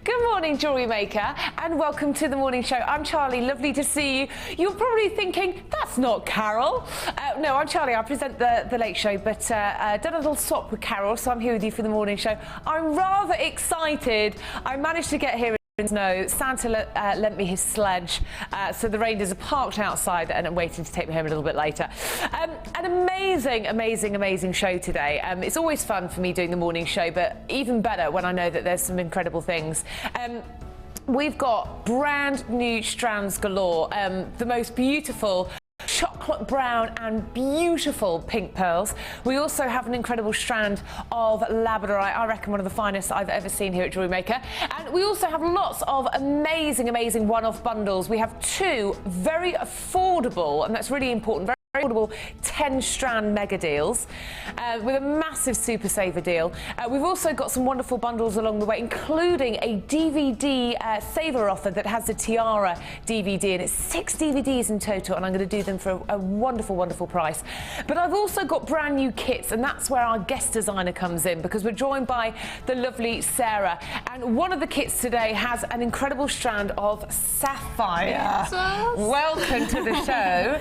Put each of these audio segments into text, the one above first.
Good morning, Jewellery Maker, and welcome to the morning show. I'm Charlie, lovely to see you. You're probably thinking, that's not Carol. No, I'm Charlie, I present the late show, but done a little swap with Carol, so I'm here with you for the morning show. I'm rather excited. I managed to get here in snow. Santa lent me his sledge, so the reindeers are parked outside and I'm waiting to take me home a little bit later. An amazing show today. It's always fun for me doing the morning show, but even better when I know that there's some incredible things. We've got brand new strands galore, the most beautiful chocolate brown and beautiful pink pearls. We also have an incredible strand of labradorite, I reckon one of the finest I've ever seen here at Jewellery Maker. And we also have lots of amazing one-off bundles. We have two very affordable, and that's really important, very affordable 10-strand mega deals with a massive super saver deal. We've also got some wonderful bundles along the way, including a DVD saver offer that has the Tiara DVD, and it's 6 DVDs in total, and I'm going to do them for a wonderful price. But I've also got brand new kits, and that's where our guest designer comes in, because we're joined by the lovely Sara, and one of the kits today has an incredible strand of sapphire. Yes. Welcome to the show.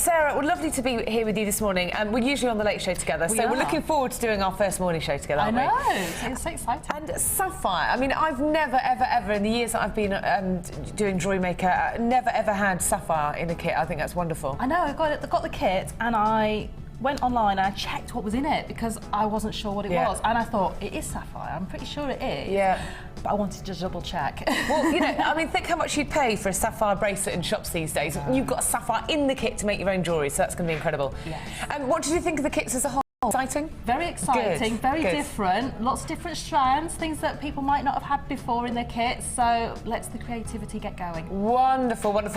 Sara, we're lovely to be here with you this morning. We're usually on the late show together, so we're looking forward to doing our first morning show together, aren't we? I know, it's so exciting. And sapphire, I mean, I've never, ever, in the years that I've been doing Jewellery Maker, never, ever had sapphire in a kit. I think that's wonderful. I know, I got the kit and I went online and I checked what was in it because I wasn't sure what it was. And I thought, it is sapphire, I'm pretty sure it is. Yeah. But I wanted to double check. Well, you know, I mean, think how much you'd pay for a sapphire bracelet in shops these days. You've got a sapphire in the kit to make your own jewellery, so that's going to be incredible. Yes. What did you think of the kits as a whole? Exciting? Very exciting, Good. very Good. different, lots of different strands, things that people might not have had before in their kits, so let's the creativity get going. Wonderful. And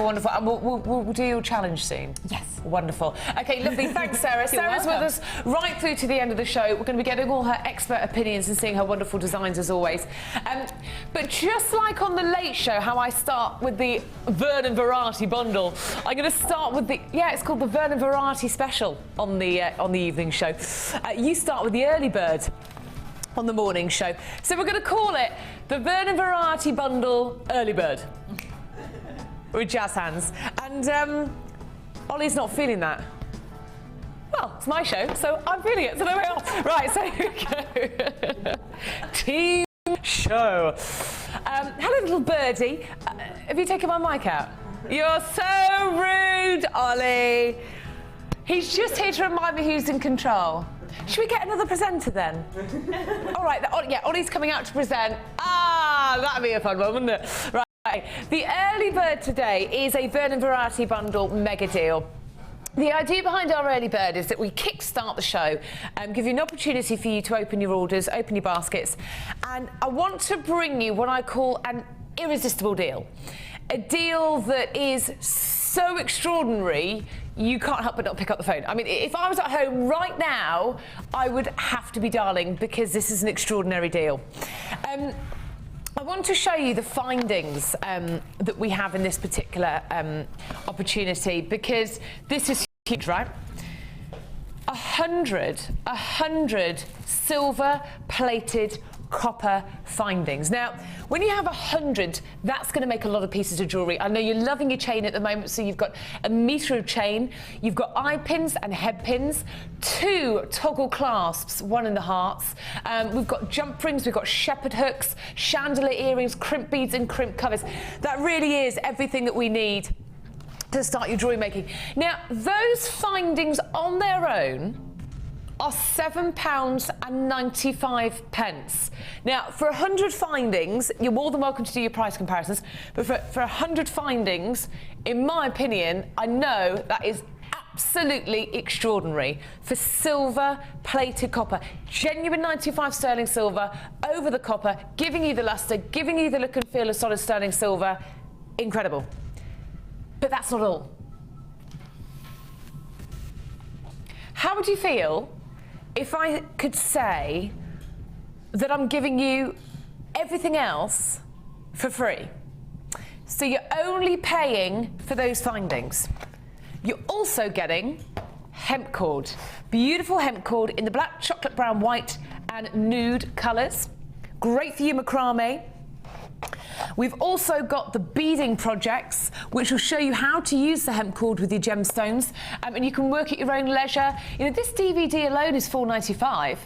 we'll do your challenge soon. Yes. Wonderful. Okay, lovely. Thanks, Sara. Sara's with us right through to the end of the show. We're going to be getting all her expert opinions and seeing her wonderful designs as always. But just like on the Late Show, how I start with the Vernon Variety bundle, I'm going to start with the, it's called the Vernon Variety Special on the evening show. You start with the early bird on the morning show. So we're going to call it the Vernon Variety Bundle Early Bird with jazz hands. And Ollie's not feeling that. Well, it's my show, so I'm feeling it, so there we are. Right, so here we go. Team show. Hello, little birdie. Have you taken my mic out? You're so rude, Ollie. He's just here to remind me who's in control. Should we get another presenter then? All right, Ollie's coming out to present. That'd be a fun one, wouldn't it? Right, the early bird today is a Vernon Variety Bundle mega deal. The idea behind our early bird is that we kickstart the show, give you an opportunity for you to open your orders, open your baskets, and I want to bring you what I call an irresistible deal. A deal that is so extraordinary, you can't help but not pick up the phone. I mean, if I was at home right now, I would have to be dialing because this is an extraordinary deal. I want to show you the findings that we have in this particular opportunity because this is huge, right? 100 silver-plated copper findings. Now, when you have 100, that's going to make a lot of pieces of jewellery. I know you're loving your chain at the moment, so you've got a metre of chain, you've got eye pins and head pins, 2 toggle clasps, 1 in the hearts, we've got jump rings, we've got shepherd hooks, chandelier earrings, crimp beads and crimp covers. That really is everything that we need to start your jewellery making. Now, those findings on their own are £7.95. Now, for 100 findings, you're more than welcome to do your price comparisons, but for 100 findings, in my opinion, I know that is absolutely extraordinary for silver-plated copper. Genuine 95 sterling silver over the copper, giving you the lustre, giving you the look and feel of solid sterling silver. Incredible. But that's not all. How would you feel if I could say that I'm giving you everything else for free? So you're only paying for those findings. You're also getting hemp cord. Beautiful hemp cord in the black, chocolate brown, white and nude colours. Great for you macrame. We've also got the beading projects, which will show you how to use the hemp cord with your gemstones, and you can work at your own leisure. You know, this DVD alone is $4.95.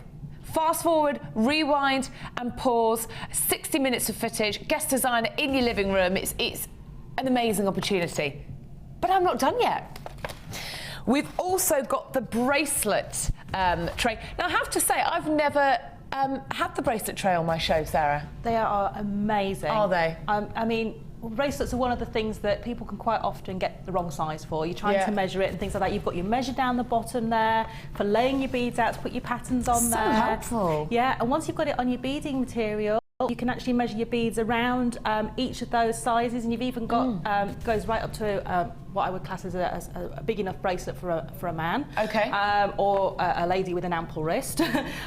Fast forward, rewind and pause, 60 minutes of footage, guest designer in your living room. It's an amazing opportunity. But I'm not done yet. We've also got the bracelet tray. Now, I have to say, I've never had the bracelet tray on my show, Sarah. They are amazing. Are they? I mean, bracelets are one of the things that people can quite often get the wrong size for. You're trying to measure it and things like that. You've got your measure down the bottom there for laying your beads out to put your patterns on there. So helpful. Yeah, and once you've got it on your beading material, you can actually measure your beads around each of those sizes, and you've even got goes right up to what I would class as a big enough bracelet for a man. Okay. Or a lady with an ample wrist.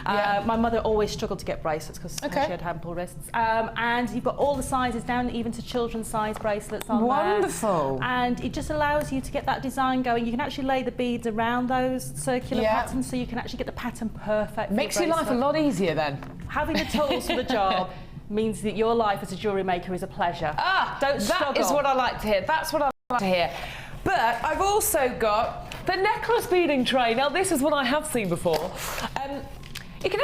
My mother always struggled to get bracelets because she had ample wrists. And you've got all the sizes down, even to children's size bracelets on there. Wonderful. And it just allows you to get that design going. You can actually lay the beads around those circular patterns, so you can actually get the pattern perfect. Makes your life a lot easier then. Having the tools for the job means that your life as a jewellery maker is a pleasure. Don't struggle. That is what I like to hear. That's what I like to hear. But I've also got the necklace beading tray. Now, this is what I have seen before. You can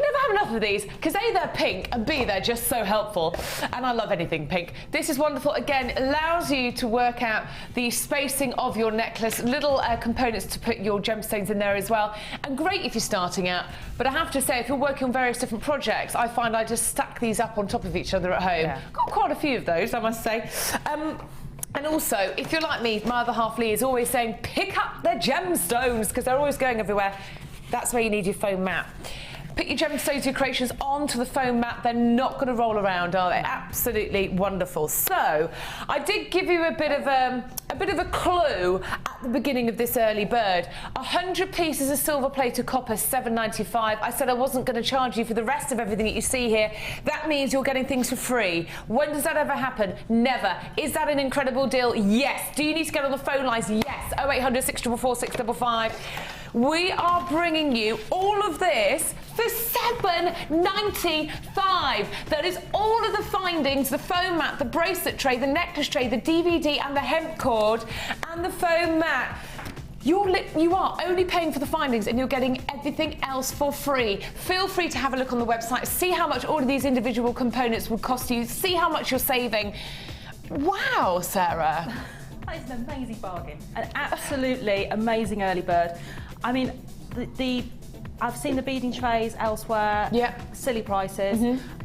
never have enough of these, because A, they're pink, and B, they're just so helpful. And I love anything pink. This is wonderful. Again, allows you to work out the spacing of your necklace, little components to put your gemstones in there as well. And great if you're starting out. But I have to say, if you're working on various different projects, I find I just stack these up on top of each other at home. Yeah. Got quite a few of those, I must say. And also, if you're like me, my other half Lee is always saying, pick up the gemstones, because they're always going everywhere. That's where you need your foam mat. Put your gemstones, your creations onto the foam mat. They're not going to roll around, are they? Absolutely wonderful. So, I did give you a bit of a clue at the beginning of this early bird. 100 pieces of silver plated copper, $7.95. I said I wasn't going to charge you for the rest of everything that you see here. That means you're getting things for free. When does that ever happen? Never. Is that an incredible deal? Yes. Do you need to get on the phone lines? Yes. 0800 644 655. We are bringing you all of this for $7.95. That is all of the findings, the foam mat, the bracelet tray, the necklace tray, the DVD and the hemp cord and the foam mat. You are only paying for the findings and you're getting everything else for free. Feel free to have a look on the website, see how much all of these individual components would cost you, see how much you're saving. Wow, Sarah. That is an amazing bargain. An absolutely amazing early bird. I mean, I've seen the beading trays elsewhere. Yeah. Silly prices.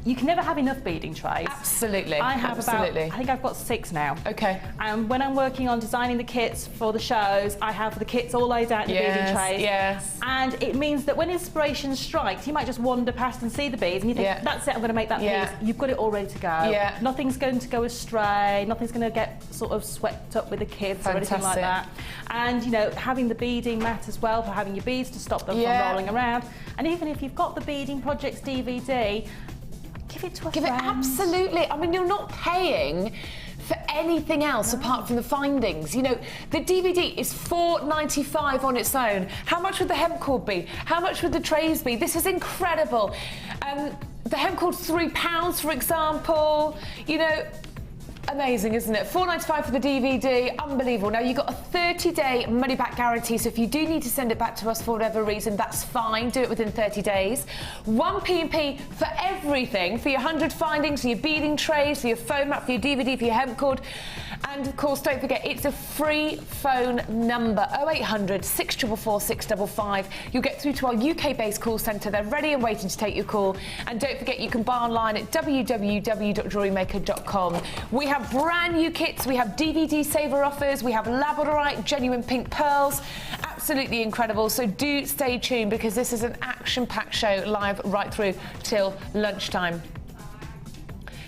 You can never have enough beading trays. Absolutely. I have I think I've got 6 now. Okay. And when I'm working on designing the kits for the shows, I have the kits all laid out in the beading trays. Yes. And it means that when inspiration strikes, you might just wander past and see the beads and you think, that's it, I'm going to make that piece. You've got it all ready to go. Yeah. Nothing's going to go astray. Nothing's going to get sort of swept up with the kids or anything like that. And, you know, having the beading mat as well for having your beads to stop them from rolling around. And even if you've got the Beading Projects DVD, give it to a friend. Give it, absolutely. I mean, you're not paying for anything else apart from the findings. You know, the DVD is $4.95 on its own. How much would the hemp cord be? How much would the trays be? This is incredible. The hemp cord's £3, for example. You know, amazing, isn't it? $4.95 for the DVD, unbelievable. Now, you've got a 30-day money-back guarantee, so if you do need to send it back to us for whatever reason, that's fine. Do it within 30 days. 1 P&P for everything, for your 100 findings, for your beading trays, for your foam mat, for your DVD, for your hemp cord. And, of course, don't forget, it's a free phone number, 0800 644 655. You'll get through to our UK-based call centre. They're ready and waiting to take your call. And don't forget, you can buy online at www.jewellerymaker.com. We have brand new kits, we have DVD saver offers, we have laborite, genuine pink pearls, absolutely incredible. So do stay tuned because this is an action-packed show live right through till lunchtime.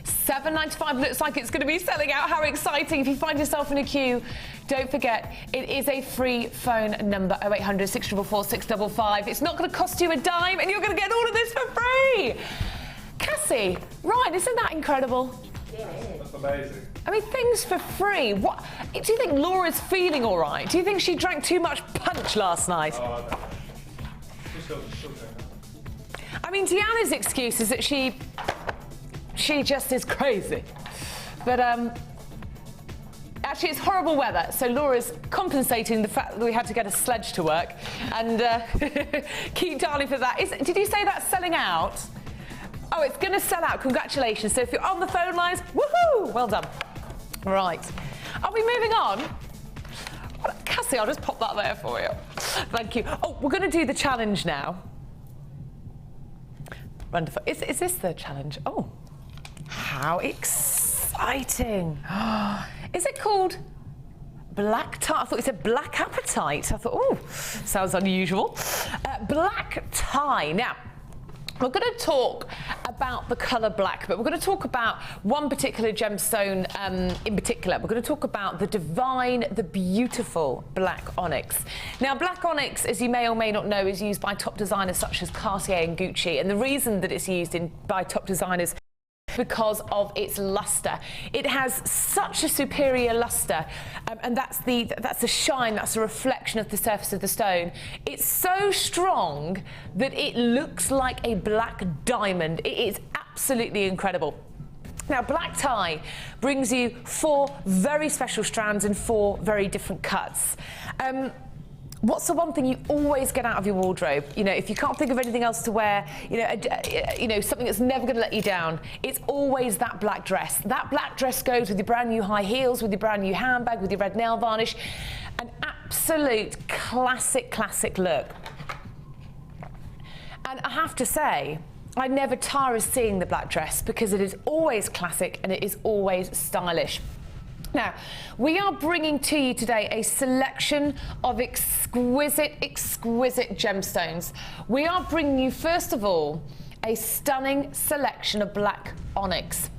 $7.95 looks like it's going to be selling out. How exciting. If you find yourself in a queue, don't forget, it is a free phone number, 0800 644 655. It's not going to cost you a dime and you're going to get all of this for free. Cassie, right, isn't that incredible? Yeah, that's amazing. I mean, things for free. What? Do you think Laura's feeling all right? Do you think she drank too much punch last night? Oh, no. I mean, Deanna's excuse is that she just is crazy. But actually, it's horrible weather, so Laura's compensating the fact that we had to get a sledge to work, and keep darling for that. Did you say that's selling out? Oh, it's going to sell out. Congratulations. So if you're on the phone lines, woohoo! Well done. Right. Are we moving on? Cassie, I'll just pop that there for you. Thank you. Oh, we're going to do the challenge now. Wonderful. Is this the challenge? Oh, how exciting. Is it called black tie? I thought you said black appetite. I thought, oh, sounds unusual. Black tie. Now, we're going to talk about the colour black, but we're going to talk about one particular gemstone in particular. We're going to talk about the divine, the beautiful black onyx. Now, black onyx, as you may or may not know, is used by top designers such as Cartier and Gucci. And the reason that it's used by top designers because of its luster. It has such a superior luster, and that's the shine, that's the reflection of the surface of the stone. It's so strong that it looks like a black diamond. It is absolutely incredible. Now, black tie brings you 4 very special strands in 4 very different cuts. What's the one thing you always get out of your wardrobe? You know, if you can't think of anything else to wear, you know, something that's never going to let you down, it's always that black dress. That black dress goes with your brand new high heels, with your brand new handbag, with your red nail varnish. An absolute classic look. And I have to say, I never tire of seeing the black dress because it is always classic and it is always stylish. Now, we are bringing to you today a selection of exquisite gemstones. We are bringing you, first of all, a stunning selection of black onyx.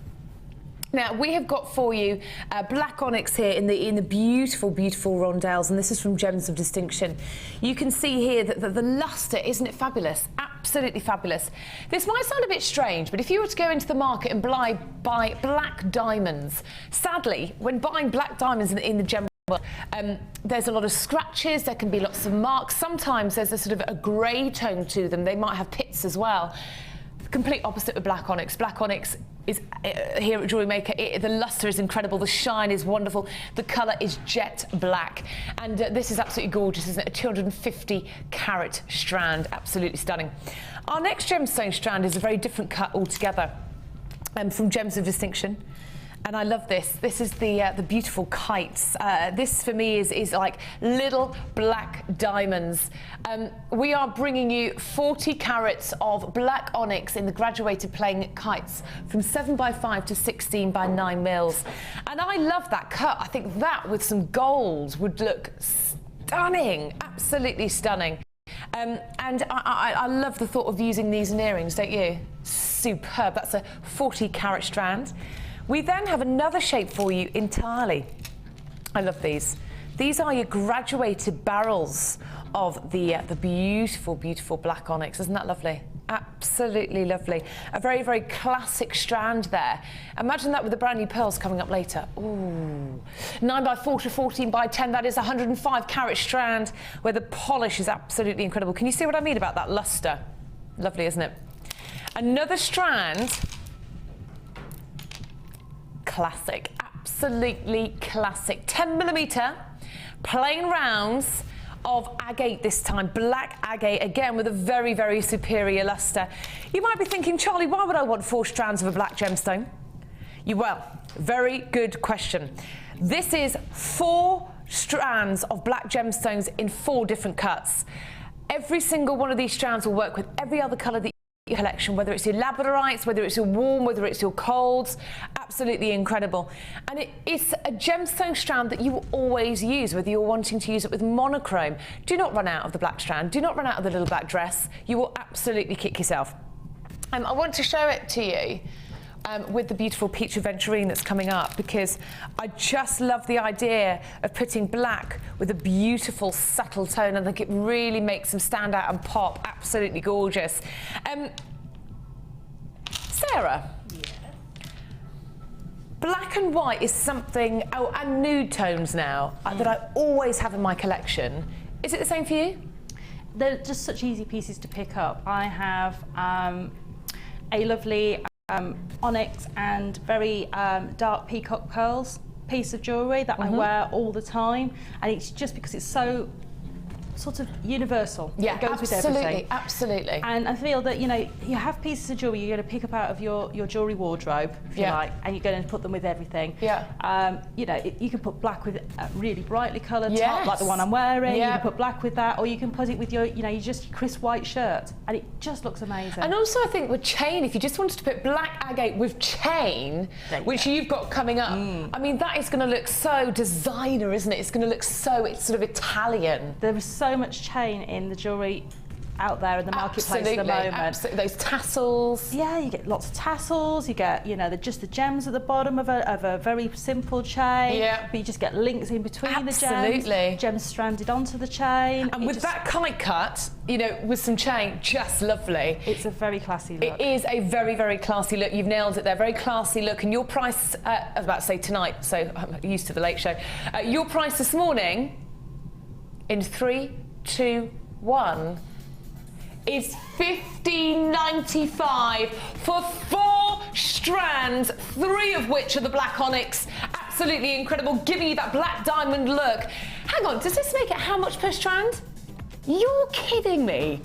Now, we have got for you black onyx here in the beautiful rondelles, and this is from Gems of Distinction. You can see here that the luster, isn't it fabulous? Absolutely fabulous. This might sound a bit strange, but if you were to go into the market and buy black diamonds, sadly, when buying black diamonds in the gem world, there's a lot of scratches, there can be lots of marks. Sometimes there's a sort of a grey tone to them. They might have pits as well. Complete opposite with black onyx. Black onyx is here at Jewellery Maker. The luster is incredible. The shine is wonderful. The colour is jet black, and this is absolutely gorgeous, isn't it? A 250 carat strand, absolutely stunning. Our next gemstone strand is a very different cut altogether, from Gems of Distinction. And I love this. This is the beautiful kites. This for me is like little black diamonds. We are bringing you 40 carats of black onyx in the graduated plain kites from 7x5 to 16x9 mils. And I love that cut. I think that with some gold would look stunning, absolutely stunning. And I love the thought of using these in earrings, don't you? Superb. That's a 40 carat strand. We then have another shape for you entirely. I love these. These are your graduated barrels of the beautiful black onyx. Isn't that lovely? Absolutely lovely. A very classic strand there. Imagine that with the brand new pearls coming up later. Ooh. 9x4 to 14x10, that is a 105 carat strand where the polish is absolutely incredible. Can you see what I mean about that luster? Lovely, isn't it? Another strand. Classic, absolutely classic. 10mm plain rounds of agate this time, black agate, again with a very superior luster. You might be thinking, Charlie, why would I want 4 strands of a black gemstone? Well, very good question. This is 4 strands of black gemstones in 4 different cuts. Every single one of these strands will work with every other colour that your collection, whether it's your laborites, whether it's your warm, whether it's your colds. Absolutely incredible. And it's a gemstone strand that you will always use, whether you're wanting to use it with monochrome. Do not run out of the black strand. Do not run out of the little black dress. You will absolutely kick yourself. I want to show it to you with the beautiful peach adventurine that's coming up, because I just love the idea of putting black with a beautiful subtle tone. I think it really makes them stand out and pop. Absolutely gorgeous. Sarah, black and white is something, and nude tones now, that I always have in my collection. Is it the same for you? They're just such easy pieces to pick up. I have a lovely onyx and very dark peacock pearls piece of jewellery that I wear all the time, and it's just because it's so sort of universal. Yeah, it goes with everything. Absolutely. And I feel that, you know, you have pieces of jewellery you're going to pick up out of your jewellery wardrobe, if you like, and you're going to put them with everything. Yeah. You know, you can put black with a really brightly coloured top, like the one I'm wearing. You can put black with that, or you can put it with your, you know, your just crisp white shirt, and it just looks amazing. And also, I think with chain, if you just wanted to put black agate with chain, which you've got coming up, I mean, that is going to look so designer, isn't it? It's going to look so, it's sort of Italian. There is so much chain in the jewellery out there in the marketplace at the moment. Absolutely, those tassels. Yeah, you get lots of tassels. You get, you know, just the gems at the bottom of a very simple chain. Yeah. But you just get links in between the gems. Absolutely. Gems stranded onto the chain. And with that kite cut, you know, with some chain, just lovely. It's a very classy look. It is a very, very classy look. You've nailed it there. Very classy look. And your price, I was about to say tonight, so I'm used to the late show. Your price this morning, in 3, 2, 1, is $15.95 for 4 strands, 3 of which are the black onyx. Absolutely incredible, giving you that black diamond look. Hang on, does this make it how much per strand? You're kidding me.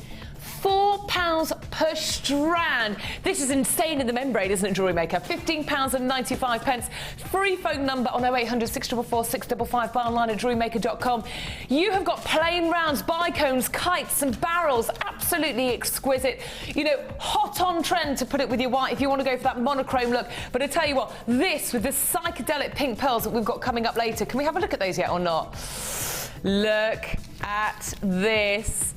£4 per strand. This is insane in the membrane, isn't it, Jewellery Maker? £15.95. Free phone number on 0800 644 655, buy online at jewellerymaker.com. You have got plain rounds, bicones, kites and barrels. Absolutely exquisite. You know, hot on trend to put it with your white if you want to go for that monochrome look. But I tell you what, this with the psychedelic pink pearls that we've got coming up later. Can we have a look at those yet or not? Look at this.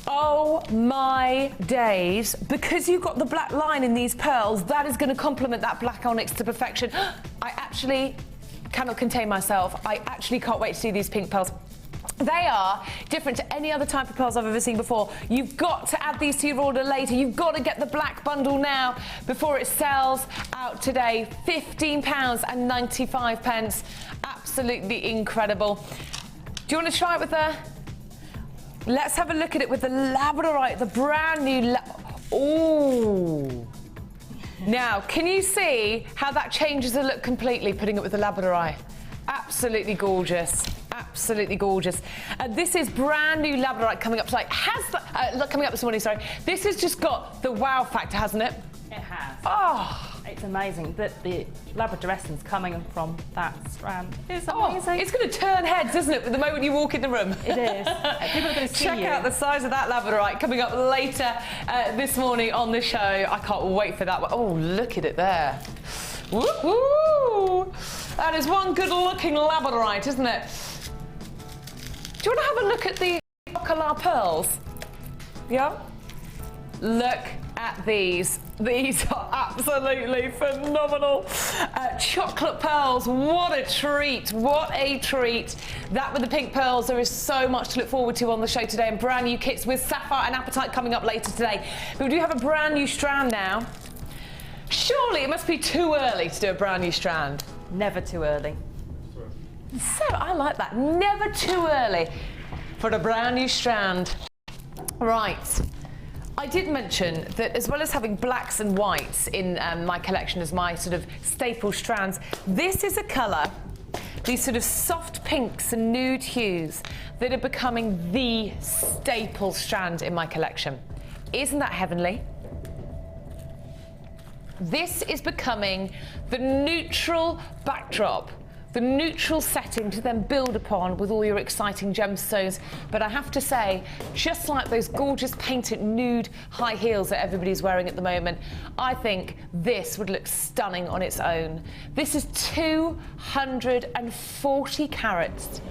Oh my days, because you've got the black line in these pearls, that is going to complement that black onyx to perfection. I actually cannot contain myself. I actually can't wait to see these pink pearls. They are different to any other type of pearls I've ever seen before. You've got to add these to your order later. You've got to get the black bundle now before it sells out today. £15.95. Absolutely incredible. Do you want to try it with the... Let's have a look at it with the labradorite, the brand new ooh. Now, can you see how that changes the look completely, putting it with the labradorite? Absolutely gorgeous. Absolutely gorgeous. This is brand new labradorite coming up tonight. Coming up this morning, sorry. This has just got the wow factor, hasn't it? It has. Oh. It's amazing that the labradorescence coming from that strand is amazing. It's going to turn heads, isn't it, the moment you walk in the room? It is. People are going to see Check out the size of that labradorite coming up later this morning on the show. I can't wait for that one. Oh, look at it there. Woo-hoo! That is one good-looking labradorite, isn't it? Do you want to have a look at the Multicolor pearls? Yeah? Look at these. These are absolutely phenomenal. Chocolate pearls, what a treat, what a treat. That with the pink pearls, there is so much to look forward to on the show today, and brand new kits with sapphire and apatite coming up later today. But we do have a brand new strand now. Surely it must be too early to do a brand new strand. Never too early. So, I like that, never too early for a brand new strand. Right. I did mention that as well as having blacks and whites in my collection as my sort of staple strands, this is a colour, these sort of soft pinks and nude hues that are becoming the staple strand in my collection. Isn't that heavenly? This is becoming the neutral backdrop, the neutral setting to then build upon with all your exciting gemstones. But I have to say, just like those gorgeous painted nude high heels that everybody's wearing at the moment, I think this would look stunning on its own. This is 240 carats.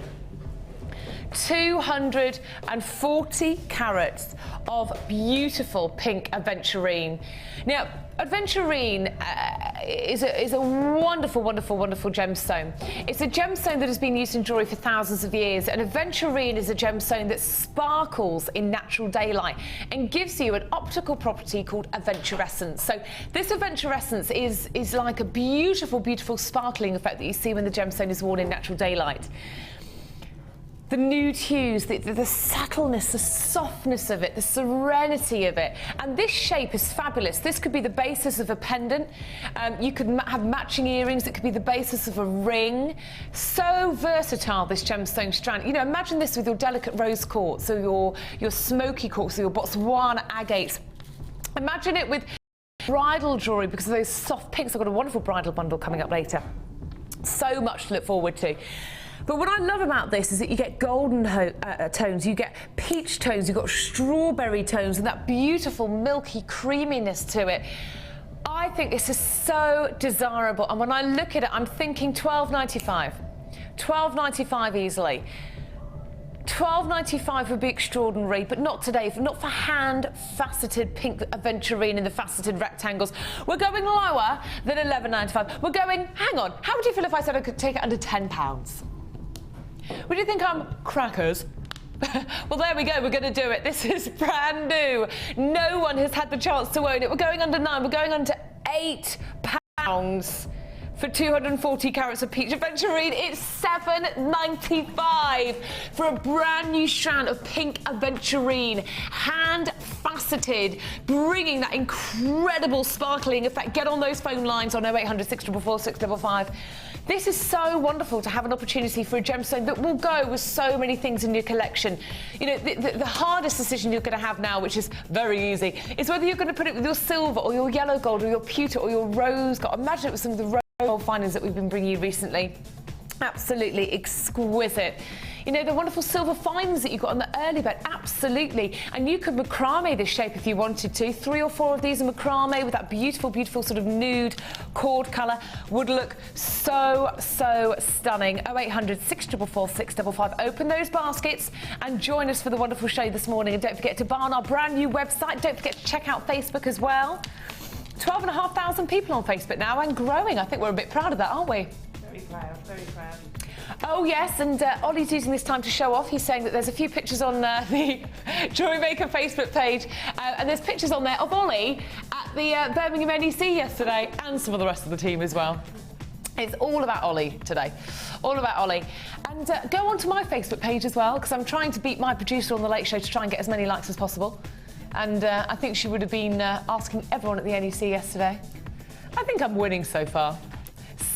240 carats of beautiful pink adventurine. Now, adventurine is a wonderful, wonderful, wonderful gemstone. It's a gemstone that has been used in jewellery for thousands of years, and adventurine is a gemstone that sparkles in natural daylight and gives you an optical property called adventurescence. So this adventurescence is like a beautiful, beautiful sparkling effect that you see when the gemstone is worn in natural daylight. the nude hues, the subtleness, the softness of it, the serenity of it. And this shape is fabulous. This could be the basis of a pendant. You could have matching earrings. It could be the basis of a ring. So versatile, this gemstone strand. You know, imagine this with your delicate rose quartz, or your smoky quartz, or your Botswana agates. Imagine it with bridal jewellery because of those soft pinks. I've got a wonderful bridal bundle coming up later. So much to look forward to. But what I love about this is that you get golden tones, you get peach tones, you've got strawberry tones, and that beautiful milky creaminess to it. I think this is so desirable, and when I look at it, I'm thinking $12.95. $12.95 easily. $12.95 would be extraordinary, but not today, not for hand-faceted pink adventurine in the faceted rectangles. We're going lower than $11.95. We're going, hang on, how would you feel if I said I could take it under £10? Would you think I'm crackers? Well, there we go, we're going to do it. This is brand new. No one has had the chance to own it. We're going under £9, we're going under £8 for 240 carats of peach adventurine. It's $7.95 for a brand new strand of pink adventurine, hand faceted, bringing that incredible sparkling effect. Get on those phone lines on 0800 644 655. This is so wonderful to have an opportunity for a gemstone that will go with so many things in your collection. You know, the hardest decision you're going to have now, which is very easy, is whether you're going to put it with your silver or your yellow gold or your pewter or your rose gold. Imagine it with some of the rose gold findings that we've been bringing you recently. Absolutely exquisite. You know, the wonderful silver findings that you got on the early bed, absolutely. And you could macrame this shape if you wanted to. 3 or 4 of these are macrame with that beautiful, beautiful sort of nude cord colour. Would look so, so stunning. 0800 644 655. Open those baskets and join us for the wonderful show this morning. And don't forget to buy on our brand new website. Don't forget to check out Facebook as well. 12,500 people on Facebook now and growing. I think we're a bit proud of that, aren't we? Very proud, very proud. Oh yes, and Ollie's using this time to show off. He's saying that there's a few pictures on the Jewellery Maker Facebook page, and there's pictures on there of Ollie at the Birmingham NEC yesterday, and some of the rest of the team as well. It's all about Ollie today, all about Ollie. And go onto my Facebook page as well, because I'm trying to beat my producer on The Late Show to try and get as many likes as possible. And I think she would have been asking everyone at the NEC yesterday. I think I'm winning so far.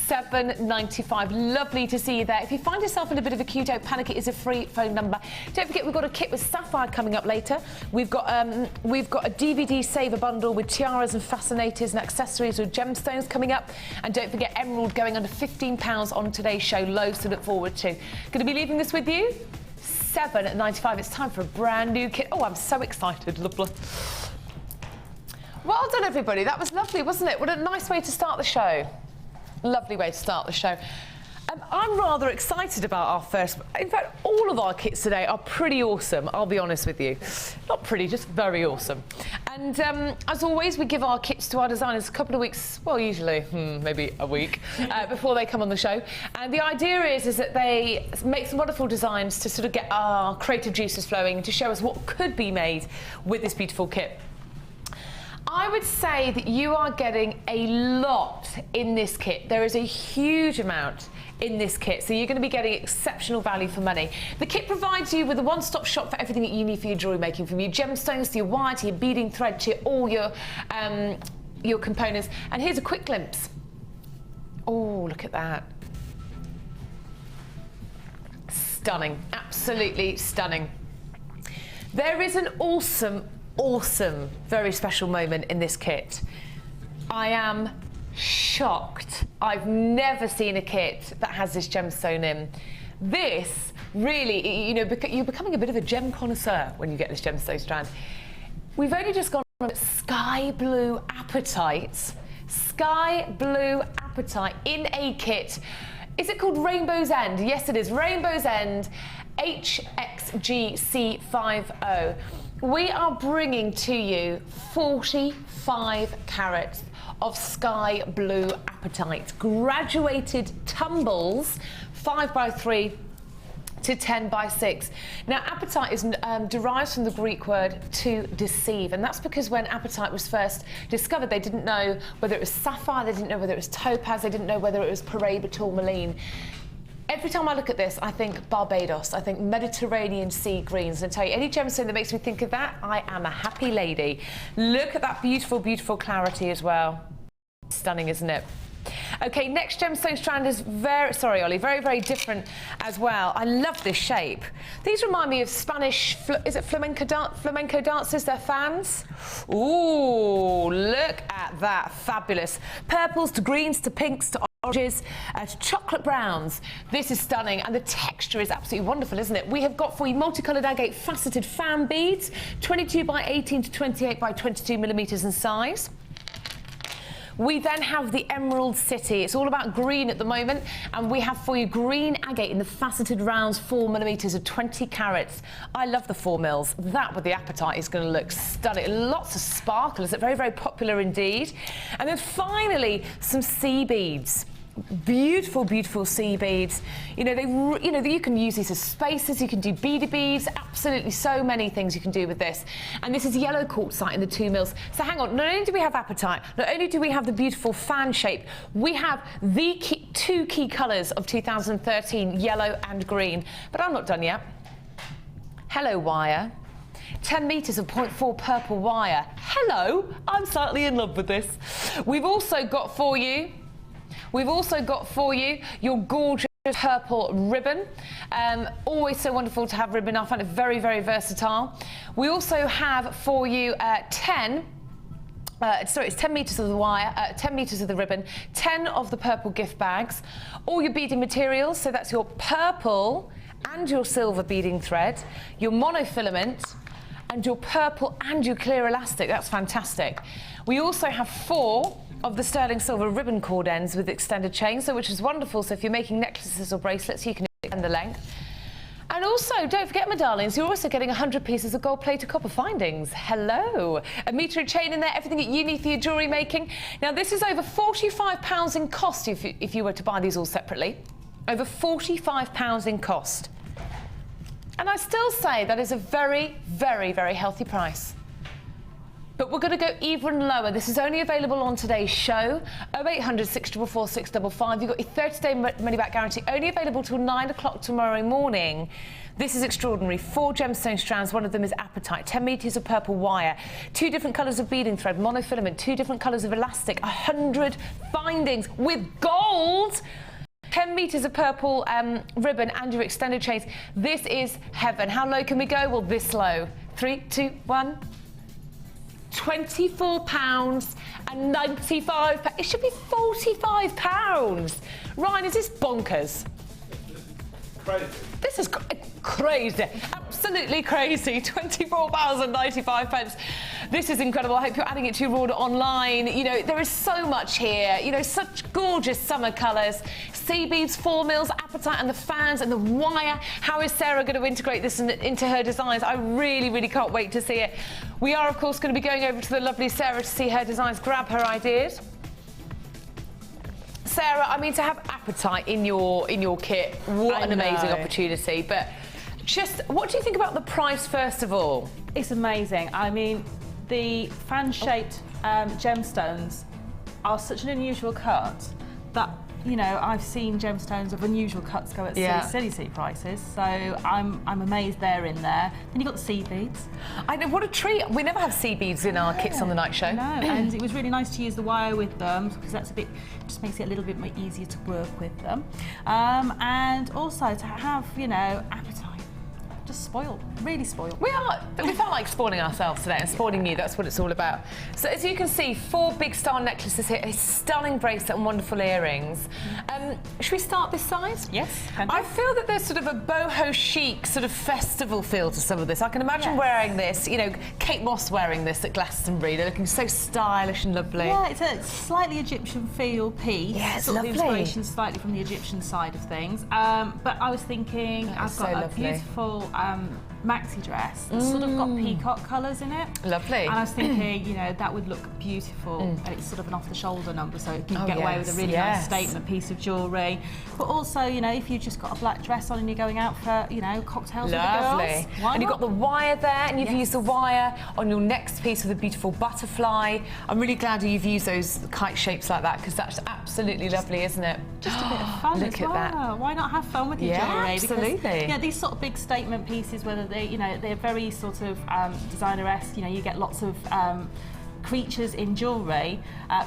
$7.95. Lovely to see you there. If you find yourself in a bit of a queue, don't panic. It is a free phone number. Don't forget, we've got a kit with sapphire coming up later. We've got a DVD saver bundle with tiaras and fascinators and accessories with gemstones coming up. And don't forget, emerald going under £15 on today's show. Loads to look forward to. Going to be leaving this with you. $7.95. It's time for a brand new kit. Oh, I'm so excited. Lovely. Well done, everybody. That was lovely, wasn't it? What a nice way to start the show. Lovely way to start the show. I'm rather excited about our first. In fact, all of our kits today are pretty awesome, I'll be honest with you. Not pretty, just very awesome. And as always, we give our kits to our designers a couple of weeks, well, usually maybe a week, before they come on the show. And the idea is that they make some wonderful designs to sort of get our creative juices flowing, to show us what could be made with this beautiful kit. I would say that you are getting a lot in this kit. There is a huge amount in this kit, so you're going to be getting exceptional value for money. The kit provides you with a one-stop shop for everything that you need for your jewellery making, from your gemstones to your wire to your beading thread to all your components. And here's a quick glimpse. Oh, look at that. Stunning, absolutely stunning. There is an awesome, very special moment in this kit. I am shocked. I've never seen a kit that has this gemstone in. This really, you know, you're becoming a bit of a gem connoisseur when you get this gemstone strand. We've only just gone from sky blue apatite. Sky blue apatite in a kit. Is it called Rainbow's End? Yes, it is. Rainbow's End HXGC50. We are bringing to you 45 carats of sky blue apatite, graduated tumbles, 5x3 to 10x6. Now, apatite is derives from the Greek word to deceive, and that's because when apatite was first discovered, they didn't know whether it was sapphire, they didn't know whether it was topaz, they didn't know whether it was paraiba tourmaline. Every time I look at this, I think Barbados. I think Mediterranean sea greens. And I tell you, any gemstone that makes me think of that, I am a happy lady. Look at that beautiful, beautiful clarity as well. Stunning, isn't it? Okay, next gemstone strand is very, sorry Ollie, very, very different as well. I love this shape. These remind me of Spanish, is it flamenco dancers, they're fans? Ooh, look at that, fabulous. Purples to greens to pinks to oranges to chocolate browns. This is stunning and the texture is absolutely wonderful, isn't it? We have got for you multicoloured agate faceted fan beads, 22 by 18 to 28 by 22 millimetres in size. We then have the Emerald City. It's all about green at the moment, and we have for you green agate in the faceted rounds, 4 millimetres of 20 carats. I love the 4 mils. That with the apatite is going to look stunning. Lots of sparkle. It's very, very popular indeed. And then finally, some sea beads. Beautiful, beautiful sea beads. You know, you can use these as spacers. You can do beaded beads. Absolutely, so many things you can do with this. And this is yellow quartzite in the 2 mils. So hang on. Not only do we have apatite, not only do we have the beautiful fan shape, we have the two key colours of 2013, yellow and green. But I'm not done yet. Hello, wire. 10 metres of 0.4 purple wire. Hello, I'm slightly in love with this. We've also got for you your gorgeous purple ribbon. Always so wonderful to have ribbon. I find it very, very versatile. We also have for you 10 it's 10 metres of the wire, 10 metres of the ribbon, 10 of the purple gift bags, all your beading materials, so that's your purple and your silver beading thread, your monofilament, and your purple and your clear elastic. That's fantastic. We also have 4 of the sterling silver ribbon cord ends with extended chain, so which is wonderful. So if you're making necklaces or bracelets, you can extend the length. And also, don't forget, my darlings, you're also getting 100 pieces of gold-plated copper findings. Hello. A metre of chain in there, everything that you need for your jewellery making. Now, this is over £45 in cost if you were to buy these all separately. Over £45 in cost. And I still say that is a very, very, very healthy price. But we're going to go even lower. This is only available on today's show. 0800 644 655. You've got your 30-day money-back guarantee. Only available till 9 o'clock tomorrow morning. This is extraordinary. 4 gemstone strands. One of them is apatite. 10 metres of purple wire. 2 different colours of beading thread. Monofilament. 2 different colours of elastic. 100 findings with gold. 10 metres of purple ribbon and your extended chains. This is heaven. How low can we go? Well, this low. 3, 2, 1. £24.95. It should be £45. Ryan, is this bonkers? Crazy. This is crazy, absolutely crazy. £24.95. This is incredible. I hope you're adding it to your order online. You know, there is so much here. You know, such gorgeous summer colours. Sea beads, 4 mils, apatite, and the fans and the wire. How is Sarah going to integrate this into her designs? I really, really can't wait to see it. We are, of course, going to be going over to the lovely Sarah to see her designs, grab her ideas. Sarah, I mean, to have apatite in your kit, what an amazing opportunity. But just, what do you think about the price, first of all? It's amazing. I mean, the fan-shaped gemstones are such an unusual cut that, you know, I've seen gemstones of unusual cuts go at silly prices. So I'm amazed they're in there. Then you've got the sea beads. I know, what a treat. We never have sea beads in our kits on the night show. No, and it was really nice to use the wire with them because that's just makes it a little bit more easier to work with them. And also to have, you know, appetite. Just spoiled, really spoiled. We felt like spoiling ourselves today and spoiling you. That's what it's all about. So as you can see, 4 big star necklaces here, a stunning bracelet and wonderful earrings. Should we start this side? Yes. I feel that there's sort of a boho chic sort of festival feel to some of this. I can imagine wearing this, you know, Kate Moss wearing this at Glastonbury. They're looking so stylish and lovely. Yeah, it's a slightly Egyptian feel piece. Yeah, it's sort lovely. of the inspiration slightly from the Egyptian side of things. But I was thinking, I've got a beautiful maxi dress that's sort of got peacock colours in it. Lovely. And I was thinking, you know, that would look beautiful, and it's sort of an off-the-shoulder number, so you can get away with a really nice statement piece of jewellery. But also, you know, if you've just got a black dress on and you're going out for, you know, cocktails with the girls, why and you've got the wire there, and you've used the wire on your next piece with a beautiful butterfly. I'm really glad you've used those kite shapes like that, because that's absolutely lovely, isn't it? Just a bit of fun Look as at well. that. Why not have fun with your jewellery? Absolutely. Because, yeah, these sort of big statement pieces, whether they, you know, they're very sort of designer-esque. You know, you get lots of creatures in jewellery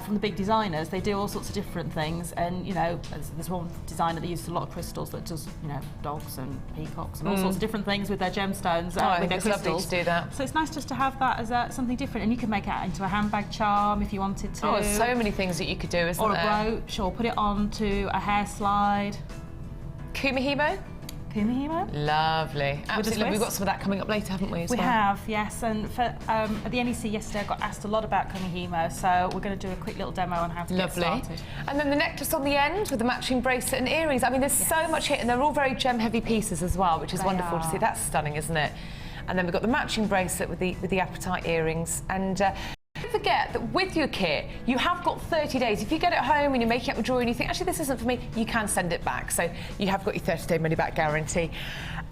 from the big designers. They do all sorts of different things, and you know, there's one designer that uses a lot of crystals that does, you know, dogs and peacocks and all sorts of different things with their gemstones, with their crystals. Lovely to do that. So it's nice just to have that as something different, and you can make it into a handbag charm if you wanted to. Oh, there's so many things that you could do, isn't there? Or a brooch, or put it onto a hair slide. Kumihimo? Kumihimo. Lovely. Absolutely. We've got some of that coming up later, haven't we? We have, yes. And for, at the NEC yesterday, I got asked a lot about Kumihimo, so we're going to do a quick little demo on how to get started. And then the necklace on the end with the matching bracelet and earrings. I mean, there's so much here, and they're all very gem-heavy pieces as well, which is wonderful to see. That's stunning, isn't it? And then we've got the matching bracelet with the apatite earrings. And don't forget that with your kit, you have got 30 days. If you get it home and you're making up your jewellery and you think, actually, this isn't for me, you can send it back. So you have got your 30-day money-back guarantee.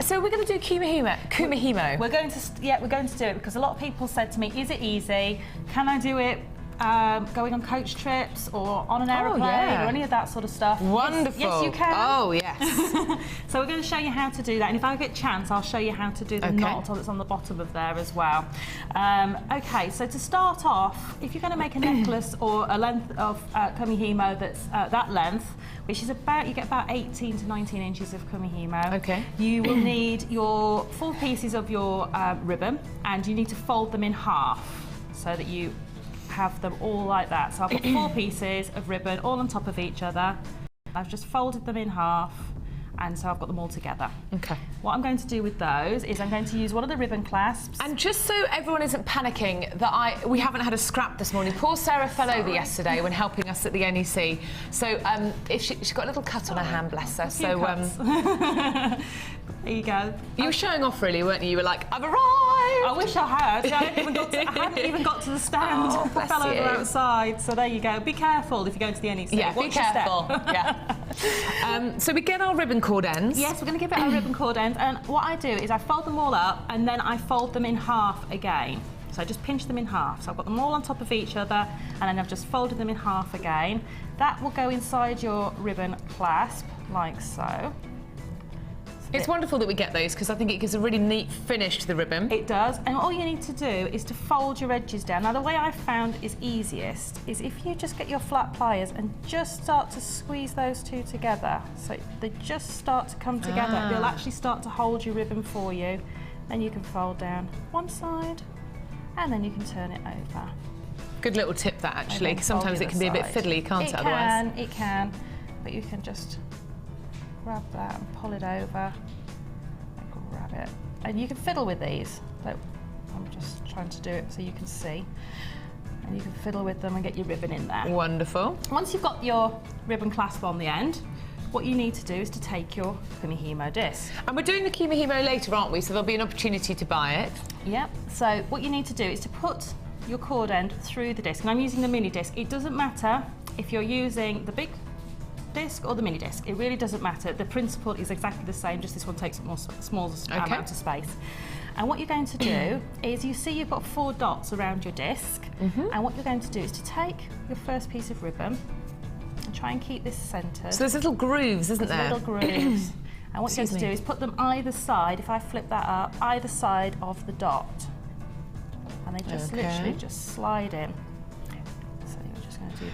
So we're going to do Kumihimo. We're going to do it because a lot of people said to me, is it easy? Can I do it going on coach trips or on an aeroplane or any of that sort of stuff? Wonderful. Yes, you can. Oh, yes. So we're going to show you how to do that, and if I get a chance, I'll show you how to do the knot that's on the bottom of there as well. Okay, so to start off, if you're going to make a necklace or a length of Kumihimo that's that length, which is about, you get about 18 to 19 inches of Kumihimo. Okay. You will need your 4 pieces of your ribbon, and you need to fold them in half so that you have them all like that. So I've got 4 pieces of ribbon all on top of each other. I've just folded them in half, and so I've got them all together. Okay. What I'm going to do with those is I'm going to use one of the ribbon clasps. And just so everyone isn't panicking that we haven't had a scrap this morning, poor Sarah fell over yesterday when helping us at the NEC. So if she's got a little cut on her hand, bless her. So there you go. You were showing off, really, weren't you? You were like, I've arrived! I wish I had. I hadn't even got to the stand. Oh, I fell over outside. So there you go. Be careful if you're going to the NEC. Yeah, be careful. Yeah. So we get our ribbon cord ends. Yes, we're going to give it our ribbon cord ends. And what I do is I fold them all up, and then I fold them in half again. So I just pinch them in half. So I've got them all on top of each other, and then I've just folded them in half again. That will go inside your ribbon clasp, like so. It's wonderful that we get those, because I think it gives a really neat finish to the ribbon. It does, and all you need to do is to fold your edges down. Now, the way I've found is easiest is if you just get your flat pliers and just start to squeeze those two together. So they just start to come together. They'll actually start to hold your ribbon for you. Then you can fold down one side, and then you can turn it over. Good little tip, that, actually, because sometimes it can be a bit fiddly, can't it, otherwise? It can, but you can just grab that and pull it over and grab it. And you can fiddle with these. So I'm just trying to do it so you can see. And you can fiddle with them and get your ribbon in there. Wonderful. Once you've got your ribbon clasp on the end, what you need to do is to take your Kumihimo disc. And we're doing the Kumihimo later, aren't we? So there'll be an opportunity to buy it. Yep. So what you need to do is to put your cord end through the disc. And I'm using the mini disc. It doesn't matter if you're using the big disc or the mini disc. It really doesn't matter. The principle is exactly the same, just this one takes up more small amount of space. And what you're going to do is, you see you've got 4 dots around your disc, and what you're going to do is to take your first piece of ribbon and try and keep this centred. So there's little grooves, isn't there? Little grooves. And what you're going to do is put them either side, if I flip that up, either side of the dot. And they just literally just slide in.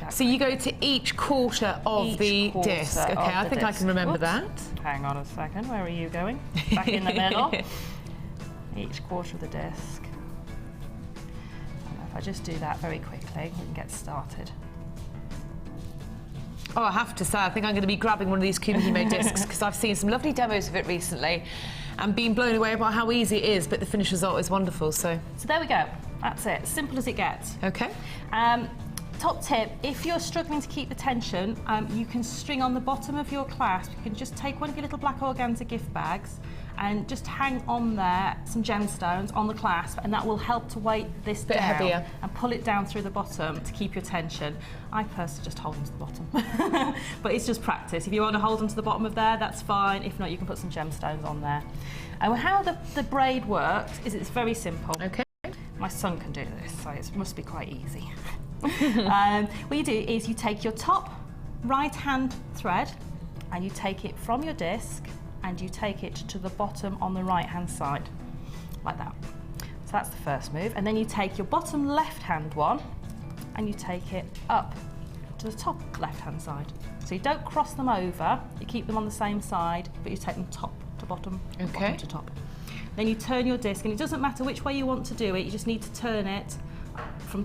So you go to each quarter of the disc. Okay, I think I can remember that. Hang on a second, where are you going? Back in the middle. Each quarter of the disc. And if I just do that very quickly, we can get started. Oh, I have to say, I think I'm going to be grabbing one of these Kumihimo discs, because I've seen some lovely demos of it recently and been blown away by how easy it is, but the finished result is wonderful. So there we go. That's it. Simple as it gets. Okay. top tip, if you're struggling to keep the tension, you can string on the bottom of your clasp. You can just take one of your little black organza gift bags and just hang on there some gemstones on the clasp, and that will help to weight this down heavier and pull it down through the bottom to keep your tension. I personally just hold them to the bottom, but it's just practice. If you want to hold them to the bottom of there, that's fine. If not, you can put some gemstones on there. And how the braid works is it's very simple. Okay. My son can do this, so it must be quite easy. What you do is you take your top right hand thread and you take it from your disc and you take it to the bottom on the right hand side, like that. So that's the first move. And then you take your bottom left hand one and you take it up to the top left hand side. So you don't cross them over, you keep them on the same side, but you take them top to bottom, bottom to top. Then you turn your disc, and it doesn't matter which way you want to do it, you just need to turn it from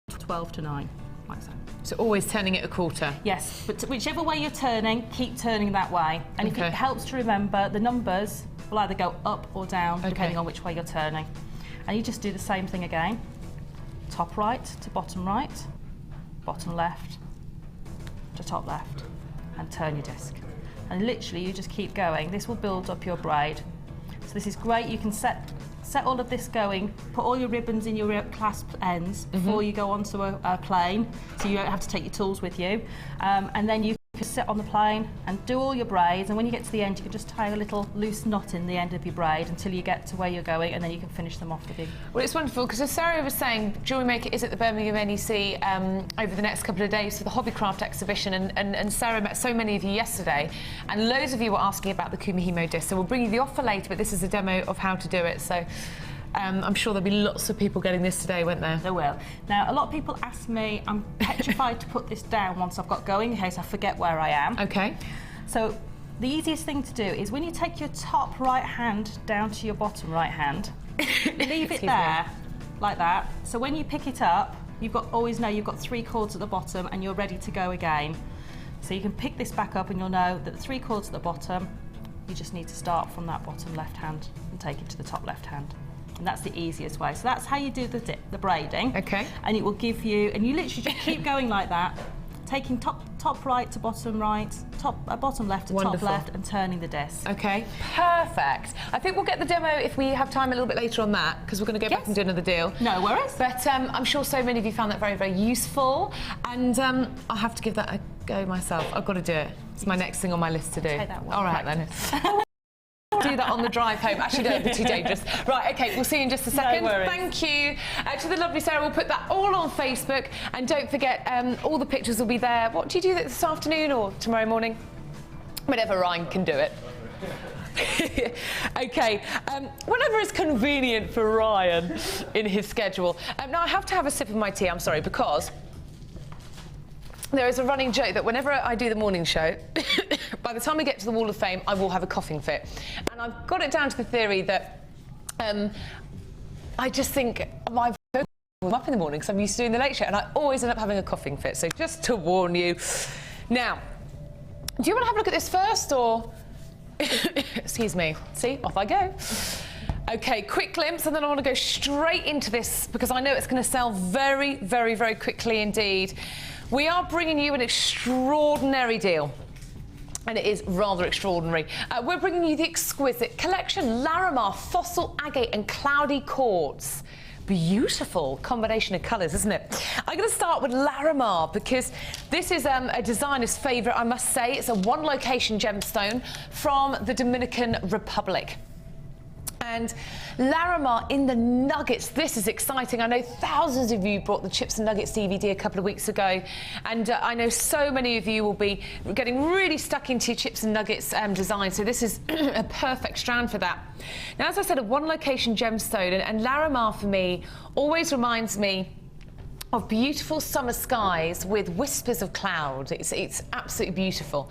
12 to 9, like so. So always turning it a quarter? Yes, but whichever way you're turning, keep turning that way. And if it helps to remember, the numbers will either go up or down, depending on which way you're turning. And you just do the same thing again. Top right to bottom left to top left, and turn your disc. And literally, you just keep going. This will build up your braid. So this is great. You can set all of this going, put all your ribbons in your clasp ends before you go onto a plane, so you don't have to take your tools with you. And then you can sit on the plane and do all your braids, and when you get to the end, you can just tie a little loose knot in the end of your braid until you get to where you're going, and then you can finish them off the big. Well, it's wonderful, because as Sara was saying, Jewellery Maker is at the Birmingham NEC over the next couple of days for the Hobbycraft exhibition, and Sara met so many of you yesterday, and loads of you were asking about the Kumihimo disc, so we'll bring you the offer later, but this is a demo of how to do it, so I'm sure there'll be lots of people getting this today, won't there? There will. Now, a lot of people ask me, I'm petrified to put this down once I've got going in case I forget where I am. Okay. So the easiest thing to do is when you take your top right hand down to your bottom right hand, leave it there, like that. So when you pick it up, always know you've got 3 cords at the bottom and you're ready to go again. So you can pick this back up and you'll know that the 3 cords at the bottom, you just need to start from that bottom left hand and take it to the top left hand. And that's the easiest way. So that's how you do the braiding. Okay. And it will give you, and you literally just keep going like that, taking top right to bottom right, bottom left to top left, and turning the disc. Okay, perfect. I think we'll get the demo if we have time a little bit later on that, because we're going to go back and do another deal. No worries. But I'm sure so many of you found that very, very useful, and I'll have to give that a go myself. I've got to do it. It's my next thing on my list to do. Take that one. All right then. Do that on the drive home. Actually, don't be too dangerous. Right, okay, we'll see you in just a second. No worries. Thank you to the lovely Sara. We'll put that all on Facebook, and don't forget, all the pictures will be there. What do you do this afternoon or tomorrow morning? Whenever Ryan can do it. Okay, whenever it's convenient for Ryan in his schedule. Now, I have to have a sip of my tea, I'm sorry, because there is a running joke that whenever I do the morning show, by the time we get to the Wall of Fame, I will have a coughing fit. And I've got it down to the theory that I just think my vocal warm up in the morning because I'm used to doing the late show, and I always end up having a coughing fit. So just to warn you. Now, do you want to have a look at this first, or... Excuse me. See, off I go. Okay, quick glimpse, and then I want to go straight into this because I know it's going to sell very, very, very quickly indeed. We are bringing you an extraordinary deal, and it is rather extraordinary. We're bringing you the exquisite collection Laramar Fossil Agate and Cloudy Quartz. Beautiful combination of colours, isn't it? I'm going to start with Laramar because this is a designer's favourite, I must say. It's a one-location gemstone from the Dominican Republic. And Laramar in the nuggets. This is exciting. I know thousands of you bought the Chips and Nuggets DVD a couple of weeks ago, and I know so many of you will be getting really stuck into your Chips and Nuggets design, so this is a perfect strand for that. Now, as I said, a one-location gemstone, and Laramar for me always reminds me of beautiful summer skies with whispers of cloud. It's absolutely beautiful.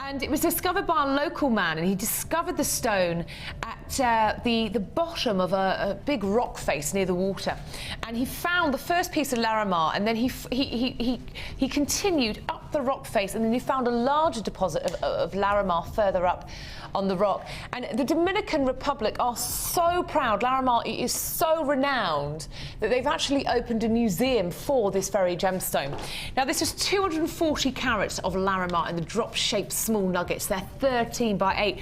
And it was discovered by a local man, and he discovered the stone at the bottom of a big rock face near the water. And he found the first piece of Laramar, and then he continued up up the rock face, and then you found a larger deposit of Laramar further up on the rock. And the Dominican Republic are so proud. Laramar is so renowned that they've actually opened a museum for this very gemstone. Now, this is 240 carats of Laramar in the drop-shaped small nuggets. They're 13 by 8.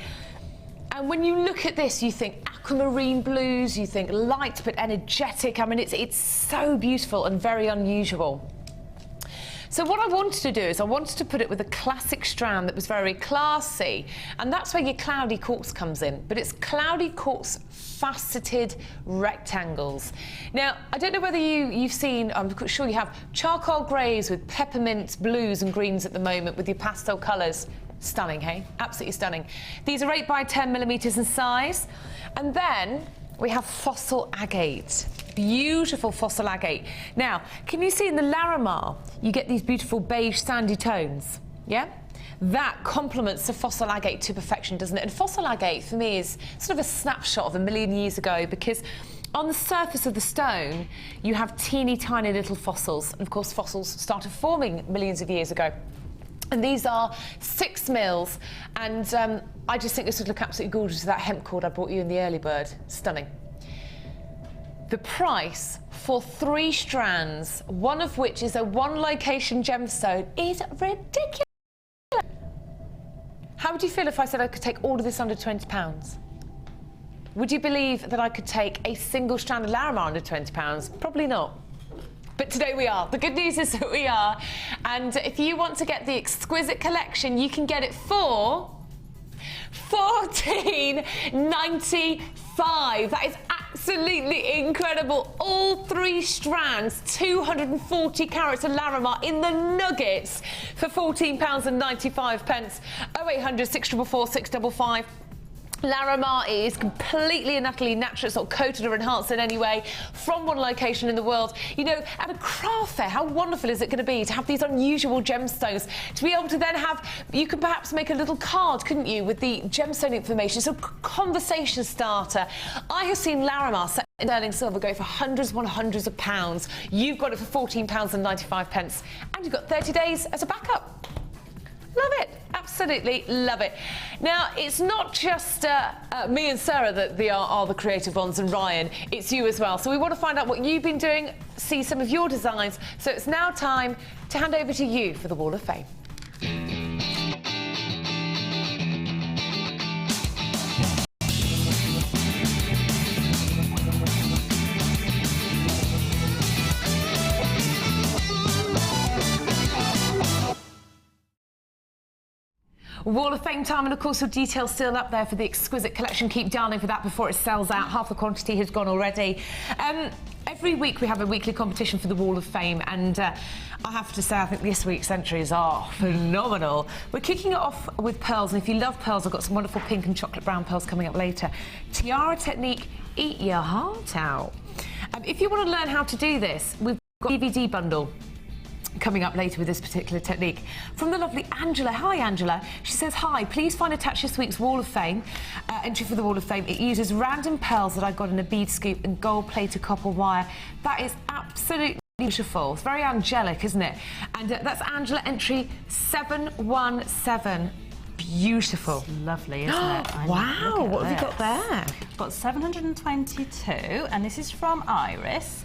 And when you look at this, you think aquamarine blues, you think light but energetic. I mean, it's so beautiful and very unusual. So what I wanted to do is I wanted to put it with a classic strand that was very classy, and that's where your cloudy quartz comes in. But it's cloudy quartz faceted rectangles. Now, I don't know whether you've seen, I'm sure you have, charcoal greys with peppermint blues and greens at the moment with your pastel colours. Stunning, hey? Absolutely stunning. These are 8 by 10 millimetres in size. And then we have fossil agate. Beautiful fossil agate. Now, can you see in the Laramar, you get these beautiful beige sandy tones, yeah? That complements the fossil agate to perfection, doesn't it? And fossil agate, for me, is sort of a snapshot of a million years ago, because on the surface of the stone, you have teeny tiny little fossils. And of course, fossils started forming millions of years ago. And these are 6 mils, and I just think this would look absolutely gorgeous with that hemp cord I brought you in the early bird. Stunning. The price for 3 strands, one of which is a 1-location gemstone, is ridiculous. How would you feel if I said I could take all of this under £20? Would you believe that I could take a single strand of Laramar under £20? Probably not. But today we are. The good news is that we are. And if you want to get the exquisite collection, you can get it for $14.95. That is absolutely incredible. All 3 strands, 240 carats of Laramar in the nuggets for £14.95. 0800 644 655. Laramar is completely and utterly natural. It's not coated or enhanced in any way, from one location in the world. You know, at a craft fair, how wonderful is it going to be to have these unusual gemstones, to be able to then have, you could perhaps make a little card, couldn't you, with the gemstone information, so conversation starter. I have seen Laramar set in sterling silver go for hundreds upon hundreds of pounds. You've got it for £14.95, and you've got 30 days as a backup. Love it. Absolutely love it. Now, it's not just me and Sara that are the creative ones, and Ryan, it's you as well. So we want to find out what you've been doing, see some of your designs. So it's now time to hand over to you for the Wall of Fame. Wall of Fame time, and of course your details still up there for the exquisite collection. Keep darling for that before it sells out. Half the quantity has gone already. Every week we have a weekly competition for the Wall of Fame, and I have to say I think this week's entries are phenomenal. We're kicking it off with pearls, and if you love pearls, I've got some wonderful pink and chocolate brown pearls coming up later. Tiara technique, eat your heart out. If you want to learn how to do this, we've got a DVD bundle coming up later with this particular technique. From the lovely Angela. Hi, Angela. She says, hi, please find attached this week's Wall of Fame, entry for the Wall of Fame. It uses random pearls that I got in a bead scoop and gold-plated copper wire. That is absolutely beautiful. It's very angelic, isn't it? And that's Angela, entry 717. Beautiful. It's lovely, isn't it? Wow, what have you got there? I've got 722, and this is from Iris.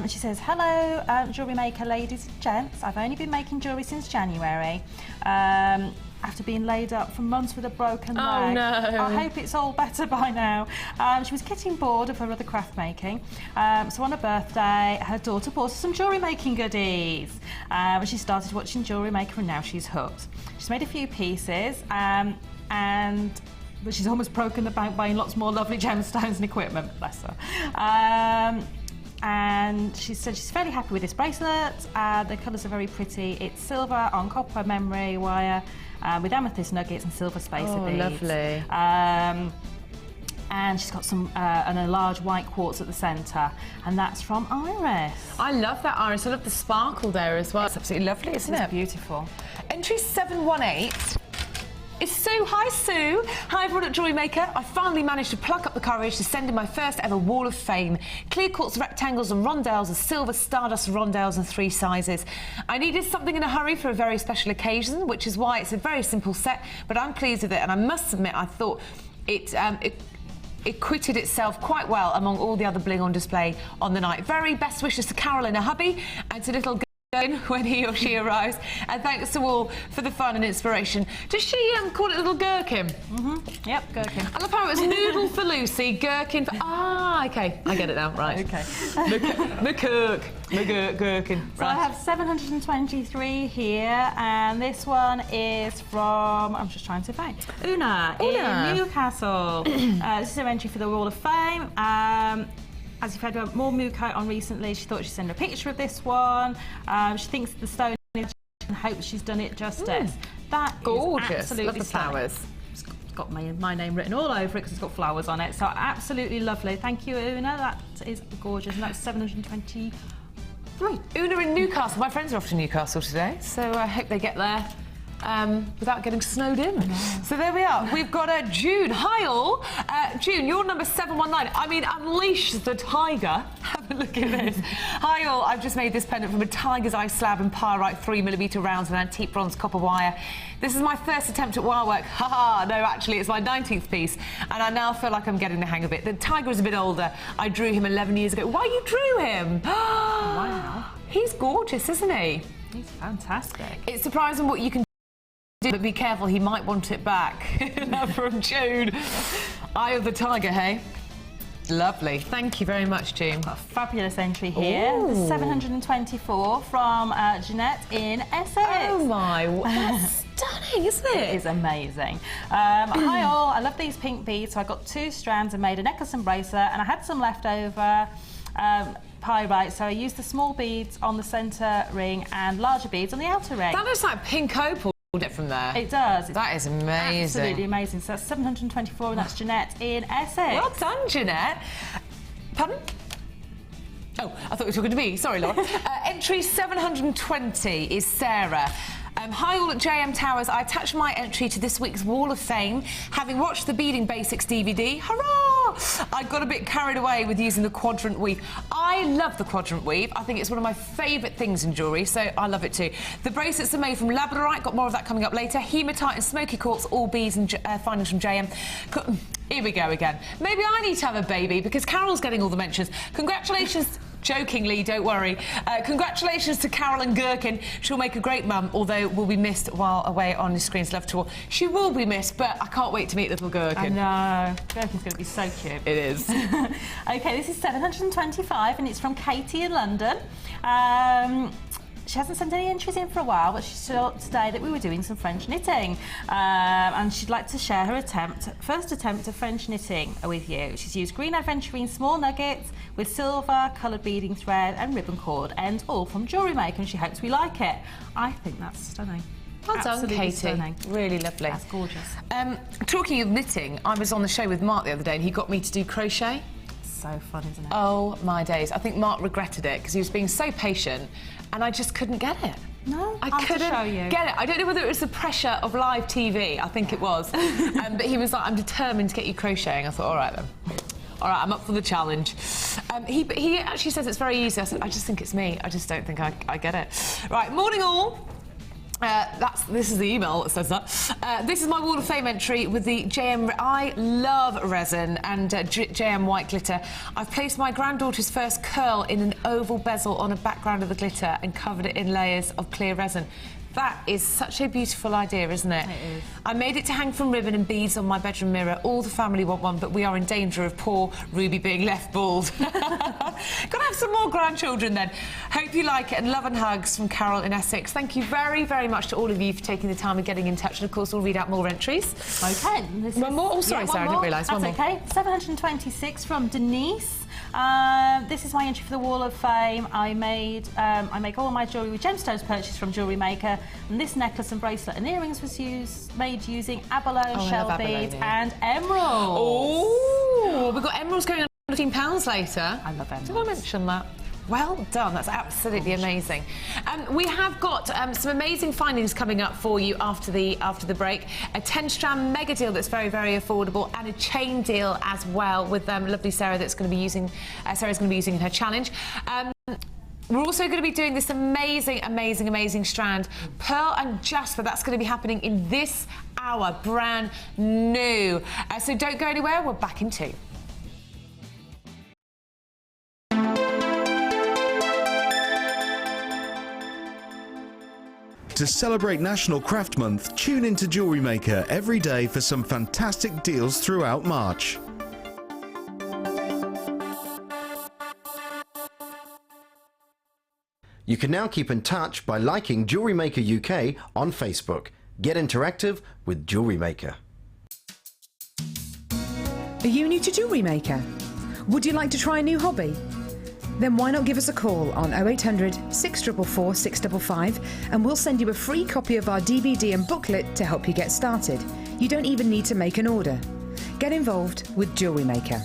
She says, hello, Jewellery Maker ladies and gents. I've only been making jewellery since January. After being laid up for months with a broken leg. Oh, no. I hope it's all better by now. She was getting bored of her other craft making. So on her birthday, her daughter bought her some jewellery making goodies. She started watching Jewellery Maker, and now she's hooked. She's made a few pieces, but she's almost broken the bank buying lots more lovely gemstones and equipment, bless her. And she said she's fairly happy with this bracelet. The colours are very pretty. It's silver on copper memory wire with amethyst nuggets and silver spacer beads. Lovely. And she's got some and a large white quartz at the centre, and that's from Iris. I love that, Iris. I love the sparkle there as well. It's absolutely lovely, isn't it? It's beautiful. Entry 718. It's Sue. Hi, Sue. Hi, everyone at Jewellery Maker. I finally managed to pluck up the courage to send in my first ever wall of fame. Clear quartz rectangles and rondelles, of silver stardust rondelles in 3 sizes. I needed something in a hurry for a very special occasion, which is why it's a very simple set, but I'm pleased with it, and I must admit I thought it acquitted itself quite well among all the other bling on display on the night. Very best wishes to Carol and her hubby, and to little when he or she arrives, and thanks to all for the fun and inspiration. Does she call it little gherkin? Yep, gherkin. I love how it was noodle for Lucy, gherkin for... Ah, OK, I get it now, right. OK. Gherkin. So I have 723 here, and this one is from, I'm just trying to find, Una in Newcastle. This is her entry for the Wall of Fame. As you've had more mooka on recently, she thought she'd send a picture of this one. She thinks the stone is and hopes she's done it justice. That gorgeous. Is absolutely love the flowers. It's got my name written all over it because it's got flowers on it. So absolutely lovely. Thank you, Una. That is gorgeous, and that's 723. Una in Newcastle. My friends are off to Newcastle today, so I hope they get there without getting snowed in. So there we are. We've got June. Hi all. June, you're number 719. I mean, unleash the tiger. Have a look at this. Hi all. I've just made this pendant from a tiger's eye slab and pyrite 3mm rounds and antique bronze copper wire. This is my first attempt at wire work. Haha, no, actually, it's my 19th piece, and I now feel like I'm getting the hang of it. The tiger is a bit older. I drew him 11 years ago. Why, you drew him? Wow. He's gorgeous, isn't he? He's fantastic. It's surprising what you can do, but be careful, he might want it back. From June. Eye of the tiger, hey? Lovely. Thank you very much, June. Got a fabulous entry here. 724 from Jeanette in Essex. Oh my, that's stunning, isn't it? It is amazing. Hi all, I love these pink beads. So I got 2 strands and made a necklace and bracelet, and I had some left over. Pyrite, so I used the small beads on the centre ring and larger beads on the outer ring. That looks like pink opal from there. It does. That is amazing. Absolutely amazing. So that's 724, and that's Jeanette in Essex. Well done, Jeanette. Pardon? Oh, I thought you were talking to me. Sorry, Laura. Entry 720 is Sara. Hi all at JM Towers. I attached my entry to this week's Wall of Fame, having watched the Beading Basics DVD. Hurrah! I got a bit carried away with using the quadrant weave. I love the quadrant weave. I think it's one of my favourite things in jewellery, so I love it too. The bracelets are made from laborite. Got more of that coming up later. Hematite and Smoky quartz, all beads and findings from JM. Here we go again. Maybe I need to have a baby because Carol's getting all the mentions. Congratulations. Jokingly, don't worry. Congratulations to Carol and Gherkin. She'll make a great mum, although will be missed while away on the Screens Love Tour. She will be missed, but I can't wait to meet little Gherkin. I know. Gherkin's going to be so cute. It is. OK, this is 725, and it's from Katie in London. She hasn't sent any entries in for a while, but she thought today that we were doing some French knitting, and she'd like to share her first attempt at French knitting with you. She's used green adventurine small nuggets with silver, coloured beading thread and ribbon cord ends, all from Jewellery Maker, and she hopes we like it. I think that's stunning. Well done, Katie. Stunning. Really lovely. That's gorgeous. Talking of knitting, I was on the show with Mark the other day and he got me to do crochet. So fun, isn't it? Oh my days. I think Mark regretted it because he was being so patient and I just couldn't get it. No, I couldn't get it. I don't know whether it was the pressure of live TV. I think it was. But he was like, I'm determined to get you crocheting. I thought, all right then. All right, I'm up for the challenge. He actually says it's very easy. I said, I just think it's me. I just don't think I get it. Right, morning all. This is the email that says that. This is my Wall of Fame entry with the JM. I love resin and JM white glitter. I've placed my granddaughter's first curl in an oval bezel on a background of the glitter and covered it in layers of clear resin. That is such a beautiful idea, isn't it? It is. I made it to hang from ribbon and beads on my bedroom mirror. All the family want one, but we are in danger of poor Ruby being left bald. Gotta have some more grandchildren then. Hope you like it, and love and hugs from Carol in Essex. Thank you very, very much to all of you for taking the time and getting in touch. And of course, we'll read out more entries. OK. One more? Oh, sorry, Sarah, I didn't realise. That's OK. 726 from Denise. This is my entry for the Wall of Fame. I make all my jewellery with gemstones purchased from Jewellery Maker, and this necklace and bracelet and earrings was made using abalone, shell beads and emeralds. Oh, we've got emeralds going on £15 later. I love emeralds. Did I mention that? Well done, that's absolutely amazing. We have got some amazing findings coming up for you after the break. A 10-strand mega deal that's very, very affordable, and a chain deal as well with lovely Sara that's going to be using. Sara's going to be using in her challenge. We're also going to be doing this amazing, amazing, amazing strand, pearl and jasper. That's going to be happening in this hour, brand new. So don't go anywhere. We're back in 2. To celebrate National Craft Month, tune into Jewellery Maker every day for some fantastic deals throughout March. You can now keep in touch by liking Jewellery Maker UK on Facebook. Get interactive with Jewellery Maker. Are you new to Jewellery Maker? Would you like to try a new hobby? Then why not give us a call on 0800 644 655 and we'll send you a free copy of our DVD and booklet to help you get started. You don't even need to make an order. Get involved with Jewellery Maker.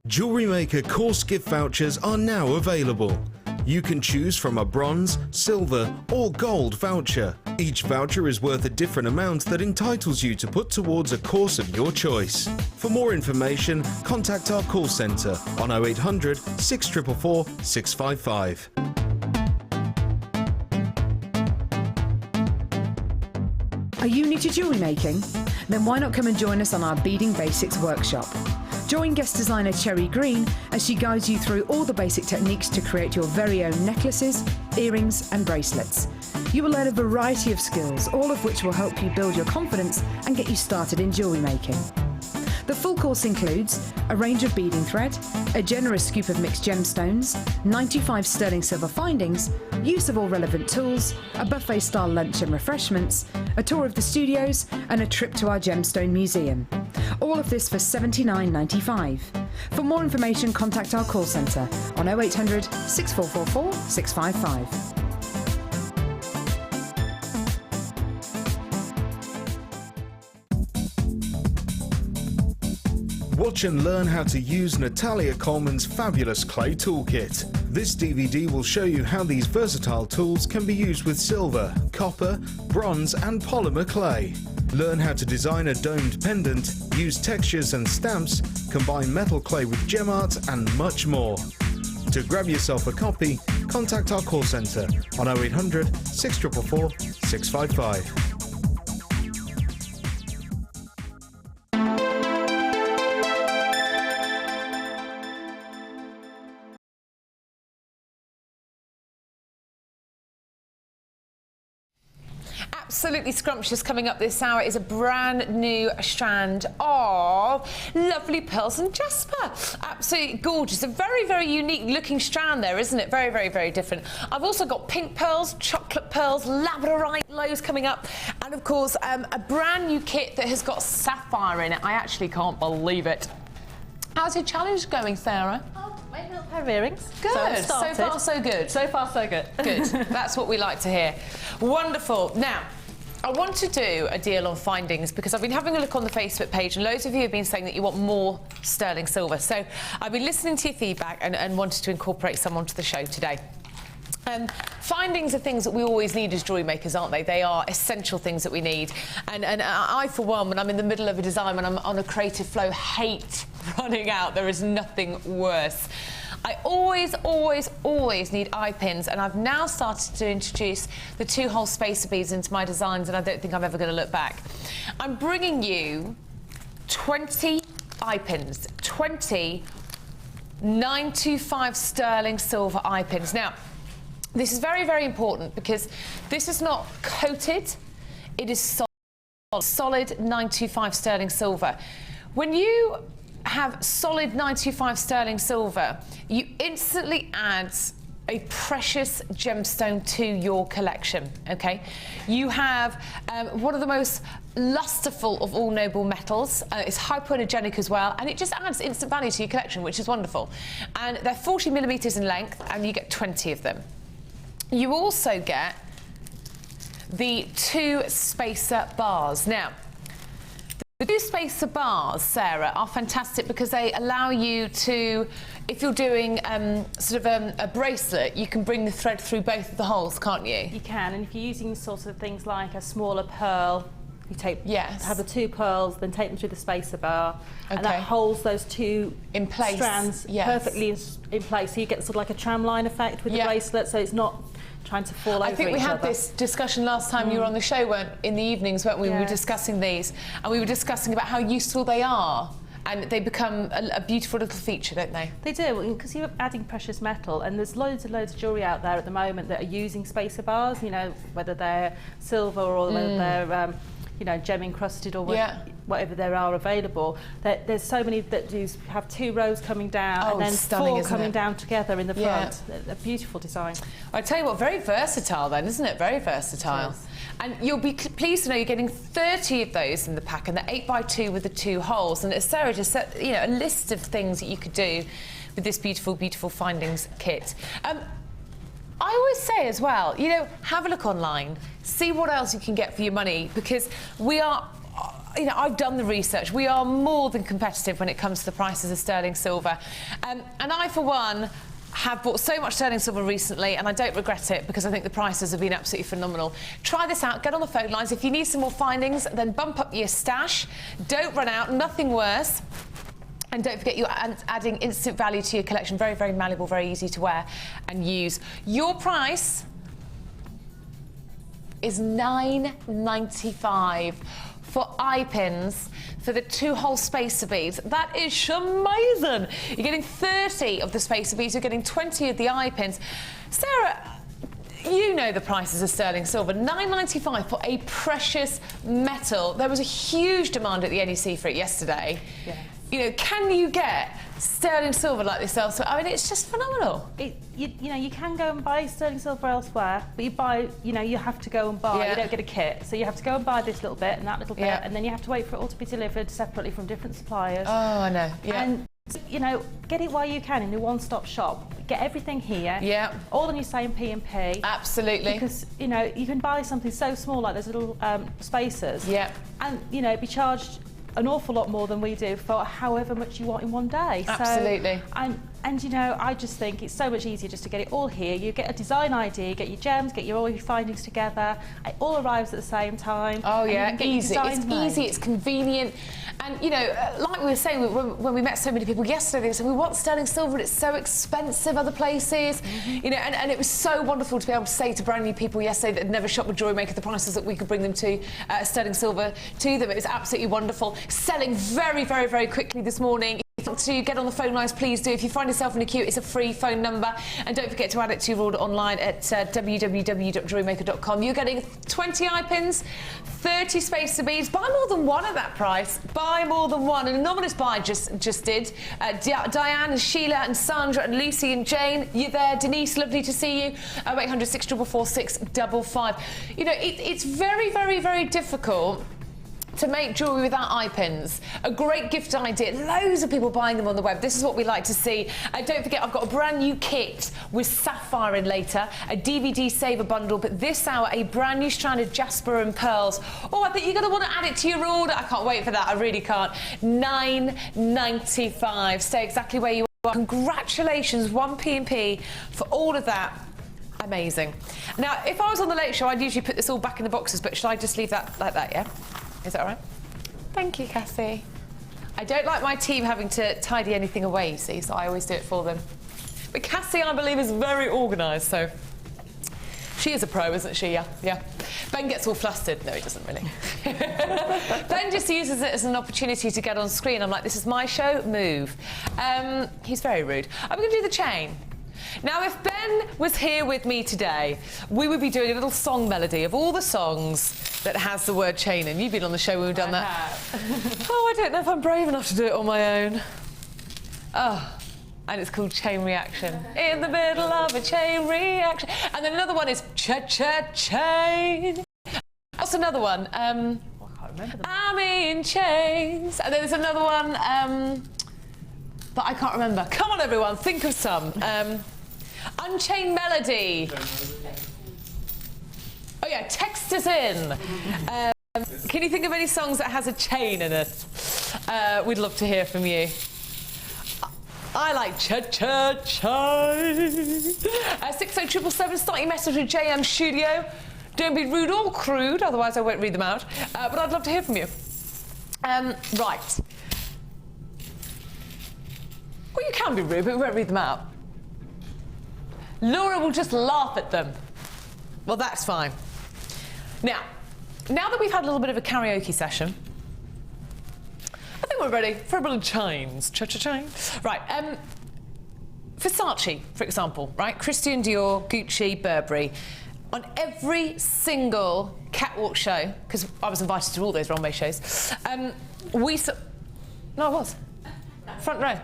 Jewellery Maker course gift vouchers are now available. You can choose from a bronze, silver or gold voucher. Each voucher is worth a different amount that entitles you to put towards a course of your choice. For more information, contact our call centre on 0800 644 655. Are you new to jewellery making? Then why not come and join us on our Beading Basics workshop? Join guest designer Cherry Green as she guides you through all the basic techniques to create your very own necklaces, earrings and bracelets. You will learn a variety of skills, all of which will help you build your confidence and get you started in jewellery making. The full course includes a range of beading thread, a generous scoop of mixed gemstones, 95 sterling silver findings, use of all relevant tools, a buffet-style lunch and refreshments, a tour of the studios and a trip to our gemstone museum. All of this for $79.95. For more information, contact our call centre on 0800 6444 655. Watch and learn how to use Natalia Coleman's fabulous clay toolkit. This DVD will show you how these versatile tools can be used with silver, copper, bronze and polymer clay. Learn how to design a domed pendant, use textures and stamps, combine metal clay with gem art and much more. To grab yourself a copy, contact our call centre on 0800 644 655. Absolutely scrumptious. Coming up this hour is a brand new strand of lovely pearls and jasper. Absolutely gorgeous. A very, very unique looking strand there, isn't it? Very, very, very different. I've also got pink pearls, chocolate pearls, labradorite lows coming up, and of course a brand new kit that has got sapphire in it. I actually can't believe it. How's your challenge going, Sara? Making up her earrings. Good. So far, so good. So far, so good. Good. That's what we like to hear. Wonderful. Now, I want to do a deal on findings because I've been having a look on the Facebook page and loads of you have been saying that you want more sterling silver. So I've been listening to your feedback and wanted to incorporate some onto the show today. Findings are things that we always need as jewellery makers, aren't they? They are essential things that we need. And I, for one, when I'm in the middle of a design, when I'm on a creative flow, hate running out. There is nothing worse. I always, always, always need eye pins, and I've now started to introduce the 2-hole spacer beads into my designs, and I don't think I'm ever going to look back. I'm bringing you 20 eye pins, 20 925 sterling silver eye pins. Now, this is very, very important because this is not coated, it is solid 925 sterling silver. When you have solid 925 sterling silver, you instantly add a precious gemstone to your collection, okay? You have one of the most lusterful of all noble metals. It's hypoallergenic as well, and it just adds instant value to your collection, which is wonderful. And they're 40 millimetres in length, and you get 20 of them. You also get the 2 spacer bars. Now, The two spacer bars, Sarah, are fantastic because they allow you to, if you're doing sort of a bracelet, you can bring the thread through both of the holes, can't you? You can, and if you're using sort of things like a smaller pearl, you take have the two pearls, then take them through the spacer bar, and that holds those two in place strands perfectly in place. So you get sort of like a tramline effect with the bracelet, so it's not trying to fall over each other. I think we had this discussion last time you were on the show, in the evenings, weren't we? We were discussing these, and we were discussing about how useful they are, and they become a beautiful little feature, don't they? They do, because you're adding precious metal, and there's loads and loads of jewellery out there at the moment that are using spacer bars, you know, whether they're silver or whether they're you know, gem encrusted or whatever there are available. There's so many that have two rows coming down and then four coming down together in the front. A beautiful design. I tell you what, very versatile then, isn't it? Very versatile. And you'll be pleased to know you're getting 30 of those in the pack, and they're 8x2 with the two holes. And as Sarah just said, you know, a list of things that you could do with this beautiful, beautiful findings kit. I always say as well, you know, have a look online, see what else you can get for your money, because we are, you know, I've done the research, we are more than competitive when it comes to the prices of sterling silver. And I, for one, have bought so much sterling silver recently, and I don't regret it because I think the prices have been absolutely phenomenal. Try this out, get on the phone lines. If you need some more findings, then bump up your stash. Don't run out, nothing worse. And don't forget, you're adding instant value to your collection. Very, very malleable, very easy to wear and use. Your price is $9.95 for eye pins for the two-hole spacer beads. That is amazing. You're getting 30 of the spacer beads. You're getting 20 of the eye pins. Sarah, you know the prices of sterling silver. $9.95 for a precious metal. There was a huge demand at the NEC for it yesterday. Yeah. You know, can you get sterling silver like this elsewhere? I mean, it's just phenomenal. You know, you can go and buy sterling silver elsewhere, but you buy, you know, you have to go and buy. You don't get a kit, so you have to go and buy this little bit and that little bit, and then you have to wait for it all to be delivered separately from different suppliers. Oh, I know. Yeah. And you know, get it while you can in a one-stop shop. Get everything here. Yeah. All on your same P&P. Absolutely. Because you know you can buy something so small like those little spacers. Yeah. And you know, be charged an awful lot more than we do for however much you want in one day. Absolutely. So, and you know, I just think it's so much easier just to get it all here. You get a design idea, get your gems, get all your findings together. It all arrives at the same time. Oh yeah, easy. It's easy, it's convenient. And you know, like we were saying when we met so many people yesterday, they said we want sterling silver and it's so expensive other places. You know, and it was so wonderful to be able to say to brand new people yesterday that had never shopped with Jewellery Maker the prices that we could bring them to sterling silver to them. It was absolutely wonderful. Selling very, very, very quickly this morning. If you want to get on the phone lines, please do. If you find yourself in a queue, it's a free phone number. And don't forget to add it to your order online at www.jewellerymaker.com. You're getting 20 eye pins, 30 spacer beads. Buy more than one at that price. Buy more than one. An anonymous buy just did. Diane and Sheila and Sandra and Lucy and Jane, you're there. Denise, lovely to see you. 0800 644 655. You know, it's very, very, very difficult to make jewellery without eye pins. A great gift idea. Loads of people buying them on the web. This is what we like to see. Don't forget, I've got a brand new kit with sapphire in later, a DVD saver bundle, but this hour, a brand new strand of jasper and pearls. Oh, I think you're going to want to add it to your order. I can't wait for that. I really can't. $9.95. Stay exactly where you are. Congratulations, 1P&P for all of that. Amazing. Now, if I was on the Late Show, I'd usually put this all back in the boxes, but should I just leave that like that, yeah? Is that all right? Thank you, Cassie. I don't like my team having to tidy anything away, you see, so I always do it for them. But Cassie, I believe, is very organised, so she is a pro, isn't she? Yeah. Ben gets all flustered. No, he doesn't really. Ben just uses it as an opportunity to get on screen. I'm like, this is my show, move. He's very rude. I'm going to do the chain. Now, if Ben was here with me today, we would be doing a little song melody of all the songs that has the word chain in. You've been on the show when we've done that. Oh, I don't know if I'm brave enough to do it on my own. Oh, and it's called Chain Reaction. In the middle of a chain reaction. And then another one is cha-cha-chain. What's another one? I can't remember them. I'm in chains. And then there's another one that I can't remember. Come on, everyone, think of some. Unchained Melody. Oh yeah, text us in. Can you think of any songs that has a chain in it? We'd love to hear from you. I like cha-cha-cha. 60777, start your message with JM Studio. Don't be rude or crude, otherwise I won't read them out. But I'd love to hear from you. Right. Well, you can be rude, but we won't read them out. Laura will just laugh at them. Well, that's fine. Now that we've had a little bit of a karaoke session, I think we're ready for a bit of chains. Cha-cha-chain. Right, Versace, for example, right? Christian Dior, Gucci, Burberry. On every single catwalk show, because I was invited to all those runway shows, no, I was. Front row.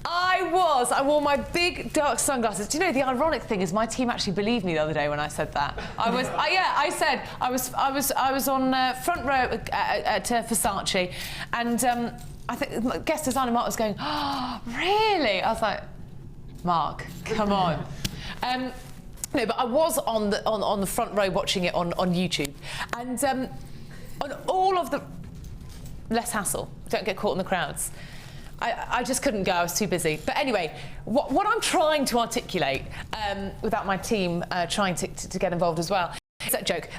I wore my big dark sunglasses. Do you know, the ironic thing is my team actually believed me the other day when I said that. I was on front row at Versace, and I think guest designer Mark was going, "Oh, really?" I was like, "Mark, come on." No, but I was on the front row watching it on YouTube, and on all of the less hassle, don't get caught in the crowds. I just couldn't go, I was too busy. But anyway, what I'm trying to articulate, without my team trying to get involved as well, is that joke,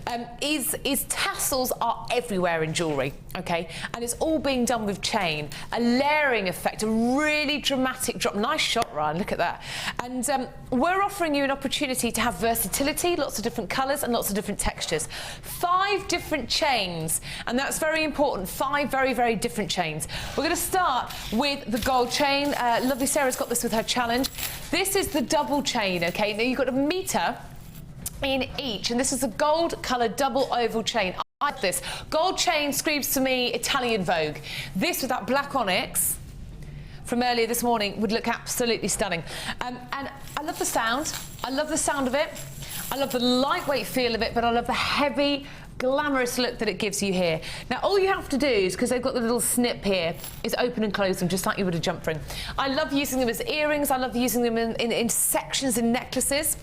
is tassels are everywhere in jewellery, okay? And it's all being done with chain, a layering effect, a really dramatic drop. Nice shot, Ryan, look at that. And we're offering you an opportunity to have versatility, lots of different colours and lots of different textures. 5 different chains, and that's very important, 5 very, very different chains. We're going to start with the gold chain. Lovely Sarah's got this with her challenge. This is the double chain, okay? Now you've got a metre in each, and this is a gold coloured double oval chain. I like this. Gold chain screams to me Italian Vogue. This with that black onyx from earlier this morning would look absolutely stunning. And I love the sound. I love the sound of it. I love the lightweight feel of it, but I love the heavy, glamorous look that it gives you here. Now, all you have to do is, because they've got the little snip here, is open and close them just like you would a jump ring. I love using them as earrings. I love using them in sections in necklaces.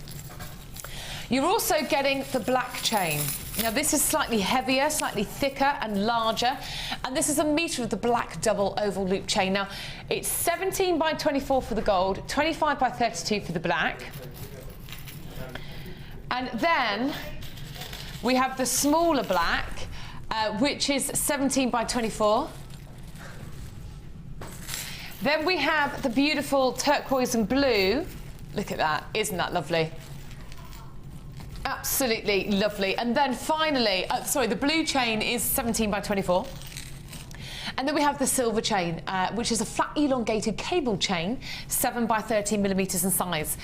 You're also getting the black chain. Now this is slightly heavier, slightly thicker and larger, and this is a metre of the black double oval loop chain. Now it's 17 by 24 for the gold, 25 by 32 for the black. And then we have the smaller black, which is 17 by 24. Then we have the beautiful turquoise and blue. Look at that, isn't that lovely? Absolutely lovely. And then finally, the blue chain is 17 by 24. And then we have the silver chain, which is a flat elongated cable chain, 7 by 13 millimetres in size.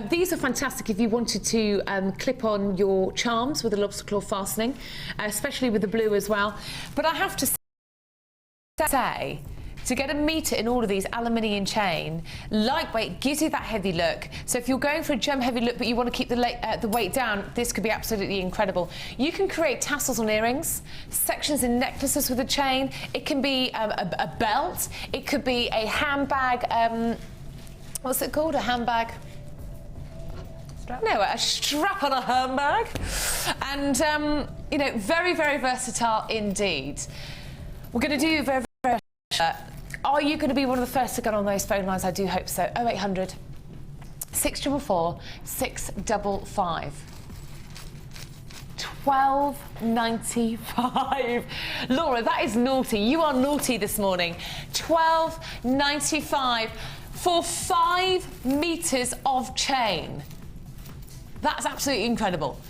These are fantastic if you wanted to clip on your charms with a lobster claw fastening, especially with the blue as well. But I have to say, to get a metre in all of these aluminium chain, lightweight, gives you that heavy look. So if you're going for a gem heavy look but you want to keep the weight down, this could be absolutely incredible. You can create tassels on earrings, sections in necklaces with a chain. It can be a belt. It could be a handbag. What's it called? A handbag? Strap? No, a strap on a handbag. And, you know, very, very versatile indeed. We're going to do very, very are you going to be one of the first to get on those phone lines? I do hope so. 0800 644 655. £12.95. Laura, that is naughty. You are naughty this morning. £12.95 for 5 metres of chain. That's absolutely incredible.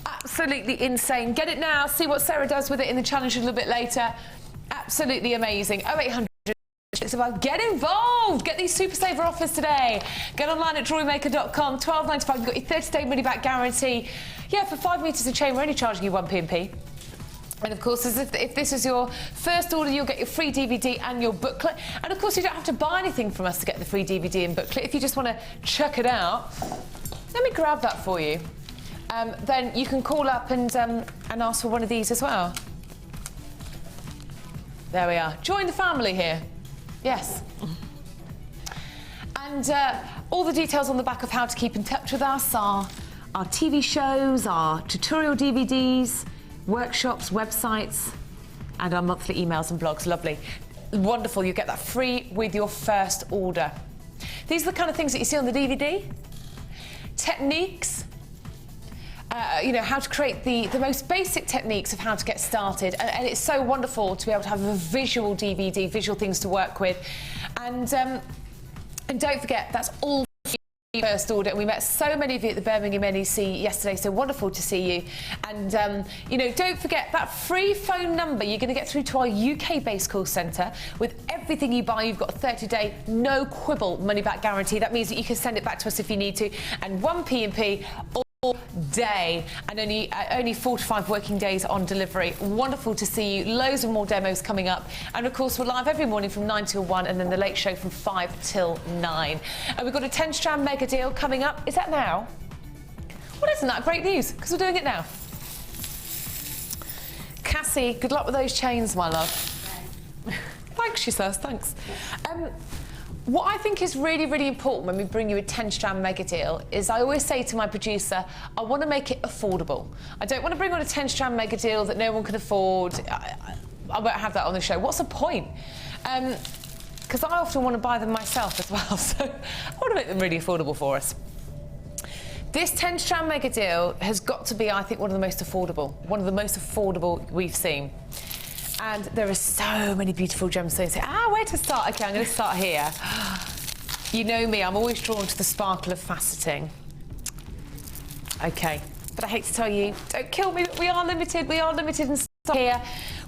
Absolutely insane. Get it now. See what Sarah does with it in the challenge a little bit later. Absolutely amazing. 0800. It's about get involved. Get these super saver offers today. Get online at jewellerymaker.com. £12.95. You've got your 30-day money-back guarantee. Yeah, for 5 metres of chain, we're only charging you 1p&p. And of course, if this is your first order, you'll get your free DVD and your booklet. And of course, you don't have to buy anything from us to get the free DVD and booklet. If you just want to check it out, let me grab that for you. Then you can call up and ask for one of these as well. There we are. Join the family here. Yes. And all the details on the back of how to keep in touch with us are our TV shows, our tutorial DVDs, workshops, websites, and our monthly emails and blogs. Lovely. Wonderful, you get that free with your first order. These are the kind of things that you see on the DVD. Techniques, you know, how to create the most basic techniques of how to get started. And it's so wonderful to be able to have a visual DVD, visual things to work with. And don't forget, that's all first order. And we met so many of you at the Birmingham NEC yesterday, so wonderful to see you. And you know, don't forget that free phone number. You're going to get through to our UK-based call centre. With everything you buy, you've got a 30-day no quibble money back guarantee. That means that you can send it back to us if you need to, and 1 P&P all day, and only 4 to 5 working days on delivery. Wonderful to see you. Loads of more demos coming up, and of course we're live every morning from 9 till 1, and then the late show from 5 till 9. And we've got a 10-strand mega deal coming up. Is that now? Well, isn't that great news? Because we're doing it now. Cassie, good luck with those chains, my love. Thanks, she says. Thanks. What I think is really, really important when we bring you a 10-strand mega deal is I always say to my producer, I want to make it affordable. I don't want to bring on a 10-strand mega deal that no one can afford. I won't have that on the show. What's the point? Because I often want to buy them myself as well, so I want to make them really affordable for us. This 10-strand mega deal has got to be, I think, one of the most affordable we've seen. And there are so many beautiful gemstones. Where to start? Okay, I'm going to start here. You know me, I'm always drawn to the sparkle of faceting. Okay, but I hate to tell you, don't kill me, but we are limited and start here.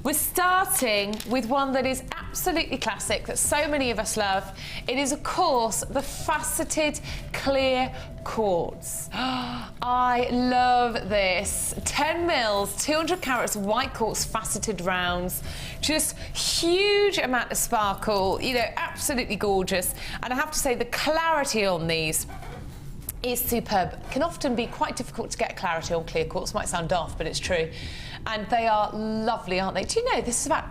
We're starting with one that is absolutely classic, that so many of us love. It is, of course, the faceted clear quartz. I love this. 10 mils, 200 carats of white quartz faceted rounds. Just huge amount of sparkle, you know, absolutely gorgeous. And I have to say, the clarity on these is superb. It can often be quite difficult to get clarity on clear quartz. Might sound daft, but it's true. And they are lovely, aren't they? Do you know this is about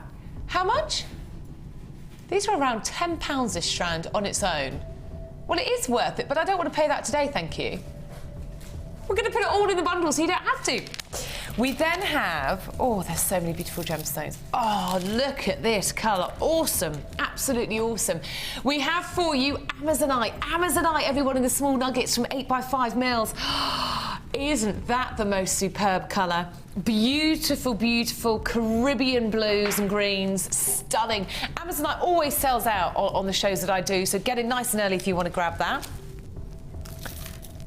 how much? These are around £10 this strand on its own. Well, it is worth it, but I don't want to pay that today, thank you. We're going to put it all in the bundle so you don't have to. We then have, oh, there's so many beautiful gemstones. Oh, look at this colour. Awesome. Absolutely awesome. We have for you Amazonite. Amazonite, everyone, in the small nuggets from 8x5 mils. Isn't that the most superb colour? Beautiful, beautiful Caribbean blues and greens. Stunning. Amazonite always sells out on the shows that I do, so get in nice and early if you want to grab that.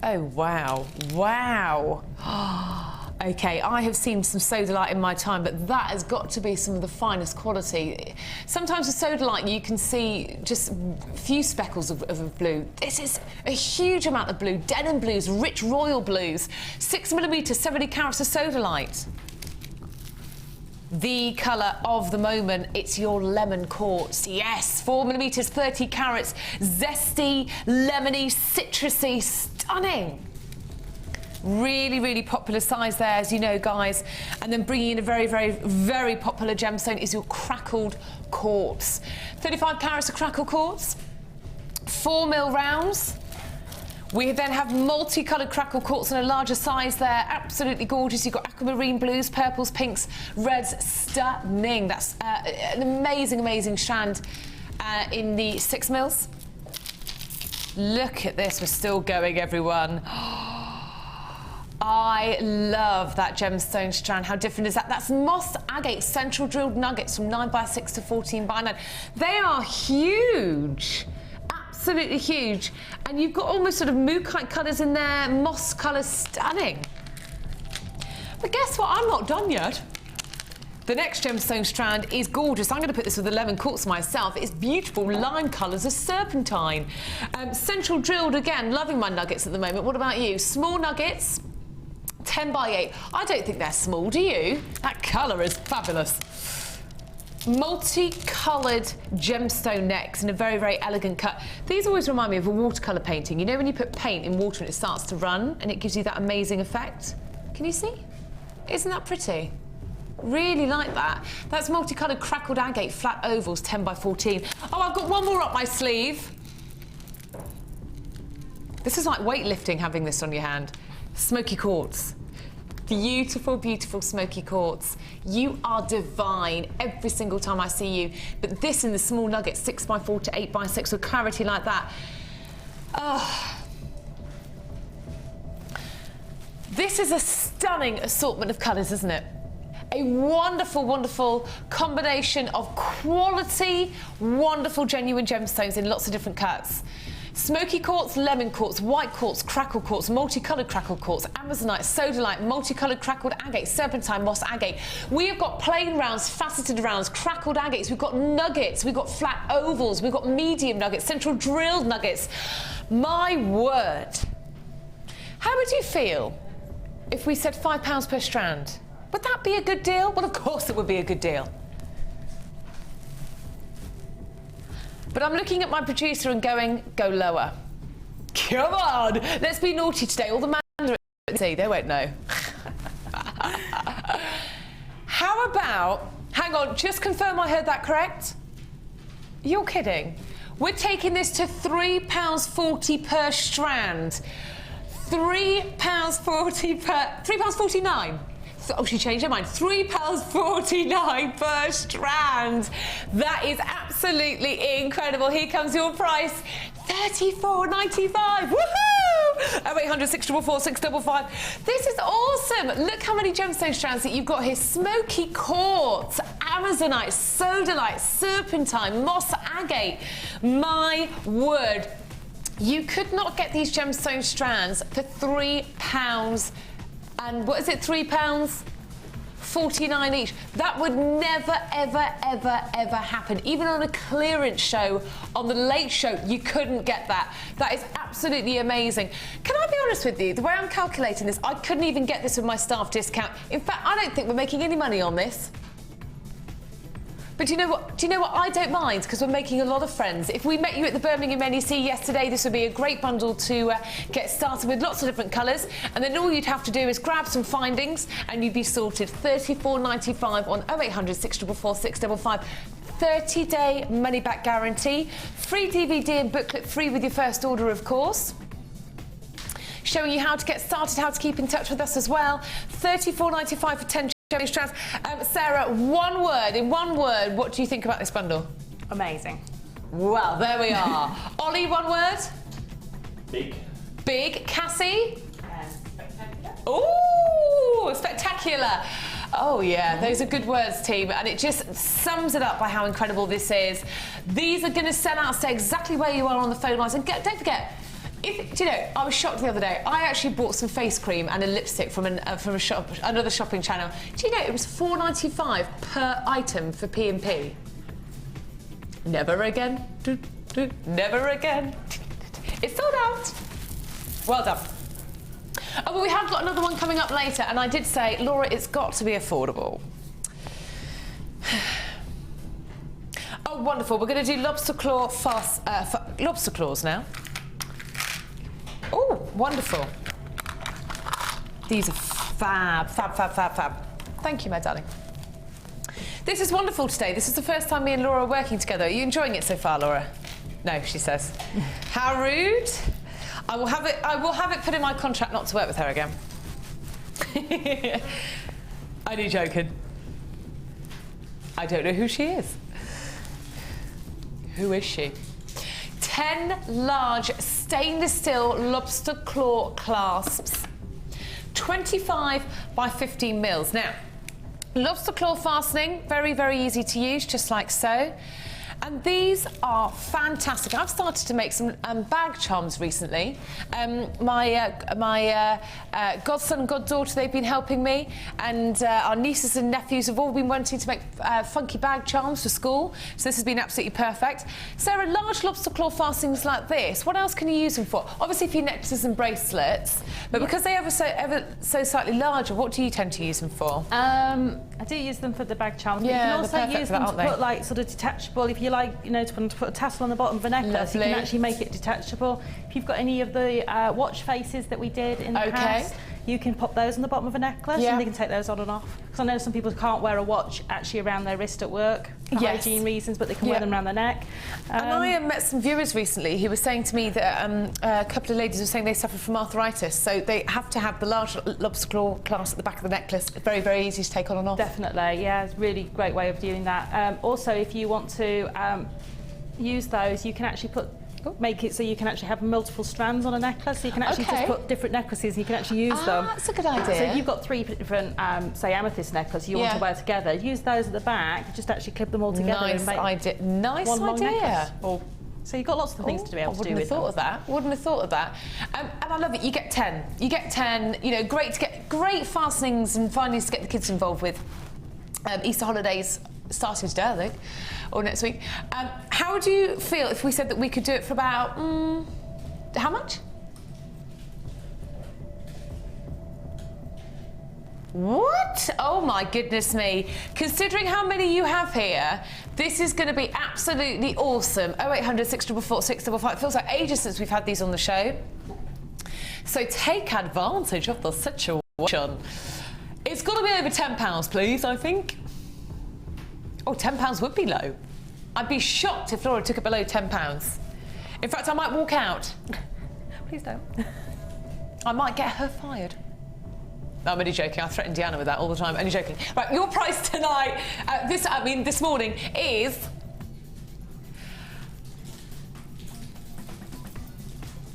Oh, wow. Wow. OK, I have seen some sodalite in my time, but that has got to be some of the finest quality. Sometimes with sodalite you can see just a few speckles of blue. This is a huge amount of blue. Denim blues, rich royal blues. 6mm, 70 carats of sodalite. The colour of the moment, it's your lemon quartz. Yes, 4mm, 30 carats, zesty, lemony, citrusy, stunning. Really, really popular size there, as you know, guys. And then bringing in a very, very, very popular gemstone is your crackled quartz. 35 carats of crackle quartz, 4mm rounds. We then have multicoloured crackle quartz in a larger size there. Absolutely gorgeous. You've got aquamarine blues, purples, pinks, reds. Stunning. That's an amazing, amazing strand in the 6 mils. Look at this. We're still going, everyone. I love that gemstone strand. How different is that? That's moss agate central drilled nuggets from 9x6 to 14x9. They are huge. Absolutely huge. And you've got almost sort of mookaite colours in there, moss colours, stunning. But guess what? I'm not done yet. The next gemstone strand is gorgeous. I'm going to put this with the lemon quartz myself. It's beautiful lime colours of serpentine. Central drilled again. Loving my nuggets at the moment. What about you? Small nuggets, 10x8. I don't think they're small, do you? That colour is fabulous. Multicoloured gemstone necks in a very, very elegant cut. These always remind me of a watercolour painting. You know when you put paint in water and it starts to run and it gives you that amazing effect? Can you see? Isn't that pretty? Really like that. That's multicoloured crackled agate flat ovals, 10x14. Oh, I've got one more up my sleeve. This is like weightlifting, having this on your hand. Smoky quartz. Beautiful, beautiful smoky quartz. You are divine every single time I see you. But this in the small nuggets, 6x4 to 8x6 with clarity like that. Oh. This is a stunning assortment of colours, isn't it? A wonderful, wonderful combination of quality, wonderful, genuine gemstones in lots of different cuts. Smoky quartz, lemon quartz, white quartz, crackle quartz, multicoloured crackle quartz, amazonite, sodalite, multicoloured crackled agate, serpentine, moss agate. We have got plain rounds, faceted rounds, crackled agates, we've got nuggets, we've got flat ovals, we've got medium nuggets, central drilled nuggets. My word. How would you feel if we said £5 per strand? Would that be a good deal? Well, of course it would be a good deal. But I'm looking at my producer and going, go lower. Come on, let's be naughty today. All the mandarins, see, they won't know. How about, hang on, just confirm I heard that correct? You're kidding. We're taking this to £3.40 per strand. £3.40 per, £3.49. Oh, she changed her mind. £3.49 per strand. That is absolutely incredible. Here comes your price. $34.95. Woohoo! 0800 644 655. This is awesome. Look how many gemstone strands that you've got here. Smoky quartz, amazonite, sodalite, serpentine, moss agate. My word. You could not get these gemstone strands for £3 and what is it, £3.49 each. That would never, ever, ever, ever happen. Even on a clearance show, on the late show, you couldn't get that. That is absolutely amazing. Can I be honest with you? The way I'm calculating this, I couldn't even get this with my staff discount. In fact, I don't think we're making any money on this. But do you know what? Do you know what? I don't mind because we're making a lot of friends. If we met you at the Birmingham NEC yesterday, this would be a great bundle to get started with lots of different colours. And then all you'd have to do is grab some findings and you'd be sorted. $34.95 on 0800 644 655. 30-day money-back guarantee. Free DVD and booklet free with your first order, of course. Showing you how to get started, how to keep in touch with us as well. $34.95 for 10 strands. Sarah, in one word, what do you think about this bundle? Amazing. Well, there we are. Ollie, one word? Big. Big. Cassie? Spectacular. Ooh, spectacular. Oh yeah, those are good words, team, and it just sums it up by how incredible this is. These are going to sell out, stay exactly where you are on the phone lines, and don't forget, do you know, I was shocked the other day. I actually bought some face cream and a lipstick from a shop, another shopping channel. Do you know it was $4.95 per item for P&P? Never again. Never again. It's sold out. Well done. Oh, but we have got another one coming up later, and I did say, Laura, it's got to be affordable. Oh, wonderful. We're going to do lobster claw lobster claws now. Oh, wonderful. These are fab, fab, fab, fab, fab. Thank you, my darling. This is wonderful today. This is the first time me and Laura are working together. Are you enjoying it so far, Laura? No, she says. How rude. I will have it put in my contract not to work with her again. Only joking. I don't know who she is. Who is she? 10 large stainless steel lobster claw clasps, 25 by 15 mils. Now, lobster claw fastening, very, very easy to use, just like so. And these are fantastic. I've started to make some bag charms recently. My godson and goddaughter, they've been helping me, and our nieces and nephews have all been wanting to make funky bag charms for school. So this has been absolutely perfect. Sarah, large lobster claw fastenings like this, what else can you use them for? Obviously for your necklaces and bracelets, but because they ever so slightly larger, what do you tend to use them for? I do use them for the bag charms. Yeah, but you can also use them to put like sort of detachable. If you like, you know, to put a tassel on the bottom of a necklace, you can actually make it detachable. If you've got any of the watch faces that we did in the past, you can pop those on the bottom of a necklace and they can take those on and off. Because I know some people can't wear a watch actually around their wrist at work. for hygiene reasons, but they can wear them around their neck. And I met some viewers recently who were saying to me that a couple of ladies were saying they suffer from arthritis, so they have to have the large lobster claw clasp at the back of the necklace. Very, very easy to take on and off. Definitely, yeah, it's a really great way of doing that. Also, if you want to use those, you can actually make it so you can actually have multiple strands on a necklace, so you can actually just put different necklaces and you can actually use them. That's a good idea. So if you've got 3 different, say, amethyst necklaces you want to wear together, use those at the back, just actually clip them all together and make nice long idea. necklace. So you've got lots of things to be able to do with them. Wouldn't have thought of that. And I love it. You get 10. You get 10. You know, great to get great fastenings and findings to get the kids involved with. Easter holidays starting today, I think, or next week. How do you feel if we said that we could do it for about how much? What? Oh my goodness me. Considering how many you have here, this is going to be absolutely awesome. 0800 644 655. It feels like ages since we've had these on the show. So take advantage of the situation. It's got to be over £10, please, I think. Oh, £10 would be low. I'd be shocked if Laura took it below £10. In fact, I might walk out. Please don't. I might get her fired. No, I'm only joking. I threaten Deanna with that all the time. Only joking. Right, your price tonight, this morning, is...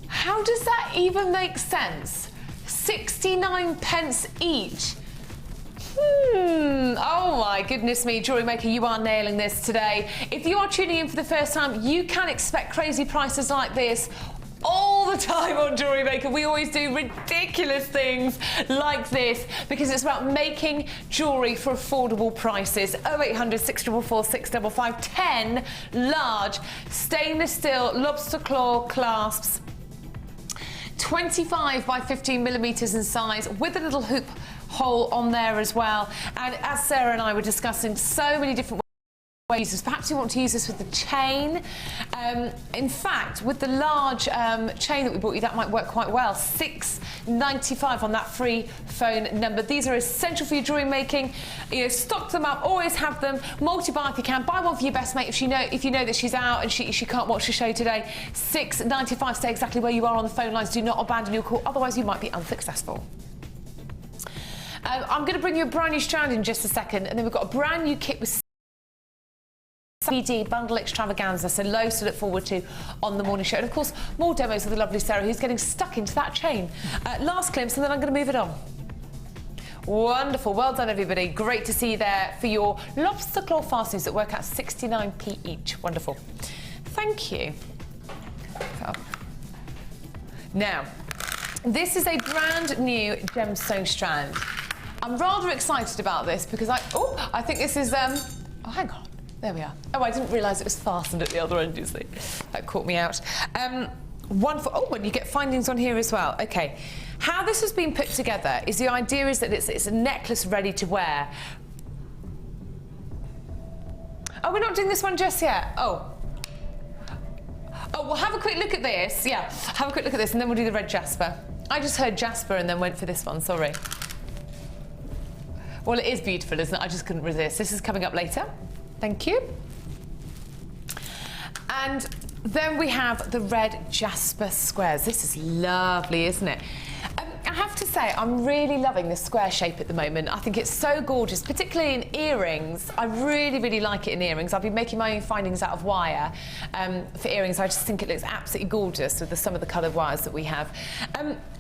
How does that even make sense? 69p each. Oh my goodness me, Jewellery Maker, you are nailing this today. If you are tuning in for the first time, you can expect crazy prices like this all the time on Jewellery Maker. We always do ridiculous things like this because it's about making jewellery for affordable prices. 0800 644 655. 10 large stainless steel lobster claw clasps, 25 by 15 millimeters in size, with a little hoop hole on there as well. And as Sarah and I were discussing, so many different ways. Perhaps you want to use this with the chain. In fact, with the large chain that we bought you, that might work quite well. $6.95 on that free phone number. These are essential for your jewellery making. You know, stock them up, always have them. Multi-buy if you can. Buy one for your best mate if you know that she's out and she can't watch the show today. $6.95. Stay exactly where you are on the phone lines. Do not abandon your call, otherwise you might be unsuccessful. I'm going to bring you a brand new strand in just a second, and then we've got a brand new kit with BD bundle extravaganza, so loads to look forward to on the morning show. And of course, more demos of the lovely Sarah, who's getting stuck into that chain. Last glimpse, and then I'm going to move it on. Wonderful, well done everybody. Great to see you there for your lobster claw fastenings that work out 69p each. Wonderful. Thank you. Now, this is a brand new gemstone strand. I'm rather excited about this because I think this is, oh, hang on. There we are. Oh, I didn't realise it was fastened at the other end, you see. That caught me out. Wonderful. Oh, and you get findings on here as well. Okay. How this has been put together is the idea is that it's a necklace ready to wear. Oh, we're not doing this one just yet. Oh, well, have a quick look at this. Yeah, have a quick look at this, and then we'll do the red jasper. I just heard jasper and then went for this one, sorry. Well, it is beautiful, isn't it? I just couldn't resist. This is coming up later. Thank you. And then we have the red jasper squares. This is lovely, isn't it? I have to say, I'm really loving this square shape at the moment. I think it's so gorgeous, particularly in earrings. I really, really like it in earrings. I've been making my own findings out of wire for earrings. I just think it looks absolutely gorgeous with some of the coloured wires that we have.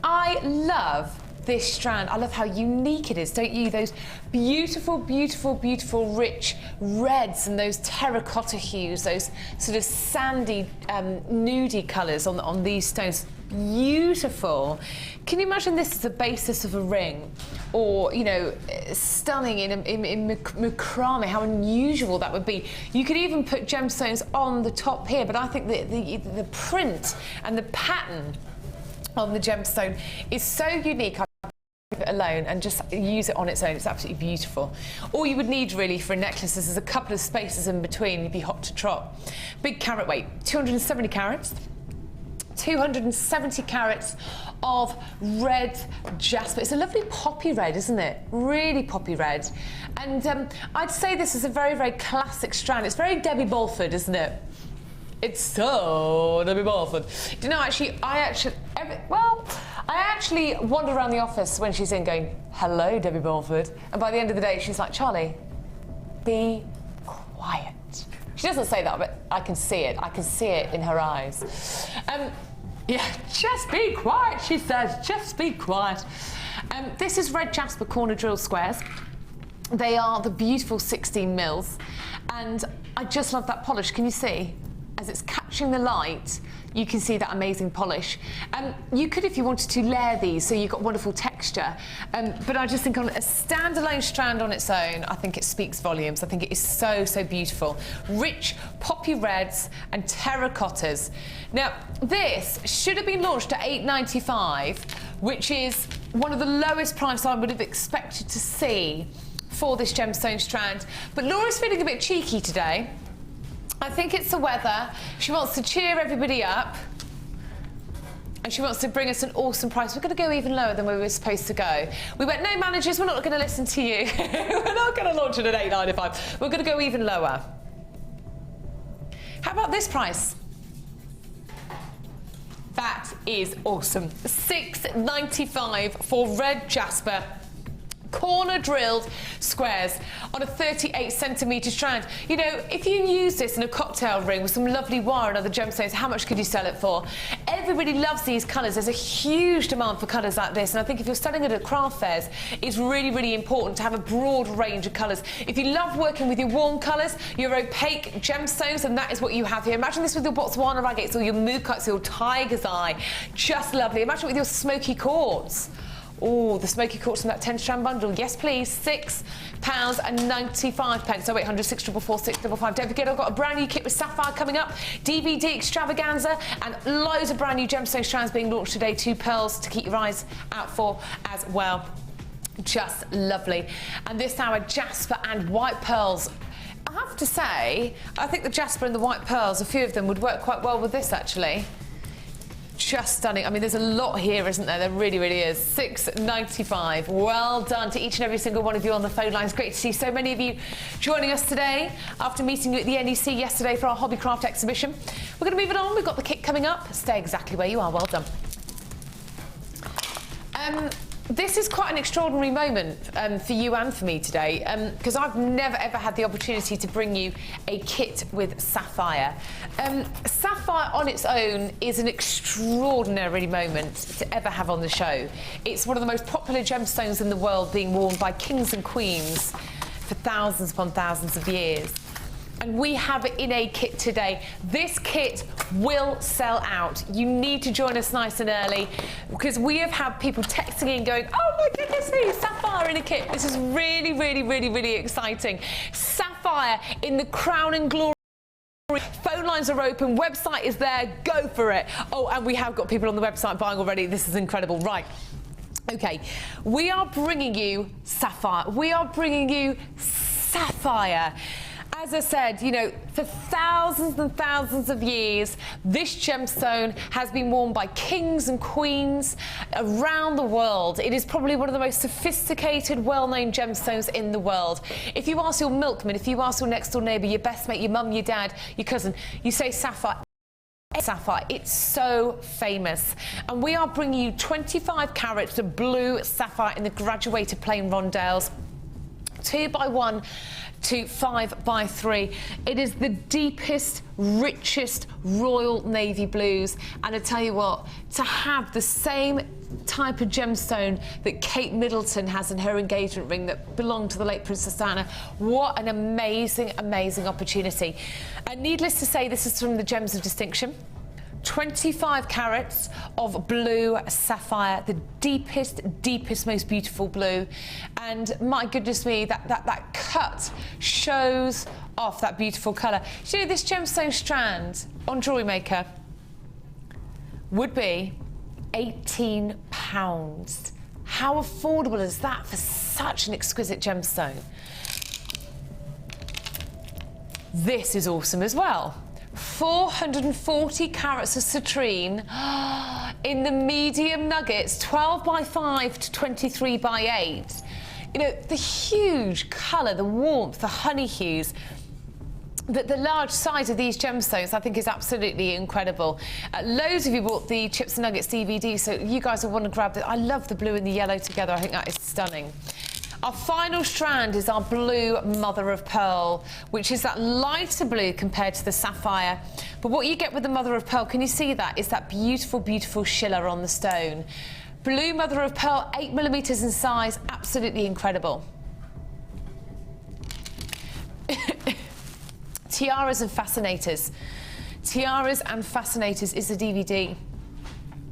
I love this strand. I love how unique it is, don't you? Those beautiful, beautiful, beautiful rich reds and those terracotta hues, those sort of sandy, nudie colours on these stones. Beautiful. Can you imagine this as the basis of a ring? Or, you know, stunning in macrame, how unusual that would be. You could even put gemstones on the top here, but I think the print and the pattern on the gemstone is so unique. Leave it alone and just use it on its own. It's absolutely beautiful. All you would need really for a necklace is a couple of spaces in between. You'd be hot to trot. Big carat weight, 270 carats. 270 carats of red jasper. It's a lovely poppy red, isn't it? Really poppy red. And I'd say this is a very, very classic strand. It's very Debbie Balford, isn't it? It's so Debbie Balford. Do you know, I actually wander around the office when she's in going, hello, Debbie Balford. And by the end of the day, she's like, Charlie, be quiet. She doesn't say that, but I can see it. I can see it in her eyes. Yeah, just be quiet, she says. Just be quiet. This is red jasper corner drill squares. They are the beautiful 16 mils. And I just love that polish. Can you see? As it's catching the light, you can see that amazing polish. You could, if you wanted to, layer these so you've got wonderful texture. But I just think on a standalone strand on its own, I think it speaks volumes. I think it is so, so beautiful. Rich poppy reds and terracottas. Now, this should have been launched at $8.95, which is one of the lowest price I would have expected to see for this gemstone strand. But Laura's feeling a bit cheeky today. I think it's the weather. She wants to cheer everybody up. And she wants to bring us an awesome price. We're going to go even lower than we were supposed to go. We went, no, managers, we're not going to listen to you. We're not going to launch it at $8.95. We're going to go even lower. How about this price? That is awesome. $6.95 for red jasper. Corner drilled squares on a 38 centimetre strand. You know, if you use this in a cocktail ring with some lovely wire and other gemstones, how much could you sell it for? Everybody loves these colours. There's a huge demand for colours like this, and I think if you're selling it at craft fairs, it's really, really important to have a broad range of colours. If you love working with your warm colours, your opaque gemstones, and that is what you have here. Imagine this with your Botswana agates or your mookuts, your tiger's eye. Just lovely. Imagine it with your smoky quartz. Oh, the smoky quartz from that 10-strand bundle. Yes, please. £6.95. So 800 644 655. Don't forget, I've got a brand new kit with sapphire coming up, DVD extravaganza, and loads of brand new gemstone strands being launched today. 2 pearls to keep your eyes out for as well. Just lovely. And this hour, jasper and white pearls. I have to say, I think the jasper and the white pearls, a few of them would work quite well with this, actually. Just stunning. I mean, there's a lot here, isn't there? There really, really is. $6.95. Well done to each and every single one of you on the phone lines. Great to see so many of you joining us today after meeting you at the NEC yesterday for our Hobbycraft exhibition. We're going to move it on. We've got the kit coming up. Stay exactly where you are. Well done. This is quite an extraordinary moment for you and for me today, because I've never ever had the opportunity to bring you a kit with sapphire. Sapphire on its own is an extraordinary moment to ever have on the show. It's one of the most popular gemstones in the world, being worn by kings and queens for thousands upon thousands of years. And we have it in a kit today. This kit will sell out. You need to join us nice and early, because we have had people texting in going, oh my goodness me, sapphire in a kit. This is really, really, really, really exciting. Sapphire in the crown and glory. Phone lines are open, website is there, go for it. Oh, and we have got people on the website buying already. This is incredible. Right. Okay, we are bringing you sapphire. We are bringing you sapphire. As I said, you know, for thousands and thousands of years, this gemstone has been worn by kings and queens around the world. It is probably one of the most sophisticated, well-known gemstones in the world. If you ask your milkman, if you ask your next-door neighbour, your best mate, your mum, your dad, your cousin, you say sapphire. Sapphire, it's so famous. And we are bringing you 25 carats of blue sapphire in the graduated plain rondelles. 2x1 to 5x3. It is the deepest, richest royal navy blues. And I tell you what, to have the same type of gemstone that Kate Middleton has in her engagement ring that belonged to the late Princess Diana, what an amazing, amazing opportunity. And needless to say, this is from the Gems of Distinction. 25 carats of blue sapphire, the deepest, deepest, most beautiful blue. And my goodness me, that cut shows off that beautiful colour. You know, this gemstone strand on Jewellery Maker would be £18. How affordable is that for such an exquisite gemstone? This is awesome as well. 440 carats of citrine in the medium nuggets, 12 by 5 to 23 by 8. You know, the huge colour, the warmth, the honey hues. The large size of these gemstones, I think, is absolutely incredible. Loads of you bought the Chips and Nuggets DVD, so you guys will want to grab that. I love the blue and the yellow together. I think that is stunning. Our final strand is our blue mother of pearl, which is that lighter blue compared to the sapphire. But what you get with the mother of pearl, can you see that? Is that beautiful, beautiful shiller on the stone. Blue mother of pearl, 8mm in size, absolutely incredible. Tiaras and Fascinators. Tiaras and Fascinators is a DVD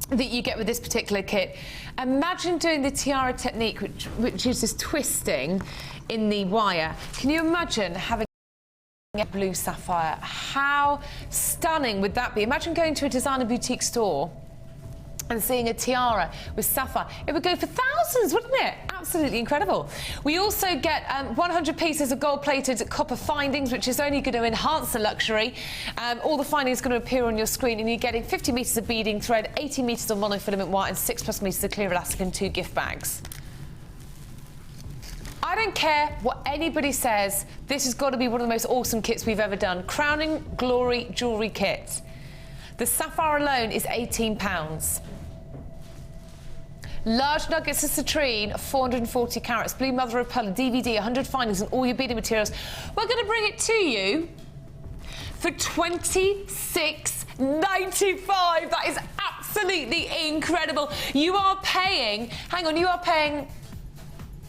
that you get with this particular kit. Imagine doing the tiara technique, which is this twisting in the wire. Can you imagine having a blue sapphire? How stunning would that be? Imagine going to a designer boutique store and seeing a tiara with sapphire. It would go for thousands, wouldn't it? Absolutely incredible. We also get 100 pieces of gold-plated copper findings, which is only going to enhance the luxury. All the findings are going to appear on your screen, and you're getting 50 metres of beading thread, 80 metres of monofilament wire, and 6+ metres of clear elastic and 2 gift bags. I don't care what anybody says, this has got to be one of the most awesome kits we've ever done. Crowning Glory Jewellery Kit. The sapphire alone is £18. Large nuggets of citrine, 440 carats. Blue mother of pearl, DVD, 100 findings and all your beading materials. We're going to bring it to you for $26.95. That is absolutely incredible. You are paying, hang on, you are paying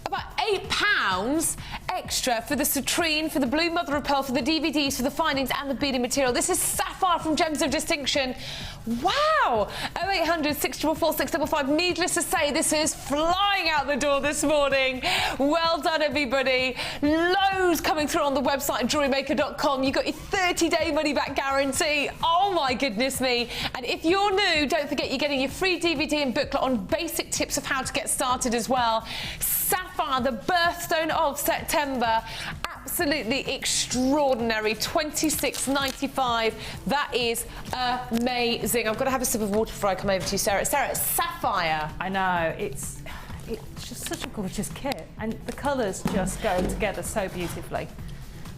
about £8 extra for the citrine, for the blue mother of pearl, for the DVDs, for the findings and the beading material. This is sapphire from Gems of Distinction. Wow! 0800 644 655. Needless to say, this is flying out the door this morning. Well done, everybody. Loads coming through on the website, jewellerymaker.com. You've got your 30-day money-back guarantee. Oh, my goodness me. And if you're new, don't forget you're getting your free DVD and booklet on basic tips of how to get started as well. Sapphire, the birthstone of September. Absolutely extraordinary. $26.95. That is amazing. I've got to have a sip of water before I come over to you, Sarah. Sarah, sapphire. I know, it's just such a gorgeous kit, and the colours just go together so beautifully.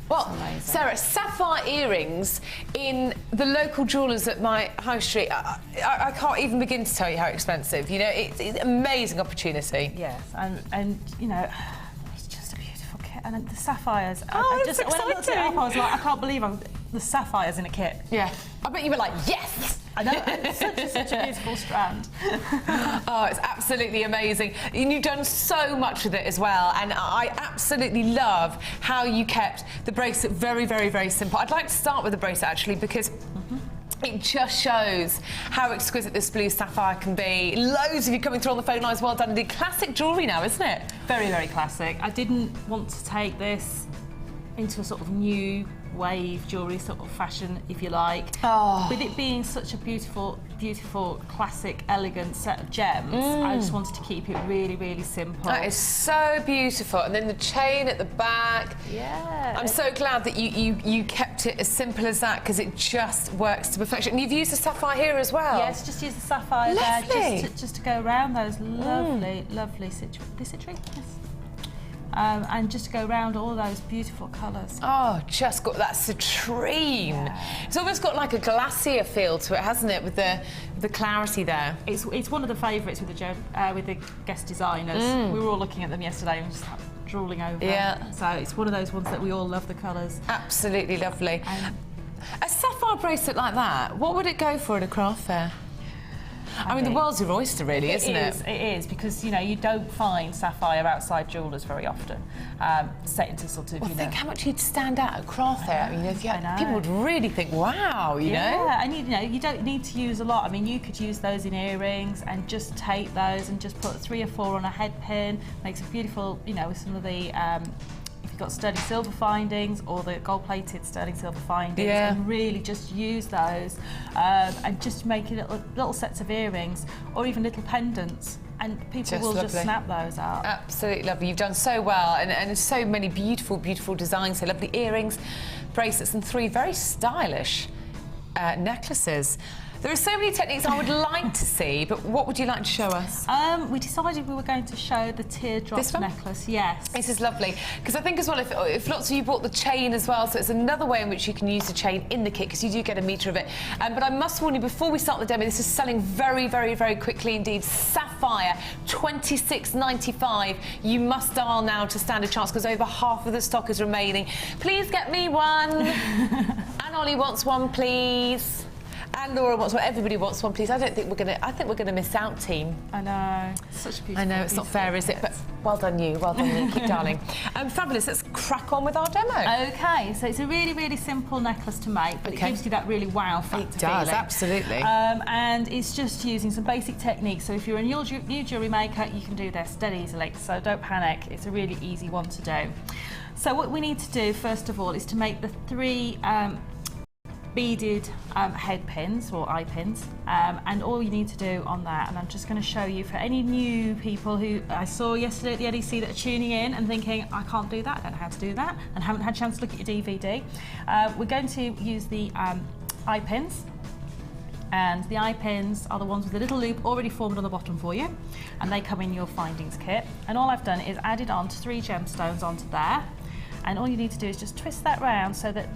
Well, Sarah, sapphire earrings in the local jewellers at my high street, I can't even begin to tell you how expensive. You know, it's an amazing opportunity. Yes, and you know, it's just a beautiful kit. And the sapphires, when I looked it up, I was like, I can't believe the sapphires in a kit. Yeah. I bet you were like, yes! I know, it's such a beautiful strand. Oh, it's absolutely amazing. And you've done so much with it as well, and I absolutely love how you kept the bracelet very, very, very simple. I'd like to start with the bracelet, actually, because it just shows how exquisite this blue sapphire can be. Loads of you coming through on the phone lines. Well done. Indeed, classic jewellery now, isn't it? Very, very classic. I didn't want to take this into a sort of new wave jewellery sort of fashion, if you like. Oh. With it being such a beautiful, beautiful, classic, elegant set of gems, I just wanted to keep it really, really simple. That is so beautiful. And then the chain at the back. Yeah. I'm so glad that you kept it as simple as that, because it just works to perfection. And you've used the sapphire here as well. Yes, just use the sapphire there, just to go around those lovely, lovely citrine. Yes. And just to go around all those beautiful colours. Oh, just got that citrine. Yeah. It's almost got like a glacier feel to it, hasn't it, with the clarity there? It's one of the favourites with the guest designers. We were all looking at them yesterday and just drooling over. Yeah. So it's one of those ones that we all love the colours. Absolutely lovely. A sapphire bracelet like that, what would it go for at a craft fair? I mean, the world's your oyster, really, isn't it? It is, because, you know, you don't find sapphire outside jewellers very often, set into sort of, think how much you'd stand out at craft fair. I mean, if you had, people would really think, wow, you know? Yeah, and, you know, you don't need to use a lot. I mean, you could use those in earrings and just take those and just put 3 or 4 on a head pin. Makes a beautiful, you know, with some of the... got sterling silver findings or the gold-plated sterling silver findings, and really just use those and just make it little sets of earrings or even little pendants, and people will just snap those up. Absolutely lovely. You've done so well, and so many beautiful, beautiful designs. So lovely earrings, bracelets, and 3 very stylish necklaces. There are so many techniques I would like to see, but what would you like to show us? We decided we were going to show the teardrop necklace. Yes. This is lovely, because I think as well, if lots of you bought the chain as well, so it's another way in which you can use the chain in the kit, because you do get a metre of it. But I must warn you, before we start the demo, this is selling very, very, very quickly indeed. Sapphire, $26.95. You must dial now to stand a chance, because over half of the stock is remaining. Please get me one. And Ollie wants one, please. And Laura wants one. Everybody wants one, please. I think we're gonna miss out, team. I know. Such a beautiful. I know it's not fair, is it? But well done, you. Well done, you. Keep darling. Fabulous. Let's crack on with our demo. Okay. So it's a really, really simple necklace to make, but it gives you that really wow factor. It does, feeling. Absolutely. And it's just using some basic techniques. So if you're a new jewellery maker, you can do this dead easily. So don't panic. It's a really easy one to do. So what we need to do first of all is to make the 3 beaded head pins or eye pins, and all you need to do on that, and I'm just going to show you for any new people who I saw yesterday at the LEC that are tuning in and thinking, I can't do that, I don't know how to do that, and haven't had a chance to look at your DVD. We're going to use the eye pins, and the eye pins are the ones with a little loop already formed on the bottom for you, and they come in your findings kit. And all I've done is added on 3 gemstones onto there, and all you need to do is just twist that round so that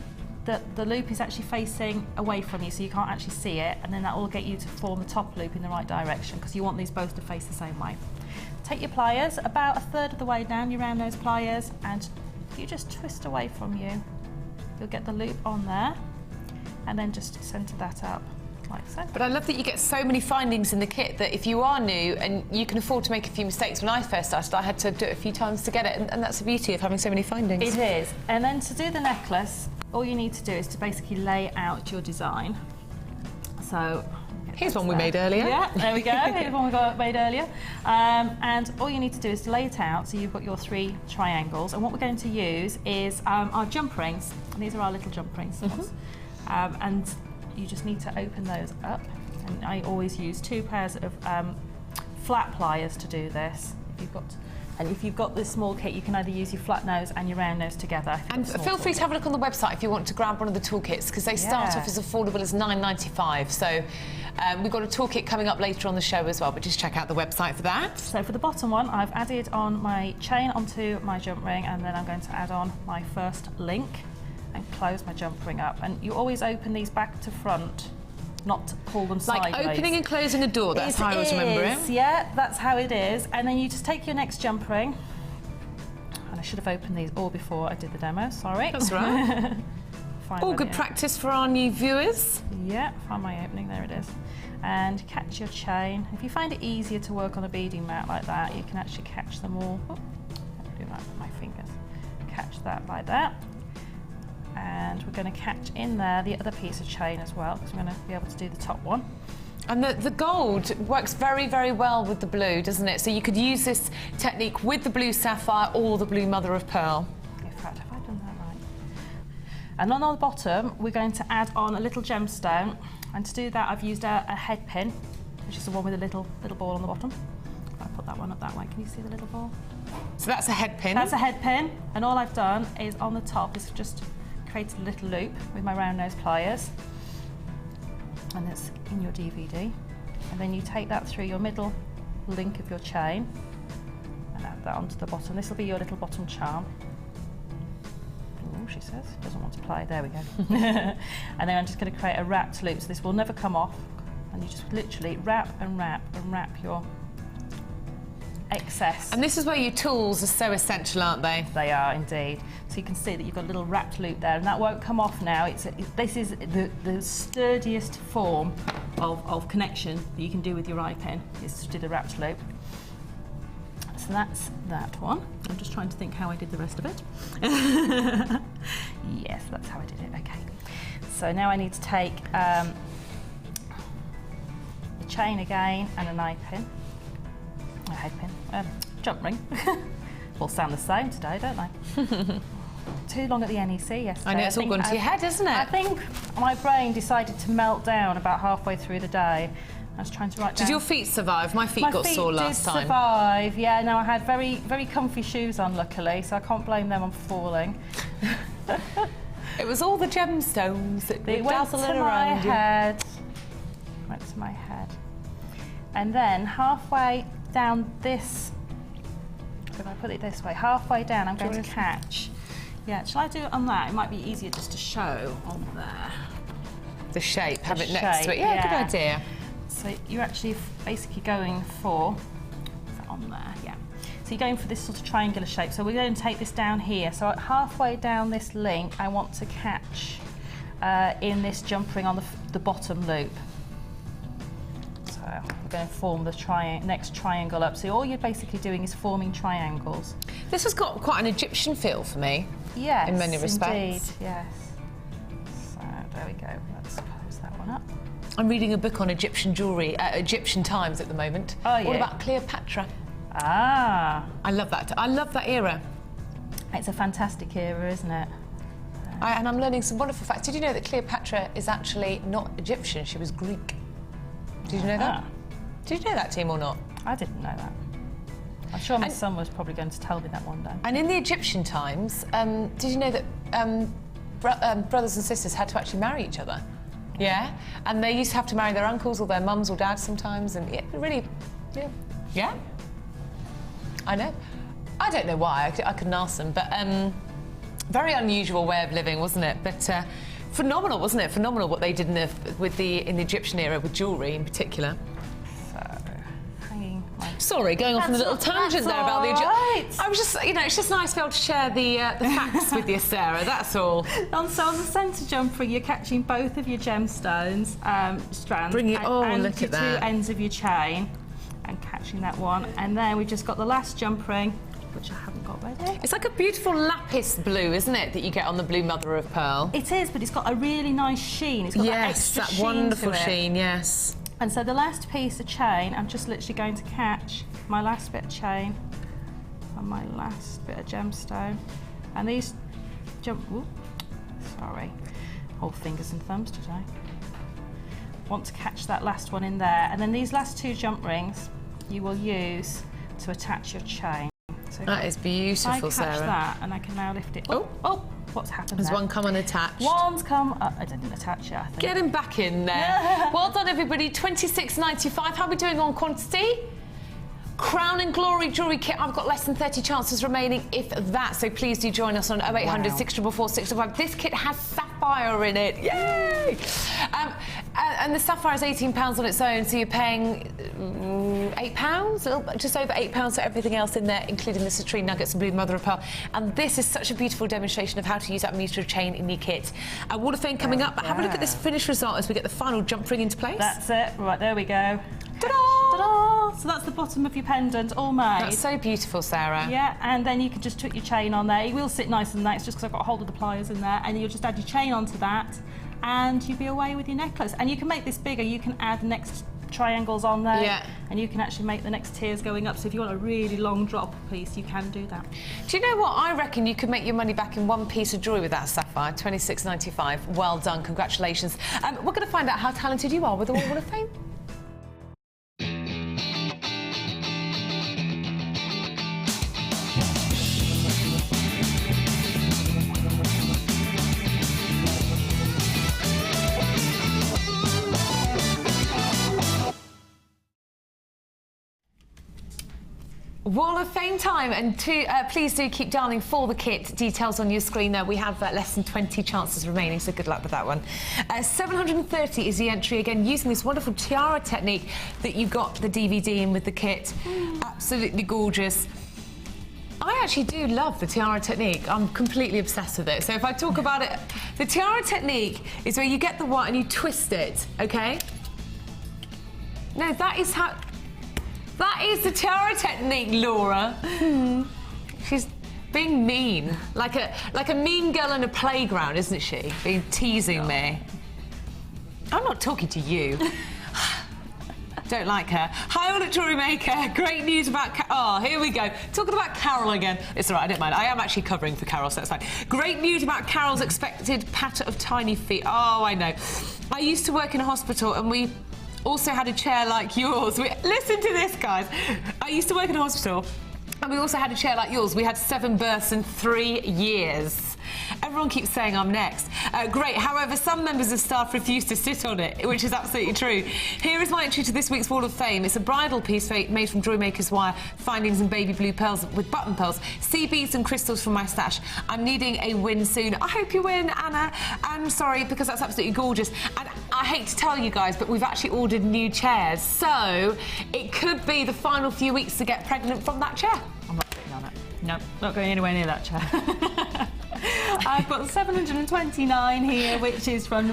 the loop is actually facing away from you, so you can't actually see it, and then that will get you to form the top loop in the right direction, because you want these both to face the same way. Take your pliers about 1/3 of the way down your round nose pliers, and if you just twist away from you, you'll get the loop on there, and then just centre that up like so. But I love that you get so many findings in the kit that if you are new and you can afford to make a few mistakes. When I first started, I had to do it a few times to get it, and that's the beauty of having so many findings. It is. And then to do the necklace, all you need to do is to basically lay out your design. So here's one we made earlier. Yeah, there we go. Here's one we made earlier. And all you need to do is to lay it out, so you've got your 3 triangles. And what we're going to use is our jump rings. And these are our little jump rings. And you just need to open those up. And I always use 2 pairs of flat pliers to do this. If you've got this small kit, you can either use your flat nose and your round nose together. And feel free to have a look on the website if you want to grab one of the toolkits, because they start off as affordable as $9.95. So we've got a toolkit coming up later on the show as well, but just check out the website for that. So for the bottom one, I've added on my chain onto my jump ring, and then I'm going to add on my first link and close my jump ring up. And you always open these back to front, not to pull them sideways. Like opening and closing a door, that's how I always remember it. Yeah, that's how it is. And then you just take your next jump ring, and I should have opened these all before I did the demo, sorry. That's right. All good practice for our new viewers. Yeah, find my opening, there it is. And catch your chain. If you find it easier to work on a beading mat like that, you can actually catch them all. Oh, I do that with my fingers. Catch that like that. And we're going to catch in there the other piece of chain as well, because we're going to be able to do the top one. And the gold works very, very well with the blue, doesn't it? So you could use this technique with the blue sapphire or the blue mother of pearl. In fact, have I done that right? And on the bottom, we're going to add on a little gemstone. And to do that, I've used a head pin, which is the one with a little ball on the bottom. If I put that one up that way, can you see the little ball? So that's a head pin? That's a head pin. And all I've done is on the top is just created a little loop with my round nose pliers, and it's in your DVD, and then you take that through your middle link of your chain and add that onto the bottom. This will be your little bottom charm. Oh, she says, doesn't want to play, there we go. And then I'm just going to create a wrapped loop, so this will never come off, and you just literally wrap and wrap and wrap your excess. And this is where your tools are so essential, aren't they? They are indeed. So you can see that you've got a little wrapped loop there, and that won't come off now. This is the sturdiest form of connection that you can do with your eye pin, is to do the wrapped loop. So that's that one. I'm just trying to think how I did the rest of it. Yes, that's how I did it, okay. So now I need to take the chain again and an eye pin. A head pin, jump ring. All sound the same today, don't they? Too long at the NEC yesterday. I know, it's all gone to your head, isn't it? I think my brain decided to melt down about halfway through the day. I was trying to write down. Did your feet survive? My feet got sore last time. My feet did survive, yeah. No, I had very, very comfy shoes on, luckily, so I can't blame them on falling. It was all the gemstones that were went to dazzling my around you. head. right to my head. And then halfway down this, if I put it this way, halfway down I'm going to catch. Yeah, shall I do it on that? It might be easier just to show on there. The shape, have it next to it. Yeah, good idea. So you're actually basically going for, is that on there? Yeah. So you're going for this sort of triangular shape. So we're going to take this down here. So halfway down this link, I want to catch in this jump ring on the bottom loop. So we're going to form the next triangle up. So all you're basically doing is forming triangles. This has got quite an Egyptian feel for me. Yes, in many respects. Indeed, yes. So there we go. Let's close that one up. I'm reading a book on Egyptian jewellery, Egyptian times at the moment. Oh, yeah. All about Cleopatra. Ah. I love that. I love that era. It's a fantastic era, isn't it? And I'm learning some wonderful facts. Did you know that Cleopatra is actually not Egyptian? She was Greek. Did you know that? Did you know that, team, or not? I didn't know that. I'm sure my son was probably going to tell me that one day. And in the Egyptian times, did you know that brothers and sisters had to actually marry each other? Yeah? And they used to have to marry their uncles or their mums or dads sometimes, and it really, yeah. I know. I don't know why, I couldn't ask them, but very unusual way of living, wasn't it? But phenomenal, wasn't it? Phenomenal what they did in the Egyptian era with jewellery in particular. Sorry, going off on a little tangent there about the Egyptian. I was just, it's just nice to be able to share the facts with you, Sarah, that's all. So on the centre jump ring, you're catching both of your gemstones, strands, and look at that. 2 ends of your chain, and catching that one. And then we've just got the last jump ring, which I haven't got ready. It's like a beautiful lapis blue, isn't it, that you get on the blue mother of pearl? It is, but it's got a really nice sheen. It's got that extra sheen wonderful to it. Sheen, yes. And so the last piece of chain, I'm just literally going to catch my last bit of chain on my last bit of gemstone. And these hold fingers and thumbs today. Want to catch that last one in there. And then these last 2 jump rings you will use to attach your chain. So that is beautiful, Sarah. I catch Sarah. that, and I can now lift it. Oh, what's happened Has there? one come unattached? One's come... I didn't attach it, I think. Get him back in there. Well done, everybody. £26.95. How are we doing on quantity? Crown and Glory jewellery kit. I've got less than 30 chances remaining, if that. So please do join us on 0800 644 645. This kit has sapphire in it. Yay! And the sapphire is £18 on its own, so you're paying £8, just over £8 for everything else in there, including the citrine nuggets and blue mother of pearl. And this is such a beautiful demonstration of how to use that metre of chain in your kit. Wall of Fame coming up, but have a look at this finished result as we get the final jump ring into place. That's it. Right, there we go. Ta-da! Ta-da! So that's the bottom of your pendant, all made. That's so beautiful, Sarah. Yeah, and then you can just put your chain on there. It will sit nice and nice, just because I've got a hold of the pliers in there, and you'll just add your chain onto that, and you'll be away with your necklace. And you can make this bigger. You can add next triangles on there, and you can actually make the next tiers going up. So if you want a really long drop piece, you can do that. Do you know what? I reckon you could make your money back in one piece of jewellery with that sapphire. £26.95. Well done. Congratulations. We're going to find out how talented you are with the Wall of Fame. Wall of Fame time, and please do keep dialing for the kit. Details on your screen there. We have less than 20 chances remaining, so good luck with that one. 730 is the entry, again, using this wonderful tiara technique that you got the DVD in with the kit. Absolutely gorgeous. I actually do love the tiara technique. I'm completely obsessed with it. So if I talk about it, the tiara technique is where you get the wire and you twist it, okay? No, that is how... That is the tiara technique, Laura. She's being mean, like a mean girl in a playground, isn't she? Being teasing me. I'm not talking to you. Don't like her. Hi, all at Jewellery Maker. Great news about... here we go. Talking about Carol again. It's all right, I don't mind. I am actually covering for Carol, so that's fine. Great news about Carol's expected patter of tiny feet. Oh, I know. I used to work in a hospital, and we also had a chair like yours. Listen to this, guys. I used to work in a hospital, and we also had a chair like yours. We had 7 births in 3 years. Everyone keeps saying I'm next. Great. However, some members of staff refuse to sit on it, which is absolutely true. Here is my entry to this week's Wall of Fame. It's a bridal piece made from Jewellery Maker's wire, findings and baby blue pearls with button pearls, sea beads and crystals from my stash. I'm needing a win soon. I hope you win, Anna. I'm sorry, because that's absolutely gorgeous. And I hate to tell you guys, but we've actually ordered new chairs. So it could be the final few weeks to get pregnant from that chair. I'm not sitting on it. No, not going anywhere near that chair. I've got 729 here, which is from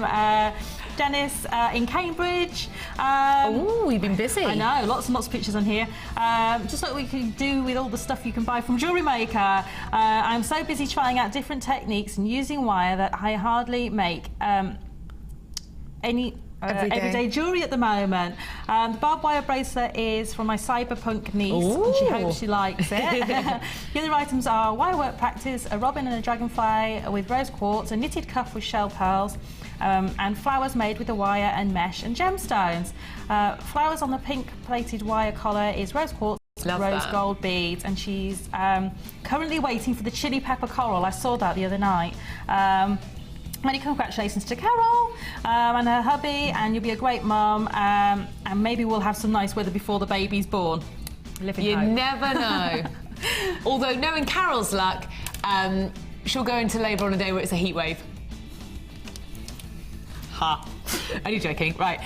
Dennis in Cambridge. Oh, you've been busy. I know, lots and lots of pictures on here. Just like we can do with all the stuff you can buy from Jewellery Maker. I'm so busy trying out different techniques and using wire that I hardly make any everyday jewellery at the moment. The barbed wire bracelet is from my cyberpunk niece, and she hopes she likes it. The other items are wire work practice, a robin and a dragonfly with rose quartz, a knitted cuff with shell pearls, and flowers made with the wire and mesh and gemstones. Flowers on the pink plated wire collar is rose quartz, rose gold beads, and she's currently waiting for the chili pepper coral. I saw that the other night. Many congratulations to Carol and her hubby, and you'll be a great mum, and maybe we'll have some nice weather before the baby's born. You never know. Although, knowing Carol's luck, she'll go into labour on a day where it's a heat wave. Ha. Only joking. Right.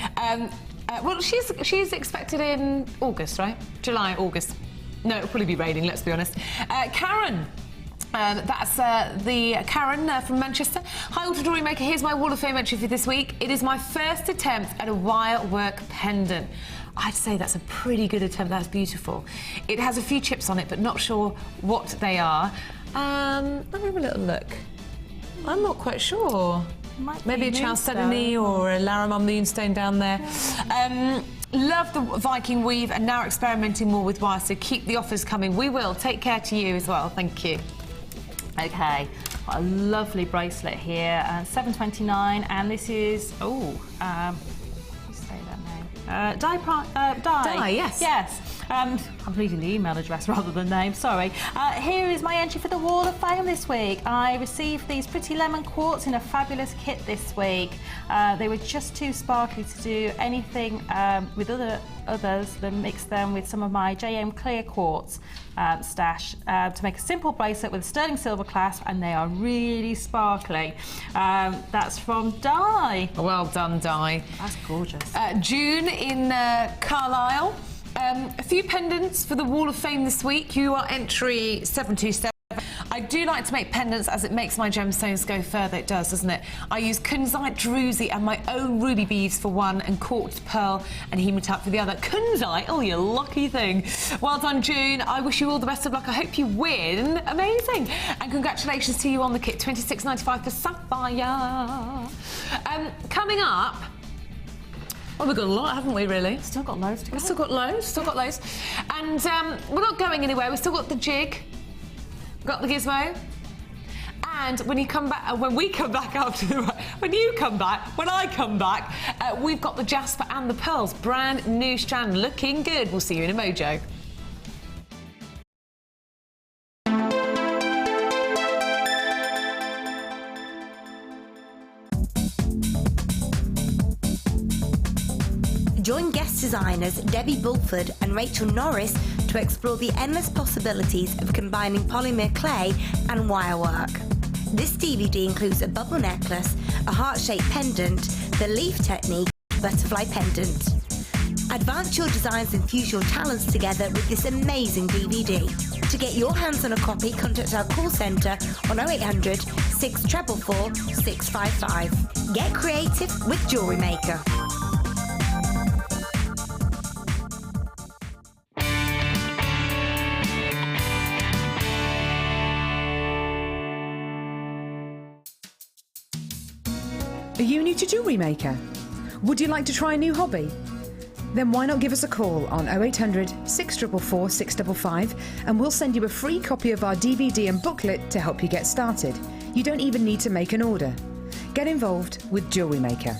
Well, she's expected in August, right? July, August. No, it'll probably be raining, let's be honest. Karen. That's the Karen from Manchester. Hi, Ultra Jewellery Maker. Here's my Wall of Fame entry for this week. It is my first attempt at a wire work pendant. I'd say that's a pretty good attempt. That's beautiful. It has a few chips on it, but not sure what they are. Let me have a little look. I'm not quite sure. Maybe a Chalcedony or a Laramar moonstone down there. Love the Viking weave and now experimenting more with wire, so keep the offers coming. We will. Take care to you as well. Thank you. Okay, got a lovely bracelet here, $7.29, and this is say that name. Dye, yes. Yes. I'm reading the email address rather than name, sorry. Here is my entry for the Wall of Fame this week. I received these pretty lemon quartz in a fabulous kit this week. They were just too sparkly to do anything with others than mix them with some of my JM clear quartz stash to make a simple bracelet with a sterling silver clasp, and they are really sparkly. That's from Di. Well done, Di. That's gorgeous. June in Carlisle. A few pendants for the Wall of Fame this week. You are entry 727. I do like to make pendants as it makes my gemstones go further. It does, doesn't it? I use kunzite, druzy and my own ruby beads for one, and quartz, pearl and hematite for the other. Kunzite? Oh, you lucky thing. Well done, June. I wish you all the best of luck. I hope you win. Amazing. And congratulations to you on the kit. $26.95 for sapphire. Coming up... Well, we've got a lot, haven't we, really? Still got loads to go. We've still got loads. And we're not going anywhere. We've still got the jig, we've got the Gizmo. And when you come back, when we come back after the... When you come back, when I come back, we've got the jasper and the pearls. Brand new strand, looking good. We'll see you in a mojo. Join guest designers Debbie Bulford and Rachel Norris to explore the endless possibilities of combining polymer clay and wire work. This DVD includes a bubble necklace, a heart-shaped pendant, the leaf technique, butterfly pendant. Advance your designs and fuse your talents together with this amazing DVD. To get your hands on a copy, contact our call centre on 0800 644 655. Get creative with Jewellery Maker. Are you new to Jewellery Maker? Would you like to try a new hobby? Then why not give us a call on 0800 644 655 and we'll send you a free copy of our DVD and booklet to help you get started. You don't even need to make an order. Get involved with Jewellery Maker.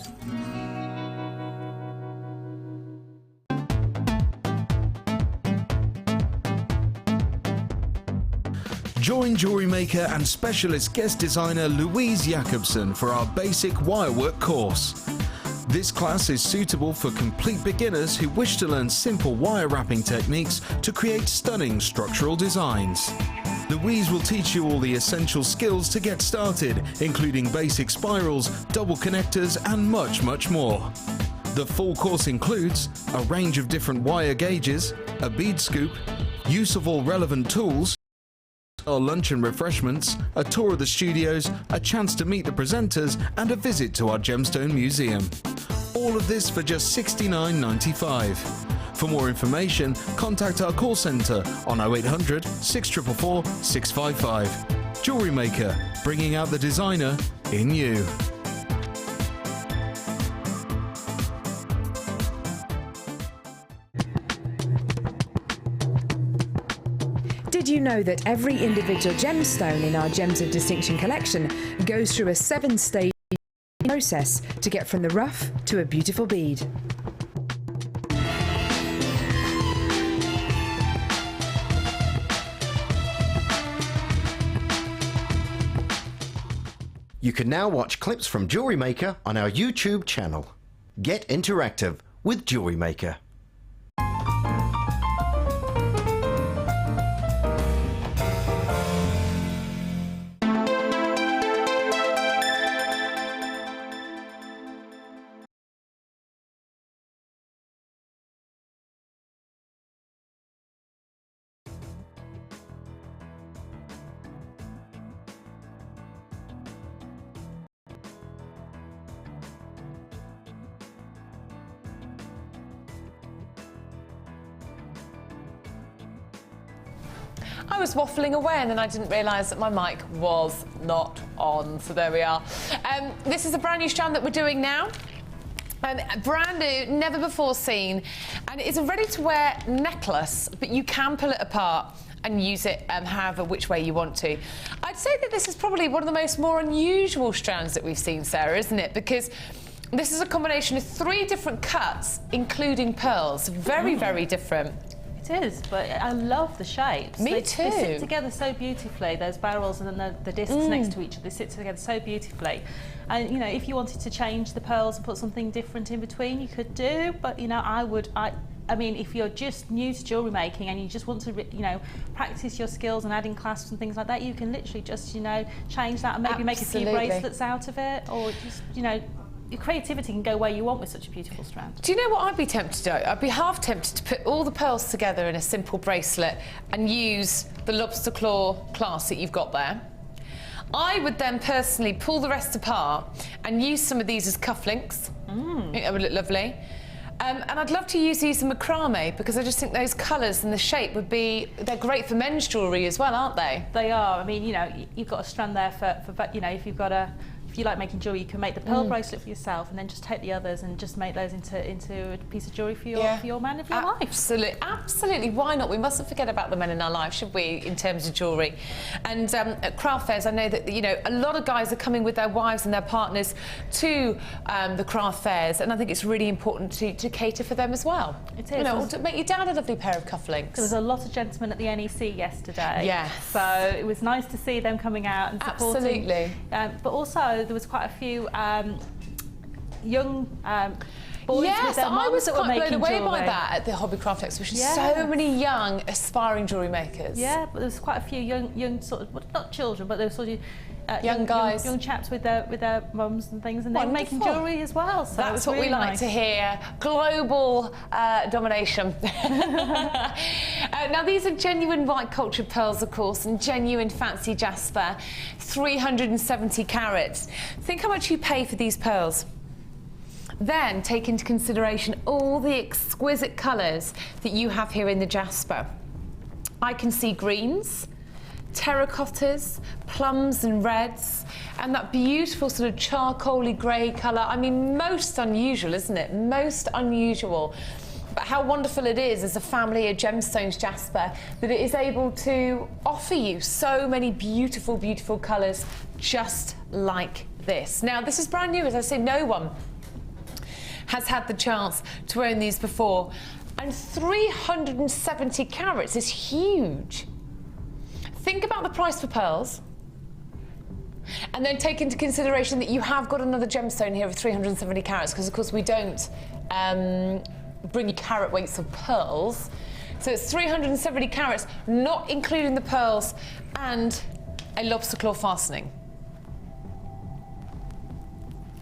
Join Jewellery Maker and specialist guest designer Louise Jacobson for our basic wirework course. This class is suitable for complete beginners who wish to learn simple wire wrapping techniques to create stunning structural designs. Louise will teach you all the essential skills to get started, including basic spirals, double connectors and much, much more. The full course includes a range of different wire gauges, a bead scoop, use of all relevant tools, our lunch and refreshments, a tour of the studios, a chance to meet the presenters and a visit to our gemstone museum. All of this for just $69.95. For more information, contact our call centre on 0800 644 655. Jewellery Maker, bringing out the designer in you. Did you know that every individual gemstone in our Gems of Distinction collection goes through a 7-stage process to get from the rough to a beautiful bead? You can now watch clips from Jewellery Maker on our YouTube channel. Get interactive with Jewellery Maker. I was waffling away and then I didn't realise that my mic was not on, so there we are. This is a brand new strand that we're doing now. Brand new, never before seen, and it's a ready-to-wear necklace, but you can pull it apart and use it however which way you want to. I'd say that this is probably one of the more unusual strands that we've seen, Sarah, isn't it? Because this is a combination of 3 different cuts, including pearls. Very, very different. It is, but I love the shapes. Me too. They sit together so beautifully, those barrels and then the discs next to each other, they sit together so beautifully. And, you know, if you wanted to change the pearls and put something different in between, you could do, but, you know, I mean, if you're just new to jewellery making and you just want to, you know, practice your skills and adding clasps and things like that, you can literally just, you know, change that and maybe make a few bracelets out of it, or just, you know, your creativity can go where you want with such a beautiful strand. Do you know what I'd be tempted to do? I'd be half tempted to put all the pearls together in a simple bracelet and use the lobster claw clasp that you've got there. I would then personally pull the rest apart and use some of these as cufflinks. I think that would look lovely. And I'd love to use these in macrame because I just think those colours and the shape would be, they're great for men's jewellery as well, aren't they? They are. I mean, you know, you've got a strand there for you know, if you've got a, if you like making jewellery, you can make the pearl bracelet for yourself and then just take the others and just make those into a piece of jewellery for your man of your life. Absolutely. Why not? We mustn't forget about the men in our life, should we, in terms of jewellery? And at craft fairs, I know that, you know, a lot of guys are coming with their wives and their partners to the craft fairs, and I think it's really important to cater for them as well. It is. You know, to make your dad a lovely pair of cufflinks. There was a lot of gentlemen at the NEC yesterday. Yeah. So it was nice to see them coming out and supporting. Absolutely. But also there was quite a few young boys with their I was that were quite making blown away jewellery. by that at the Hobbycraft exhibition. So many young, aspiring jewellery makers. Yeah, but there was quite a few young sort of, well, not children, but there were sort of young guys, young chaps with their mums and things, and they were making jewellery as well. So that's what we like to hear. Global domination. Now these are genuine white cultured pearls, of course, and genuine fancy jasper, 370 carats. Think how much you pay for these pearls. Then take into consideration all the exquisite colours that you have here in the jasper. I can see greens, terracottas, plums and reds, and that beautiful sort of charcoaly grey colour. I mean, most unusual, isn't it? Most unusual. But how wonderful it is as a family of gemstones jasper that it is able to offer you so many beautiful, beautiful colours just like this. Now, this is brand new, as I say, no one has had the chance to own these before. And 370 carats is huge. think about the price for pearls, and then take into consideration that you have got another gemstone here of 370 carats, because of course we don't bring you carat weights of pearls. So it's 370 carats, not including the pearls, and a lobster claw fastening.